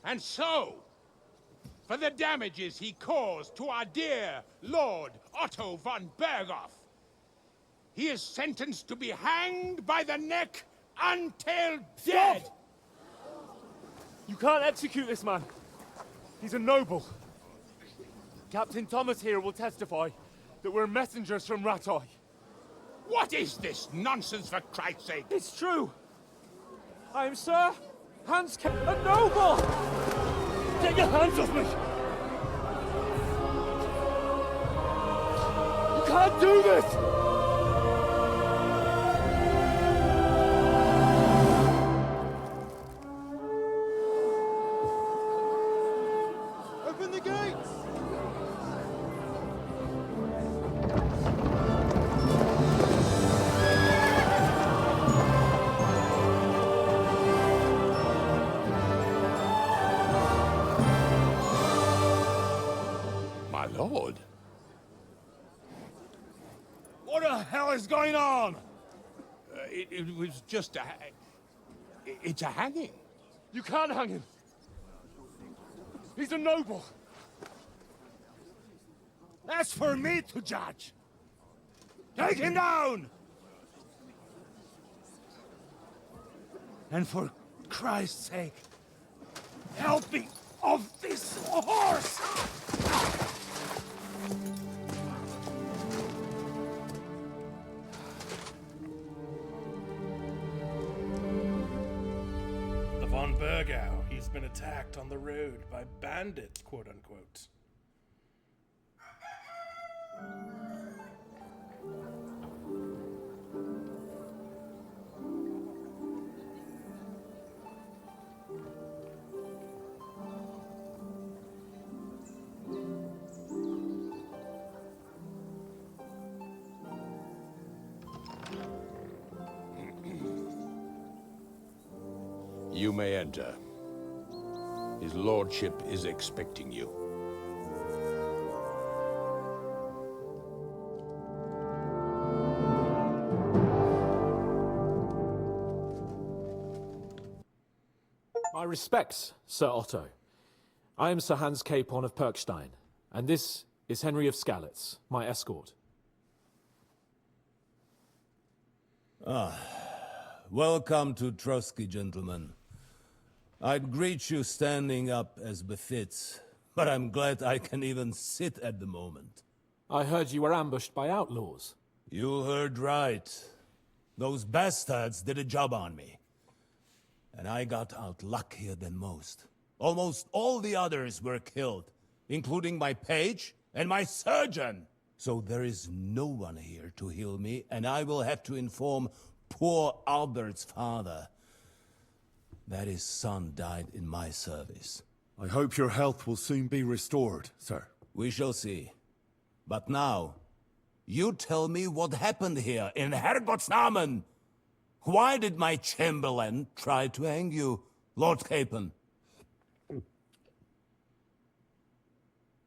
And so, for the damages he caused to our dear Lord Otto von Berghoff, he is sentenced to be hanged by the neck until dead. Stop! You can't execute this man. He's a noble. Captain Thomas here will testify that we're messengers from Ratoi. What is this nonsense, for Christ's sake? It's true. I am Sir Hans a noble! Get your hands off me! You can't do this! Open the gates! My lord. What the hell is going on? It was just it's a hanging. You can't hang him. He's a noble. That's for me to judge. Take him down! And for Christ's sake, help me off this horse! The von Bergau, he's been attacked on the road by bandits, quote unquote. You may enter. His lordship is expecting you. My respects, Sir Otto. I am Sir Hans Capon of Perkstein, and this is Henry of Skalitz, my escort. Welcome to Trotsky, gentlemen. I'd greet you standing up as befits, but I'm glad I can even sit at the moment. I heard you were ambushed by outlaws. You heard right. Those bastards did a job on me. And I got out luckier than most. Almost all the others were killed, including my page and my surgeon. So there is no one here to heal me, and I will have to inform poor Albert's father that his son died in my service. I hope your health will soon be restored, sir. We shall see. But now, you tell me what happened here in Herrgottsnamen. Why did my chamberlain try to hang you, Lord Capon?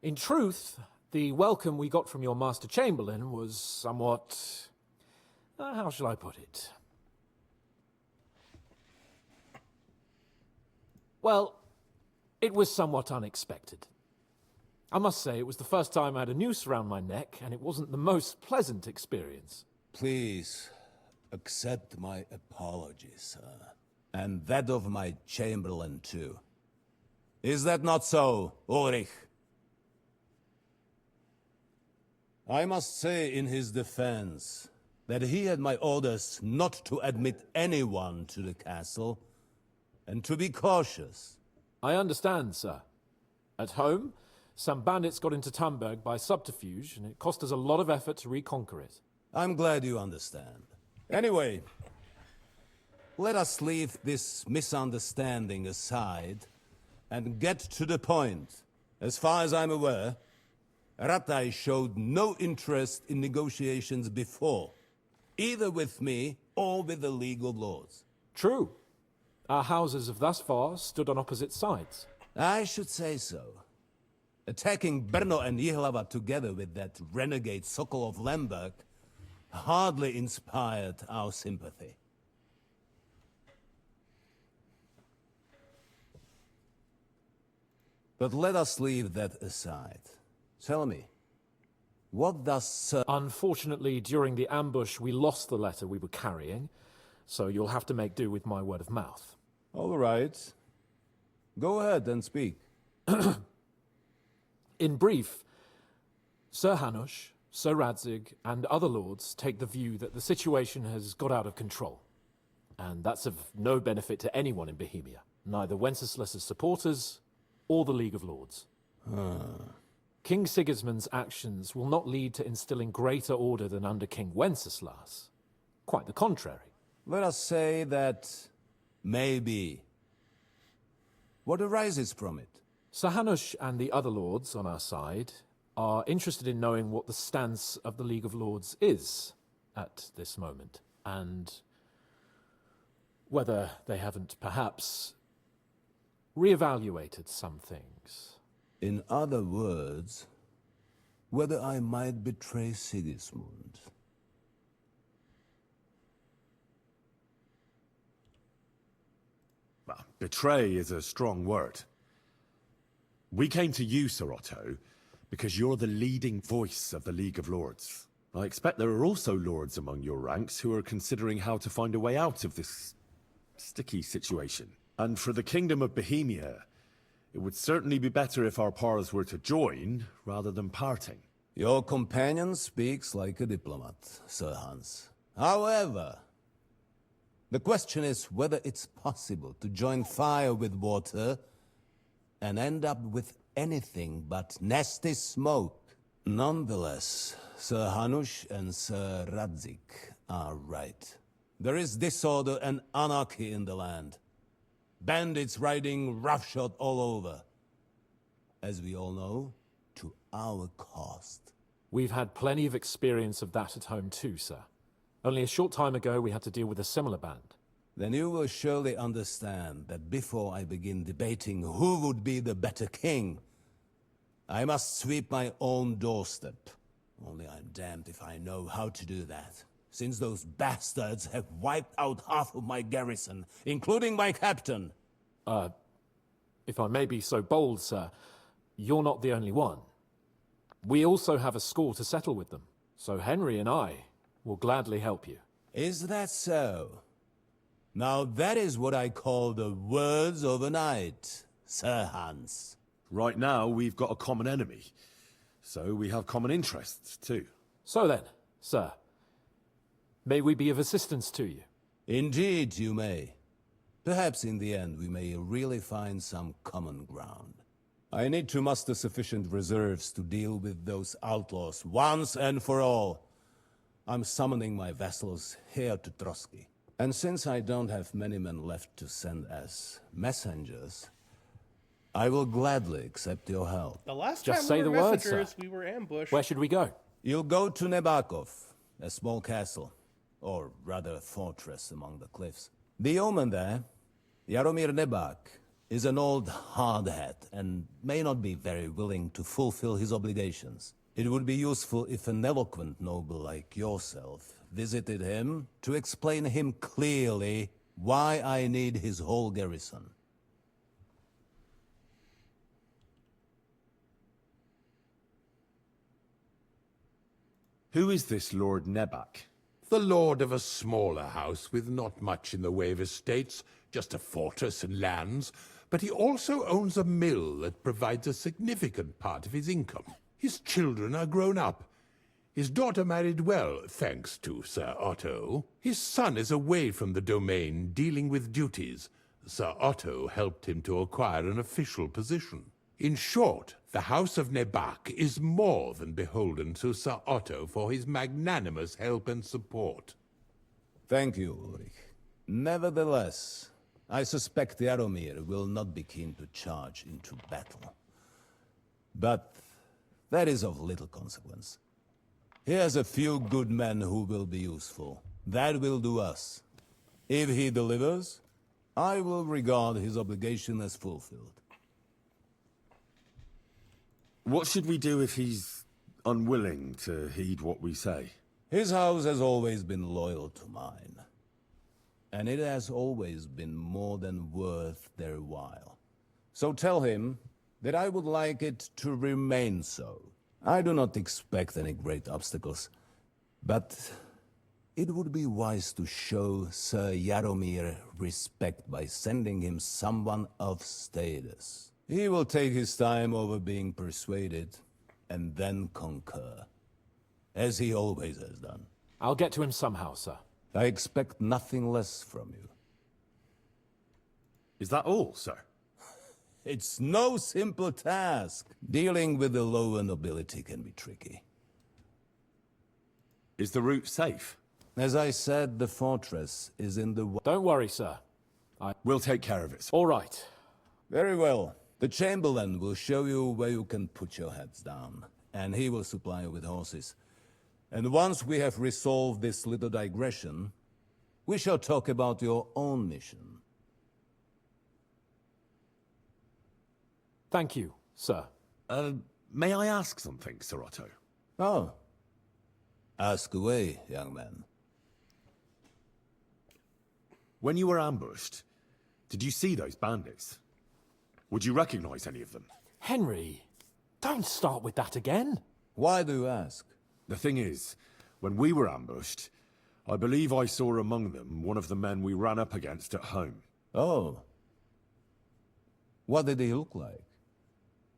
In truth, the welcome we got from your Master Chamberlain was somewhat... how shall I put it? Well, it was somewhat unexpected. I must say, it was the first time I had a noose around my neck, and it wasn't the most pleasant experience. Please, accept my apologies, sir. And that of my chamberlain, too. Is that not so, Ulrich? I must say in his defense that he had my orders not to admit anyone to the castle, and to be cautious. I understand, sir. At home, some bandits got into Tamberg by subterfuge, and it cost us a lot of effort to reconquer it. I'm glad you understand. Anyway, let us leave this misunderstanding aside and get to the point. As far as I'm aware, Ratai showed no interest in negotiations before, either with me or with the League of Lords. True. Our houses have thus far stood on opposite sides. I should say so. Attacking Brno and Jihlava together with that renegade Sokol of Lemberg hardly inspired our sympathy. But let us leave that aside. Tell me, what does Sir... Unfortunately, during the ambush, we lost the letter we were carrying, so you'll have to make do with my word of mouth. All right. Go ahead and speak. In brief, Sir Hanush, Sir Radzig, and other lords take the view that the situation has got out of control. And that's of no benefit to anyone in Bohemia, neither Wenceslas's supporters or the League of Lords. King Sigismund's actions will not lead to instilling greater order than under King Wenceslas. Quite the contrary. Let us say that maybe. What arises from it? Sir Hanush and the other lords on our side are interested in knowing what the stance of the League of Lords is at this moment, and whether they haven't perhaps reevaluated some things. In other words, whether I might betray Sigismund. Well, betray is a strong word. We came to you, Sir Otto, because you're the leading voice of the League of Lords. I expect there are also lords among your ranks who are considering how to find a way out of this sticky situation. And for the Kingdom of Bohemia, it would certainly be better if our paths were to join, rather than parting. Your companion speaks like a diplomat, Sir Hans. However, the question is whether it's possible to join fire with water and end up with anything but nasty smoke. Nonetheless, Sir Hanush and Sir Radzig are right. There is disorder and anarchy in the land. Bandits riding roughshod all over. As we all know, to our cost. We've had plenty of experience of that at home too, sir. Only a short time ago we had to deal with a similar band. Then you will surely understand that before I begin debating who would be the better king, I must sweep my own doorstep. Only I'm damned if I know how to do that, since those bastards have wiped out half of my garrison, including my captain. If I may be so bold, sir, you're not the only one. We also have a score to settle with them, so Henry and I will gladly help you. Is that so? Now that is what I call the words of a knight, Sir Hans. Right now, we've got a common enemy, so we have common interests, too. So then, sir, may we be of assistance to you? Indeed, you may. Perhaps in the end we may really find some common ground. I need to muster sufficient reserves to deal with those outlaws once and for all. I'm summoning my vassals here to Trotsky. And since I don't have many men left to send as messengers, I will gladly accept your help. The last Just time say we were the word, sir. messengers, we were ambushed. Where should we go? You'll go to Nebakov, a small castle, or rather a fortress among the cliffs. The yeoman there, Jaromir Nebak, is an old hardhat and may not be very willing to fulfill his obligations. It would be useful if an eloquent noble like yourself visited him to explain him clearly why I need his whole garrison. Who is this Lord Nebak? The lord of a smaller house with not much in the way of estates, just a fortress and lands, but he also owns a mill that provides a significant part of his income. His children are grown up. His daughter married well, thanks to Sir Otto. His son is away from the domain, dealing with duties. Sir Otto helped him to acquire an official position. In short, the House of Nebak is more than beholden to Sir Otto for his magnanimous help and support. Thank you, Ulrich. Nevertheless, I suspect Jaromir will not be keen to charge into battle. But that is of little consequence. He has a few good men who will be useful. That will do us. If he delivers, I will regard his obligation as fulfilled. What should we do if he's unwilling to heed what we say? His house has always been loyal to mine. And it has always been more than worth their while. So tell him that I would like it to remain so. I do not expect any great obstacles, but it would be wise to show Sir Jaromir respect by sending him someone of status. He will take his time over being persuaded, and then concur, as he always has done. I'll get to him somehow, sir. I expect nothing less from you. Is that all, sir? It's no simple task. Dealing with the lower nobility can be tricky. Is the route safe? As I said, the fortress is in the... Don't worry, sir. We'll take care of it. All right. Very well. The Chamberlain will show you where you can put your heads down, and he will supply you with horses. And once we have resolved this little digression, we shall talk about your own mission. Thank you, sir. May I ask something, Sir Otto? Oh. Ask away, young man. When you were ambushed, did you see those bandits? Would you recognize any of them? Henry, don't start with that again. Why do you ask? The thing is, when we were ambushed, I believe I saw among them one of the men we ran up against at home. Oh. What did he look like?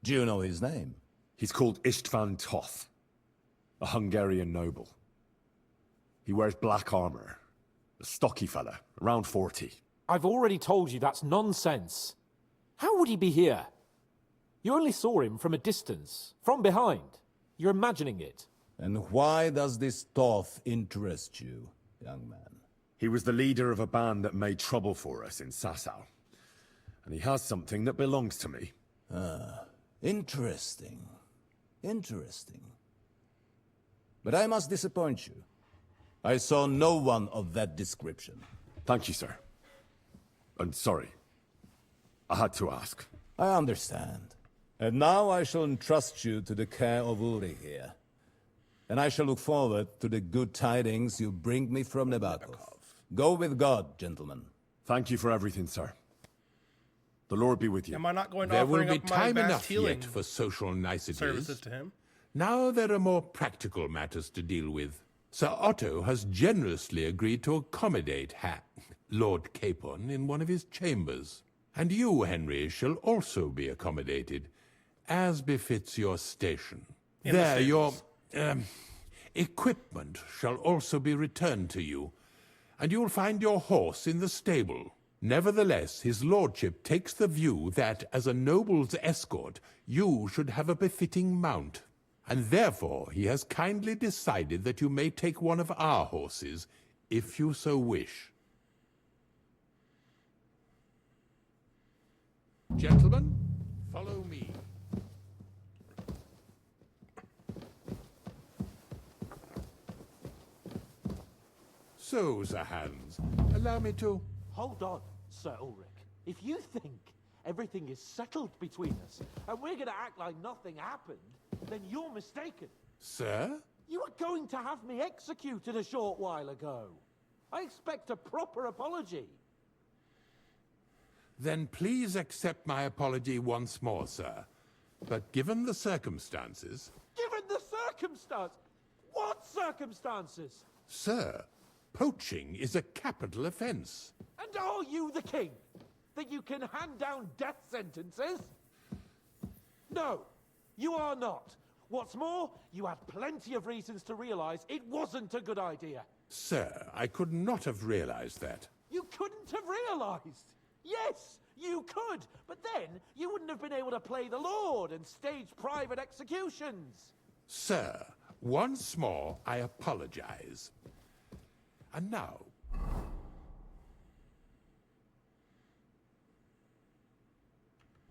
Do you know his name? He's called Istvan Toth, a Hungarian noble. He wears black armor, a stocky fella, around 40. I've already told you that's nonsense. How would he be here? You only saw him from a distance, from behind. You're imagining it. And why does this Toth interest you, young man? He was the leader of a band that made trouble for us in Sasau. And he has something that belongs to me. Ah, interesting. Interesting. But I must disappoint you. I saw no one of that description. Thank you, sir. And sorry. I had to ask. I understand. And now I shall entrust you to the care of Uri here. And I shall look forward to the good tidings you bring me from Nebakov. Go with God, gentlemen. Thank you for everything, sir. The Lord be with you. Am I not going to There will offering be up my time vast enough healing yet for social niceties. services to him? Now there are more practical matters to deal with. Sir Otto has generously agreed to accommodate Lord Capon in one of his chambers. And you, Henry, shall also be accommodated, as befits your station. In the There, your stables. equipment shall also be returned to you, and you'll find your horse in the stable. Nevertheless, his lordship takes the view that, as a noble's escort, you should have a befitting mount, and therefore he has kindly decided that you may take one of our horses, if you so wish. Gentlemen, follow me. So, Sir Hans, allow me to... Hold on, Sir Ulrich. If you think everything is settled between us, and we're gonna act like nothing happened, then you're mistaken. Sir? You were going to have me executed a short while ago. I expect a proper apology. Then please accept my apology once more, sir. But given the circumstances... Given the circumstance? What circumstances? Sir, poaching is a capital offense. And are you the king? That you can hand down death sentences? No, you are not. What's more, you had plenty of reasons to realize it wasn't a good idea. Sir, I could not have realized that. You couldn't have realized. Yes, you could, but then you wouldn't have been able to play the Lord and stage private executions. Sir, once more, I apologize. And now...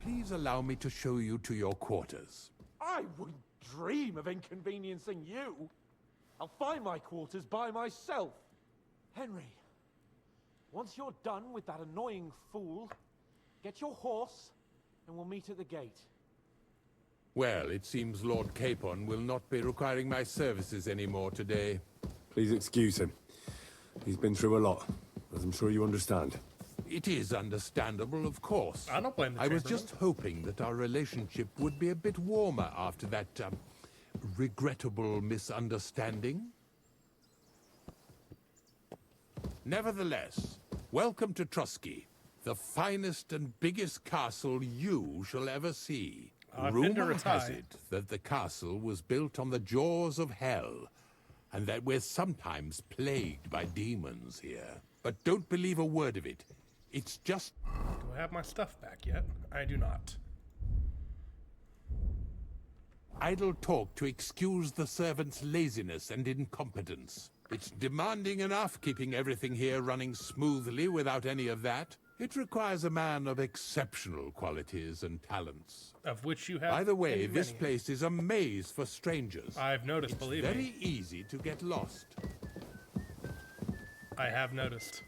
please allow me to show you to your quarters. I wouldn't dream of inconveniencing you. I'll find my quarters by myself. Henry, once you're done with that annoying fool, get your horse and we'll meet at the gate. Well, it seems Lord Capon will not be requiring my services anymore today. Please excuse him. He's been through a lot, as I'm sure you understand. It is understandable, of course. I don't blame the I was chamberlain. just hoping that our relationship would be a bit warmer after that, regrettable misunderstanding. Nevertheless, welcome to Trusky, the finest and biggest castle you shall ever see. I've been to Rumor has Ratai. it that the castle was built on the jaws of hell, and that we're sometimes plagued by demons here. But don't believe a word of it. It's just... Do I have my stuff back yet? I do not. idle talk to excuse the servants' laziness and incompetence. It's demanding enough keeping everything here running smoothly without any of that. It requires a man of exceptional qualities and talents. Of which you have. By the way, many. this place is a maze for strangers. I've noticed, It's believe very me. easy to get lost. I have noticed.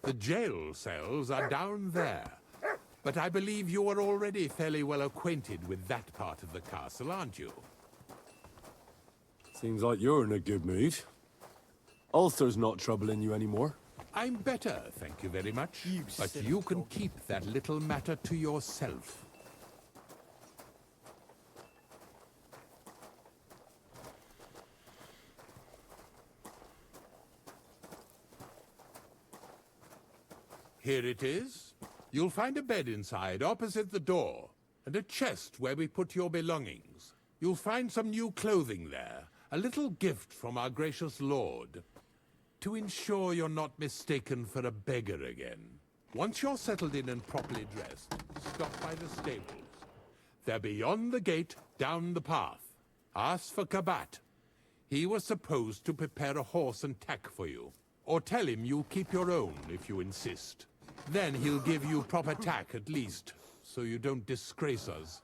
The jail cells are down there. But I believe you are already fairly well acquainted with that part of the castle, aren't you? Seems like you're in a good mood. Ulster's not troubling you anymore. I'm better, thank you very much. But you can keep that little matter to yourself. Here it is. You'll find a bed inside, opposite the door, and a chest where we put your belongings. You'll find some new clothing there, a little gift from our gracious lord, to ensure you're not mistaken for a beggar again. Once you're settled in and properly dressed, stop by the stables. They're beyond the gate, down the path. Ask for Kabat. He was supposed to prepare a horse and tack for you. Or tell him you'll keep your own if you insist. Then he'll give you proper tack at least, so you don't disgrace us.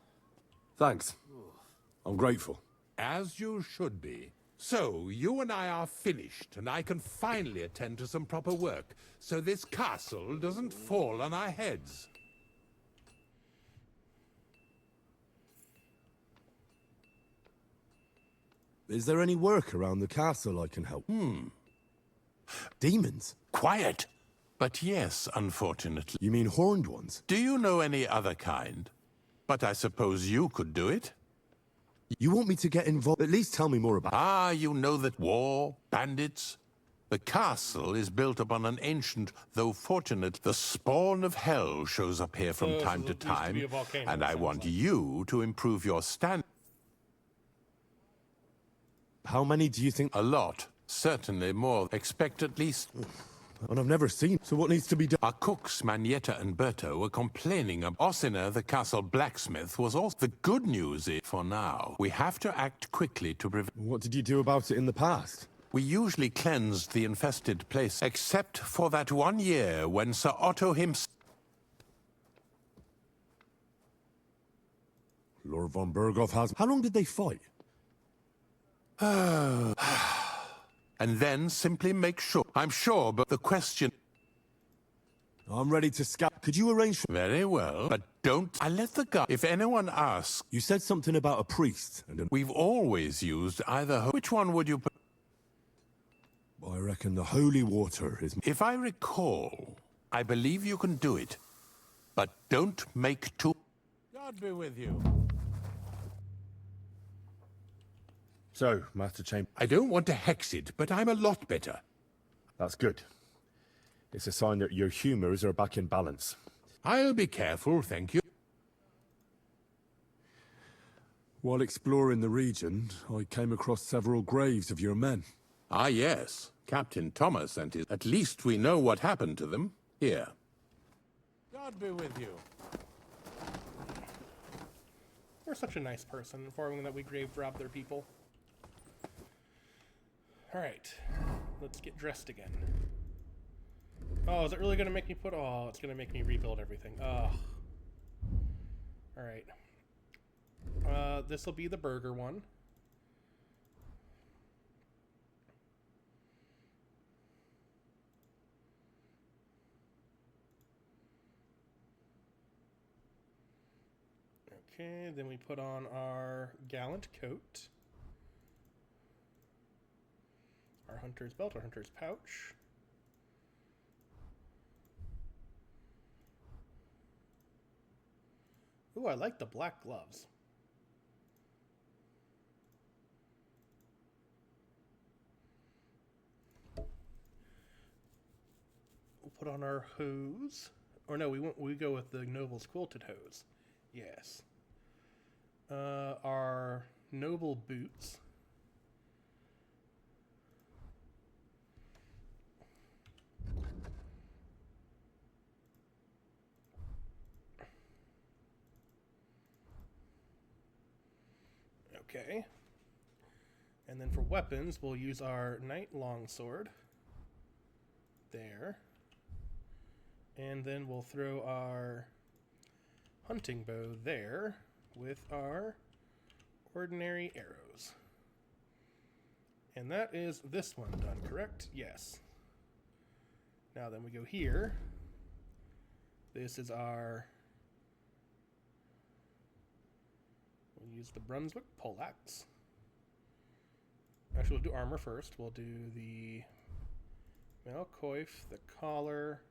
Thanks. I'm grateful. As you should be. So, you and I are finished, and I can finally attend to some proper work, so this castle doesn't fall on our heads. Is there any work around the castle I can help? Demons? Quiet! But yes, unfortunately. You mean horned ones? Do you know any other kind? But I suppose you could do it? You want me to get involved? At least tell me more about... Ah, you know that war, bandits... The castle is built upon an ancient, though fortunate, the spawn of hell shows up here from time to time, and I want you to improve your stand. How many do you think? A lot. Certainly more. Expect at least... And I've never seen, so what needs to be done? Our cooks, Manietta and Berto, were complaining of Ossina, the castle blacksmith, was also... The good news is, for now, we have to act quickly to prevent... What did you do about it in the past? We usually cleansed the infested place, except for that one year when Sir Otto himself... Lord von Berghoff has... How long did they fight? And then simply make sure. I'm sure, but the question... I'm ready to scout. Could you arrange for... Very well, but don't... I let the guy... If anyone asks... You said something about a priest and We've always used either... Which one would you... I reckon the holy water is... If I recall, I believe you can do it. But don't make too... God be with you. So, Master Chamber... I don't want to hex it, but I'm a lot better. That's good. It's a sign that your humors are back in balance. I'll be careful, thank you. While exploring the region, I came across several graves of your men. Ah, yes. Captain Thomas and his... At least we know what happened to them. Here. God be with you. You're such a nice person, informing that we grave robbed their people. Alright. Let's get dressed again. Oh, is it really going to make me put... Oh, it's going to make me rebuild everything. Oh. Alright. This will be the burger one. Okay, then we put on our gallant coat, our hunter's belt, our hunter's pouch. Ooh, I like the black gloves. We'll put on our hose. Or no, we go with the noble's quilted hose. Yes. Our noble boots. Okay. And then for weapons, we'll use our knight longsword. There. And then we'll throw our hunting bow there with our ordinary arrows. And that is this one done, correct? Yes. Now then we go here. This is our... We'll use the Brunswick poleaxe. Actually, we'll do armor first. We'll do the Malcoif, the collar,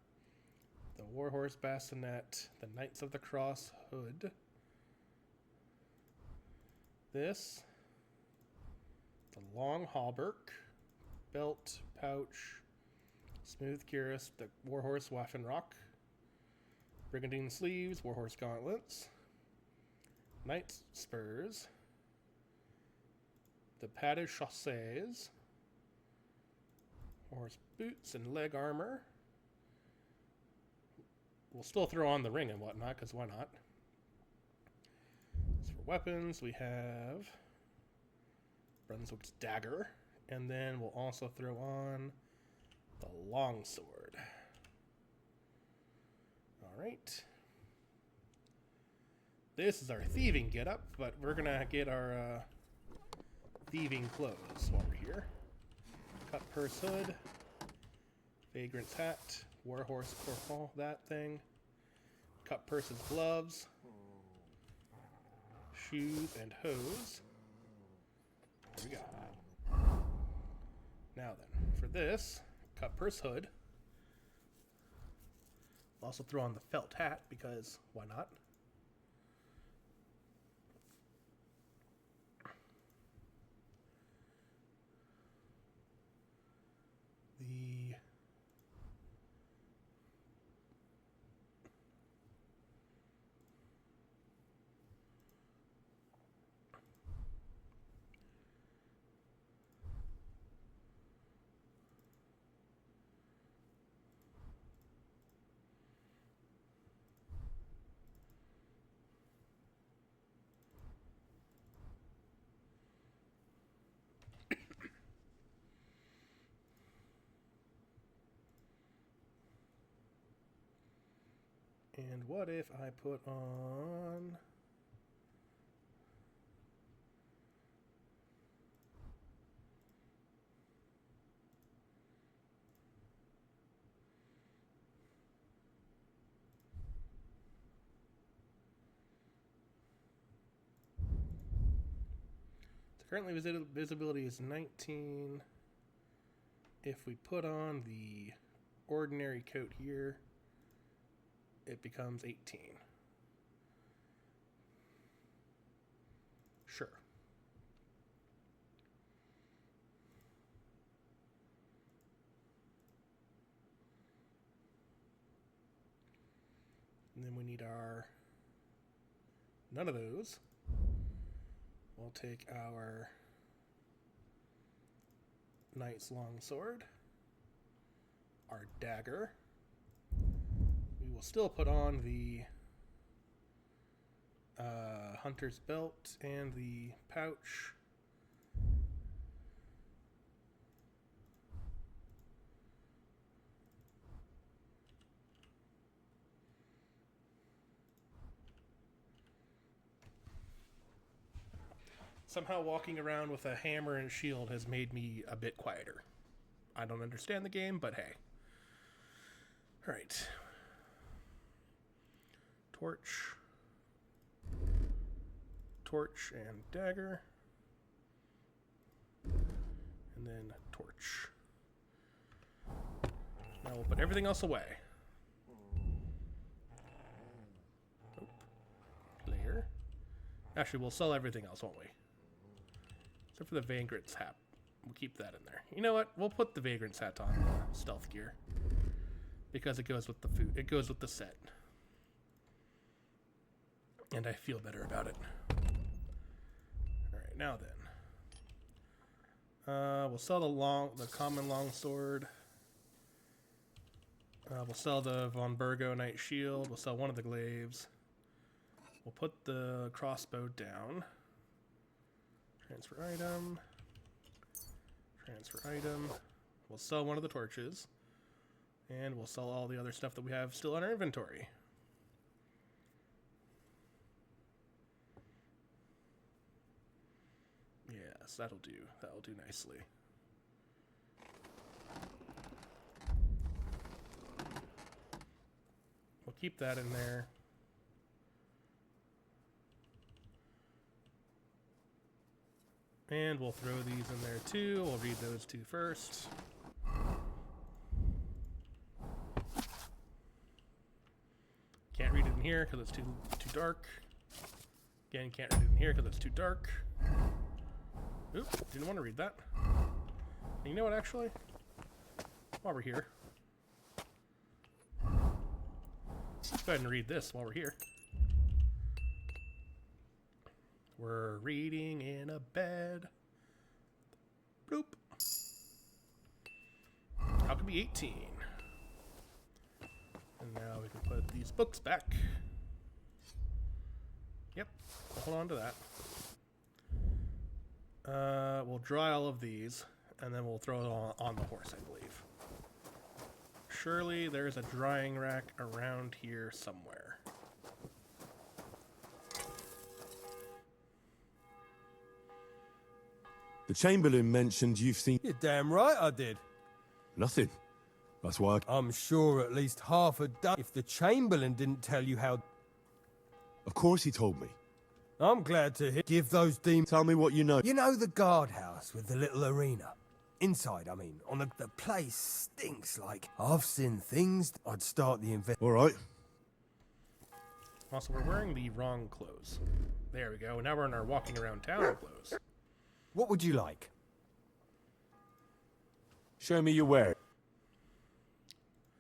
the Warhorse bassinet, the Knights of the Cross hood. This, the long hauberk, belt, pouch, smooth cuirass, the Warhorse Waffenrock, brigandine sleeves, Warhorse gauntlets, Knight's spurs, the padded chaussees, Warhorse boots and leg armor. We'll still throw on the ring and whatnot, because why not? As for weapons, we have Brunswick's dagger, and then we'll also throw on the longsword. Alright. This is our thieving getup, but we're gonna get our thieving clothes while we're here. Cut purse hood, vagrant's hat, Warhorse corporal, that thing. Cut purse's gloves, shoes and hose, There we go. Now then, for this, cut purse hood. I'll also throw on the felt hat because why not? The And what if I put on... So currently visibility is 19. If we put on the ordinary coat here, it becomes 18. Sure. And then we need our... None of those. We'll take our knight's longsword, our dagger. We will still put on the hunter's belt and the pouch. Somehow walking around with a hammer and shield has made me a bit quieter. I don't understand the game, but hey. All right. Torch and dagger, and then torch. Now we'll put everything else away. Nope. Layer. Actually, we'll sell everything else, won't we? Except for the Vagrant's hat. We'll keep that in there. You know what? We'll put the Vagrant's hat on stealth gear because it goes with the food. It goes with the set. And I feel better about it. Alright, now then. We'll sell the common longsword. We'll sell the Von Burgo Knight Shield. We'll sell one of the glaives. We'll put the crossbow down. Transfer item. Transfer item. We'll sell one of the torches. And we'll sell all the other stuff that we have still in our inventory. Yes, that'll do. That'll do nicely. We'll keep that in there. And we'll throw these in there too. We'll read those two first. Can't read it in here because it's too dark. Again, can't read it in here because it's too dark. Oop, didn't want to read that. You know what, actually? While we're here. Let's go ahead and read this while we're here. We're reading in a bed. Bloop. How can be 18? And now we can put these books back. Yep, hold on to that. We'll dry all of these, and then we'll throw it on the horse, I believe. Surely there's a drying rack around here somewhere. The Chamberlain mentioned you've seen... You're damn right I did. Nothing. That's why I'm sure at least half a dozen. If the Chamberlain didn't tell you how... Of course he told me. I'm glad to hear. Give those demons. Tell me what you know. You know the guardhouse with the little arena? Inside, I mean, on the place stinks like. I've seen things. I'd start the All right. Also, we're wearing the wrong clothes. There we go. Now we're in our walking around town clothes. What would you like? Show me your wear.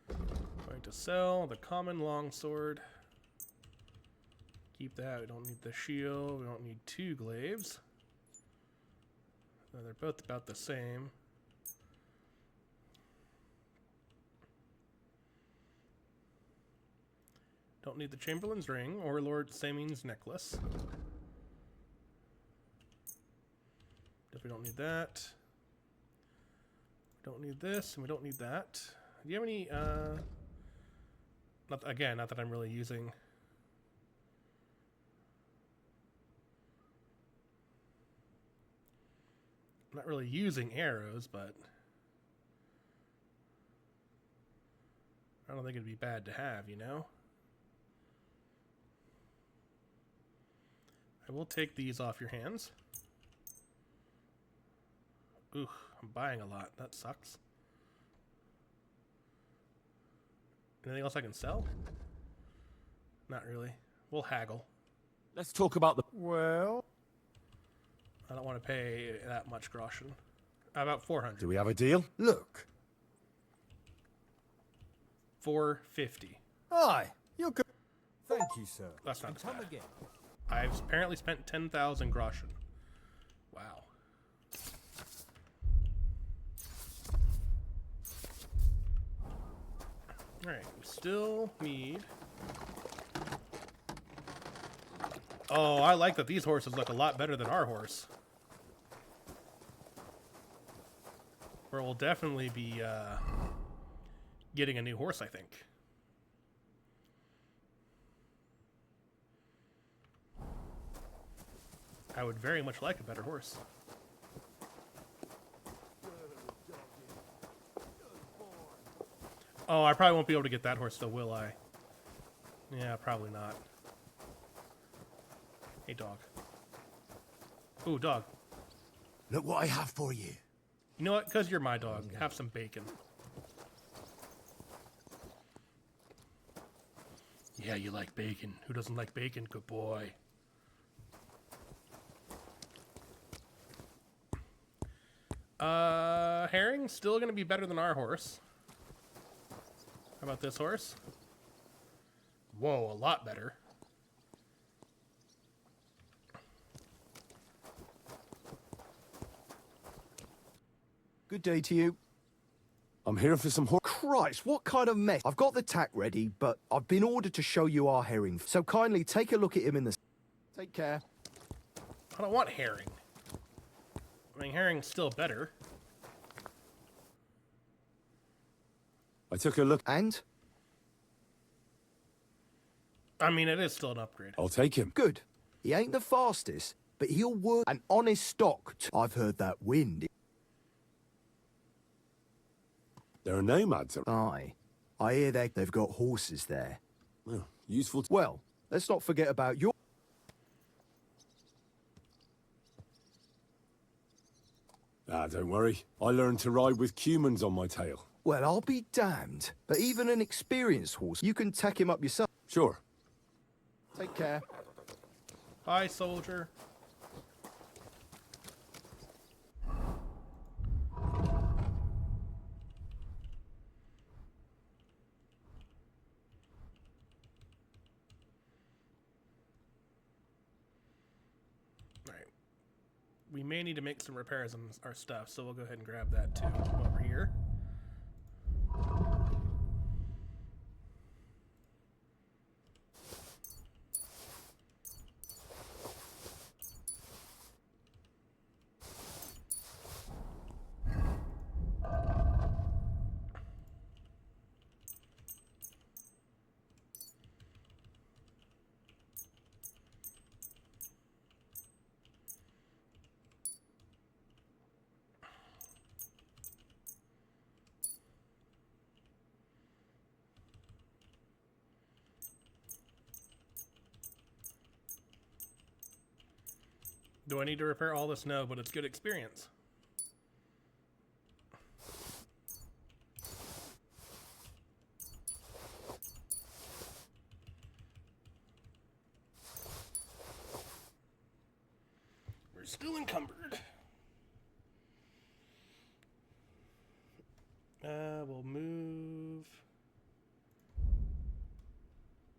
Going to sell the common longsword. Keep that. We don't need the shield. We don't need 2 glaives. They're both about the same. Don't need the Chamberlain's ring or Lord Samin's necklace. Definitely don't need that. We don't need this, and we don't need that. Do you have any, not that I'm really using. I'm not really using arrows, but I don't think it'd be bad to have, you know? I will take these off your hands. Ooh, I'm buying a lot. That sucks. Anything else I can sell? Not really. We'll haggle. Let's talk about the... Well... I don't want to pay that much groschen. About 400. Do we have a deal? Look. 450. Aye, you're good. Thank you, sir. That's not Come bad. again. I've apparently spent 10,000 groschen. Wow. Alright, we still need... Oh, I like that these horses look a lot better than our horse. Where we'll definitely be getting a new horse, I think. I would very much like a better horse. Oh, I probably won't be able to get that horse though, will I? Yeah, probably not. Hey, dog. Ooh, dog. Look what I have for you. You know what? Because you're my dog. Have some bacon. Yeah, you like bacon. Who doesn't like bacon? Good boy. Herring's still going to be better than our horse. How about this horse? Whoa, a lot better. Good day to you. I'm here for some horse. Christ, what kind of mess? I've got the tack ready, but I've been ordered to show you our herring. So kindly take a look at him in the... Take care. I don't want herring. I mean, herring's still better. I took a look. And? I mean, it is still an upgrade. I'll take him. Good. He ain't the fastest, but he'll work an honest stock. I've heard that wind. There are nomads. Aye. I hear they've got horses there. Well, useful. Well, let's not forget about your... Ah, don't worry. I learned to ride with cumans on my tail. Well, I'll be damned. But even an experienced horse, you can tack him up yourself. Sure. Take care. Bye, soldier. We may need to make some repairs on our stuff, so we'll go ahead and grab that too over here. Do I need to repair all this? No, but it's good experience. We're still encumbered. We'll move...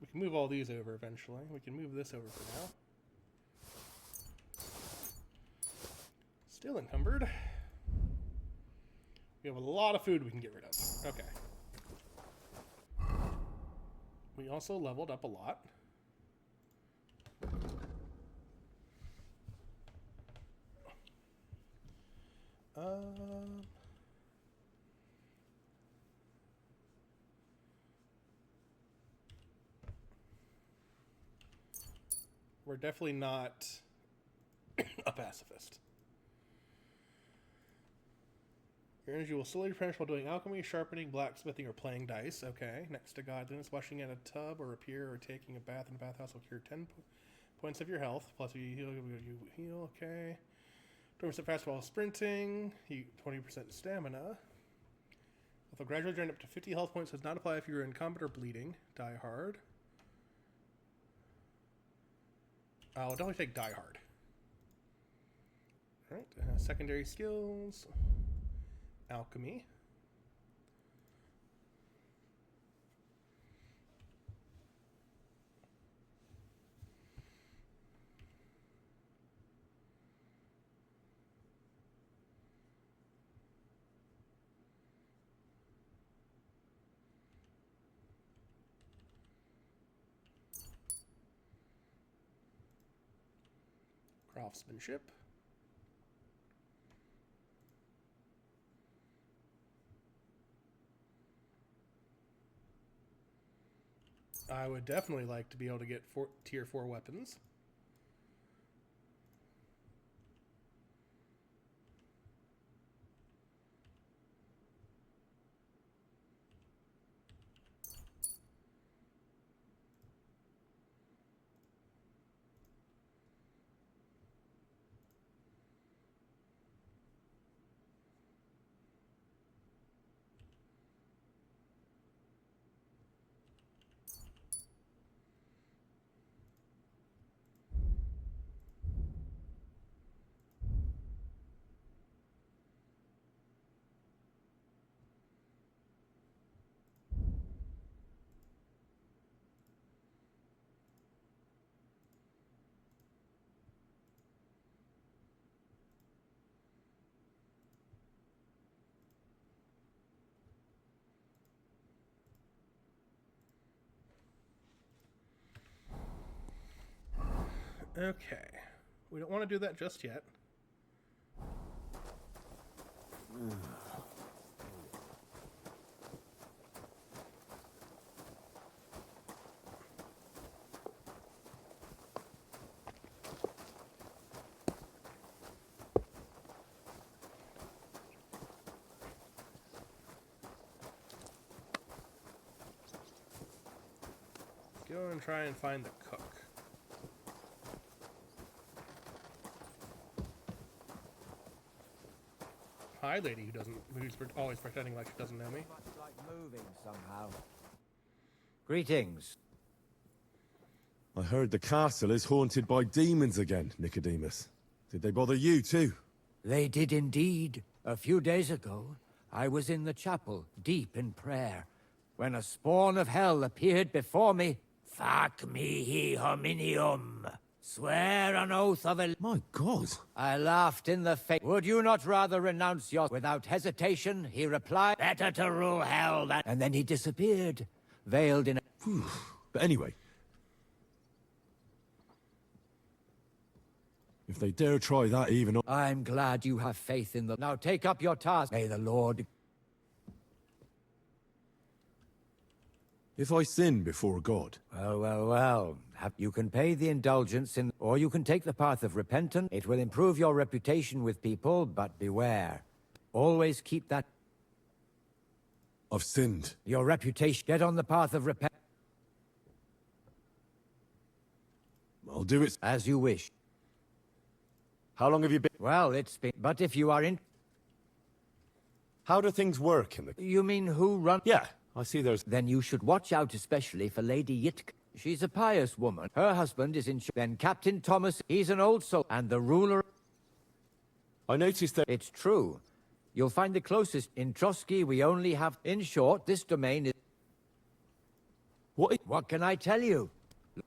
We can move all these over eventually. We can move this over for now. Still encumbered. We have a lot of food we can get rid of. Okay. We also leveled up a lot. We're definitely not a pacifist. Your energy will slowly replenish while doing alchemy, sharpening, blacksmithing, or playing dice. Okay. Next to godliness, washing in a tub or a pier or taking a bath in a bathhouse will cure 10 points of your health. Plus, you heal. Okay. 20% fast while sprinting. 20% stamina. Although gradually drain up to 50 health points, does not apply if you're in combat or bleeding. Die hard. I'll definitely take Die Hard. Alright, secondary skills. Alchemy. Craftsmanship. I would definitely like to be able to get tier 4 weapons. Okay. We don't want to do that just yet. Go and try and find the cook. Hi, lady who's always pretending like she doesn't know me. Much like moving somehow. Greetings. I heard the castle is haunted by demons again, Nicodemus. Did they bother you too? They did indeed. A few days ago, I was in the chapel, deep in prayer, when a spawn of hell appeared before me. Fac mihi hominium. Swear an oath of a... My God. I laughed in the face. Would you not rather renounce your... Without hesitation, he replied, better to rule hell than... And then he disappeared, veiled in a... But anyway... If they dare try that even... I'm glad you have faith in the... Now take up your task. May the Lord... If I sin before God... Well. You can pay the indulgence in... Or you can take the path of repentance. It will improve your reputation with people, but beware. Always keep that... I've sinned. Your reputation... Get on the path of repentance. I'll do it... As you wish. How long have you been? Well, it's been... But if you are in... How do things work in the... You mean who run... Yeah, I see there's... Then you should watch out especially for Lady Yitka. She's a pious woman. Her husband is in... Then Captain Thomas, he's an old soul. And the ruler... I noticed that... It's true. You'll find the closest. In Trotsky, we only have... In short, this domain is... What can I tell you?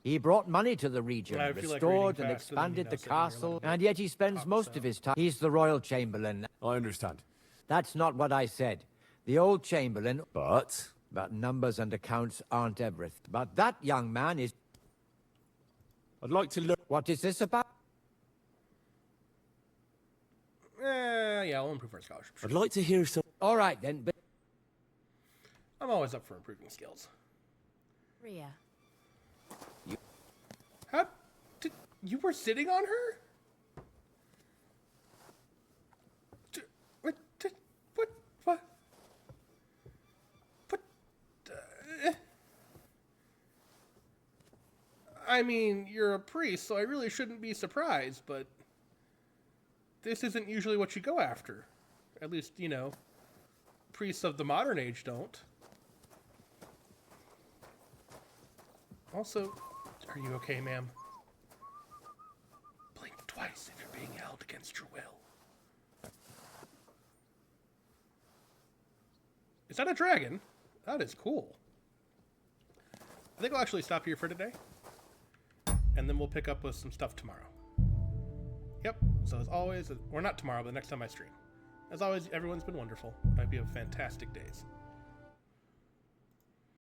He brought money to the region, I feel like restored reading and faster than you expanded now the sitting here castle, letting and yet he spends most of his time... He's the royal chamberlain. I understand. That's not what I said. The old chamberlain... But numbers and accounts aren't everything. But that young man is... I'd like to look... What is this about? Yeah, we'll improve our scholarship. I'd like to hear some... All right, then, but... I'm always up for improving skills. Rhea. How did you were sitting on her? What? I mean, you're a priest, so I really shouldn't be surprised, but this isn't usually what you go after. At least, you know, priests of the modern age don't. Also, are you okay, ma'am? Blink twice if you're being held against your will. Is that a dragon? That is cool. I think I'll actually stop here for today. And then we'll pick up with some stuff tomorrow. Yep, so as always, or not tomorrow, but the next time I stream. As always, everyone's been wonderful. I hope you have fantastic days.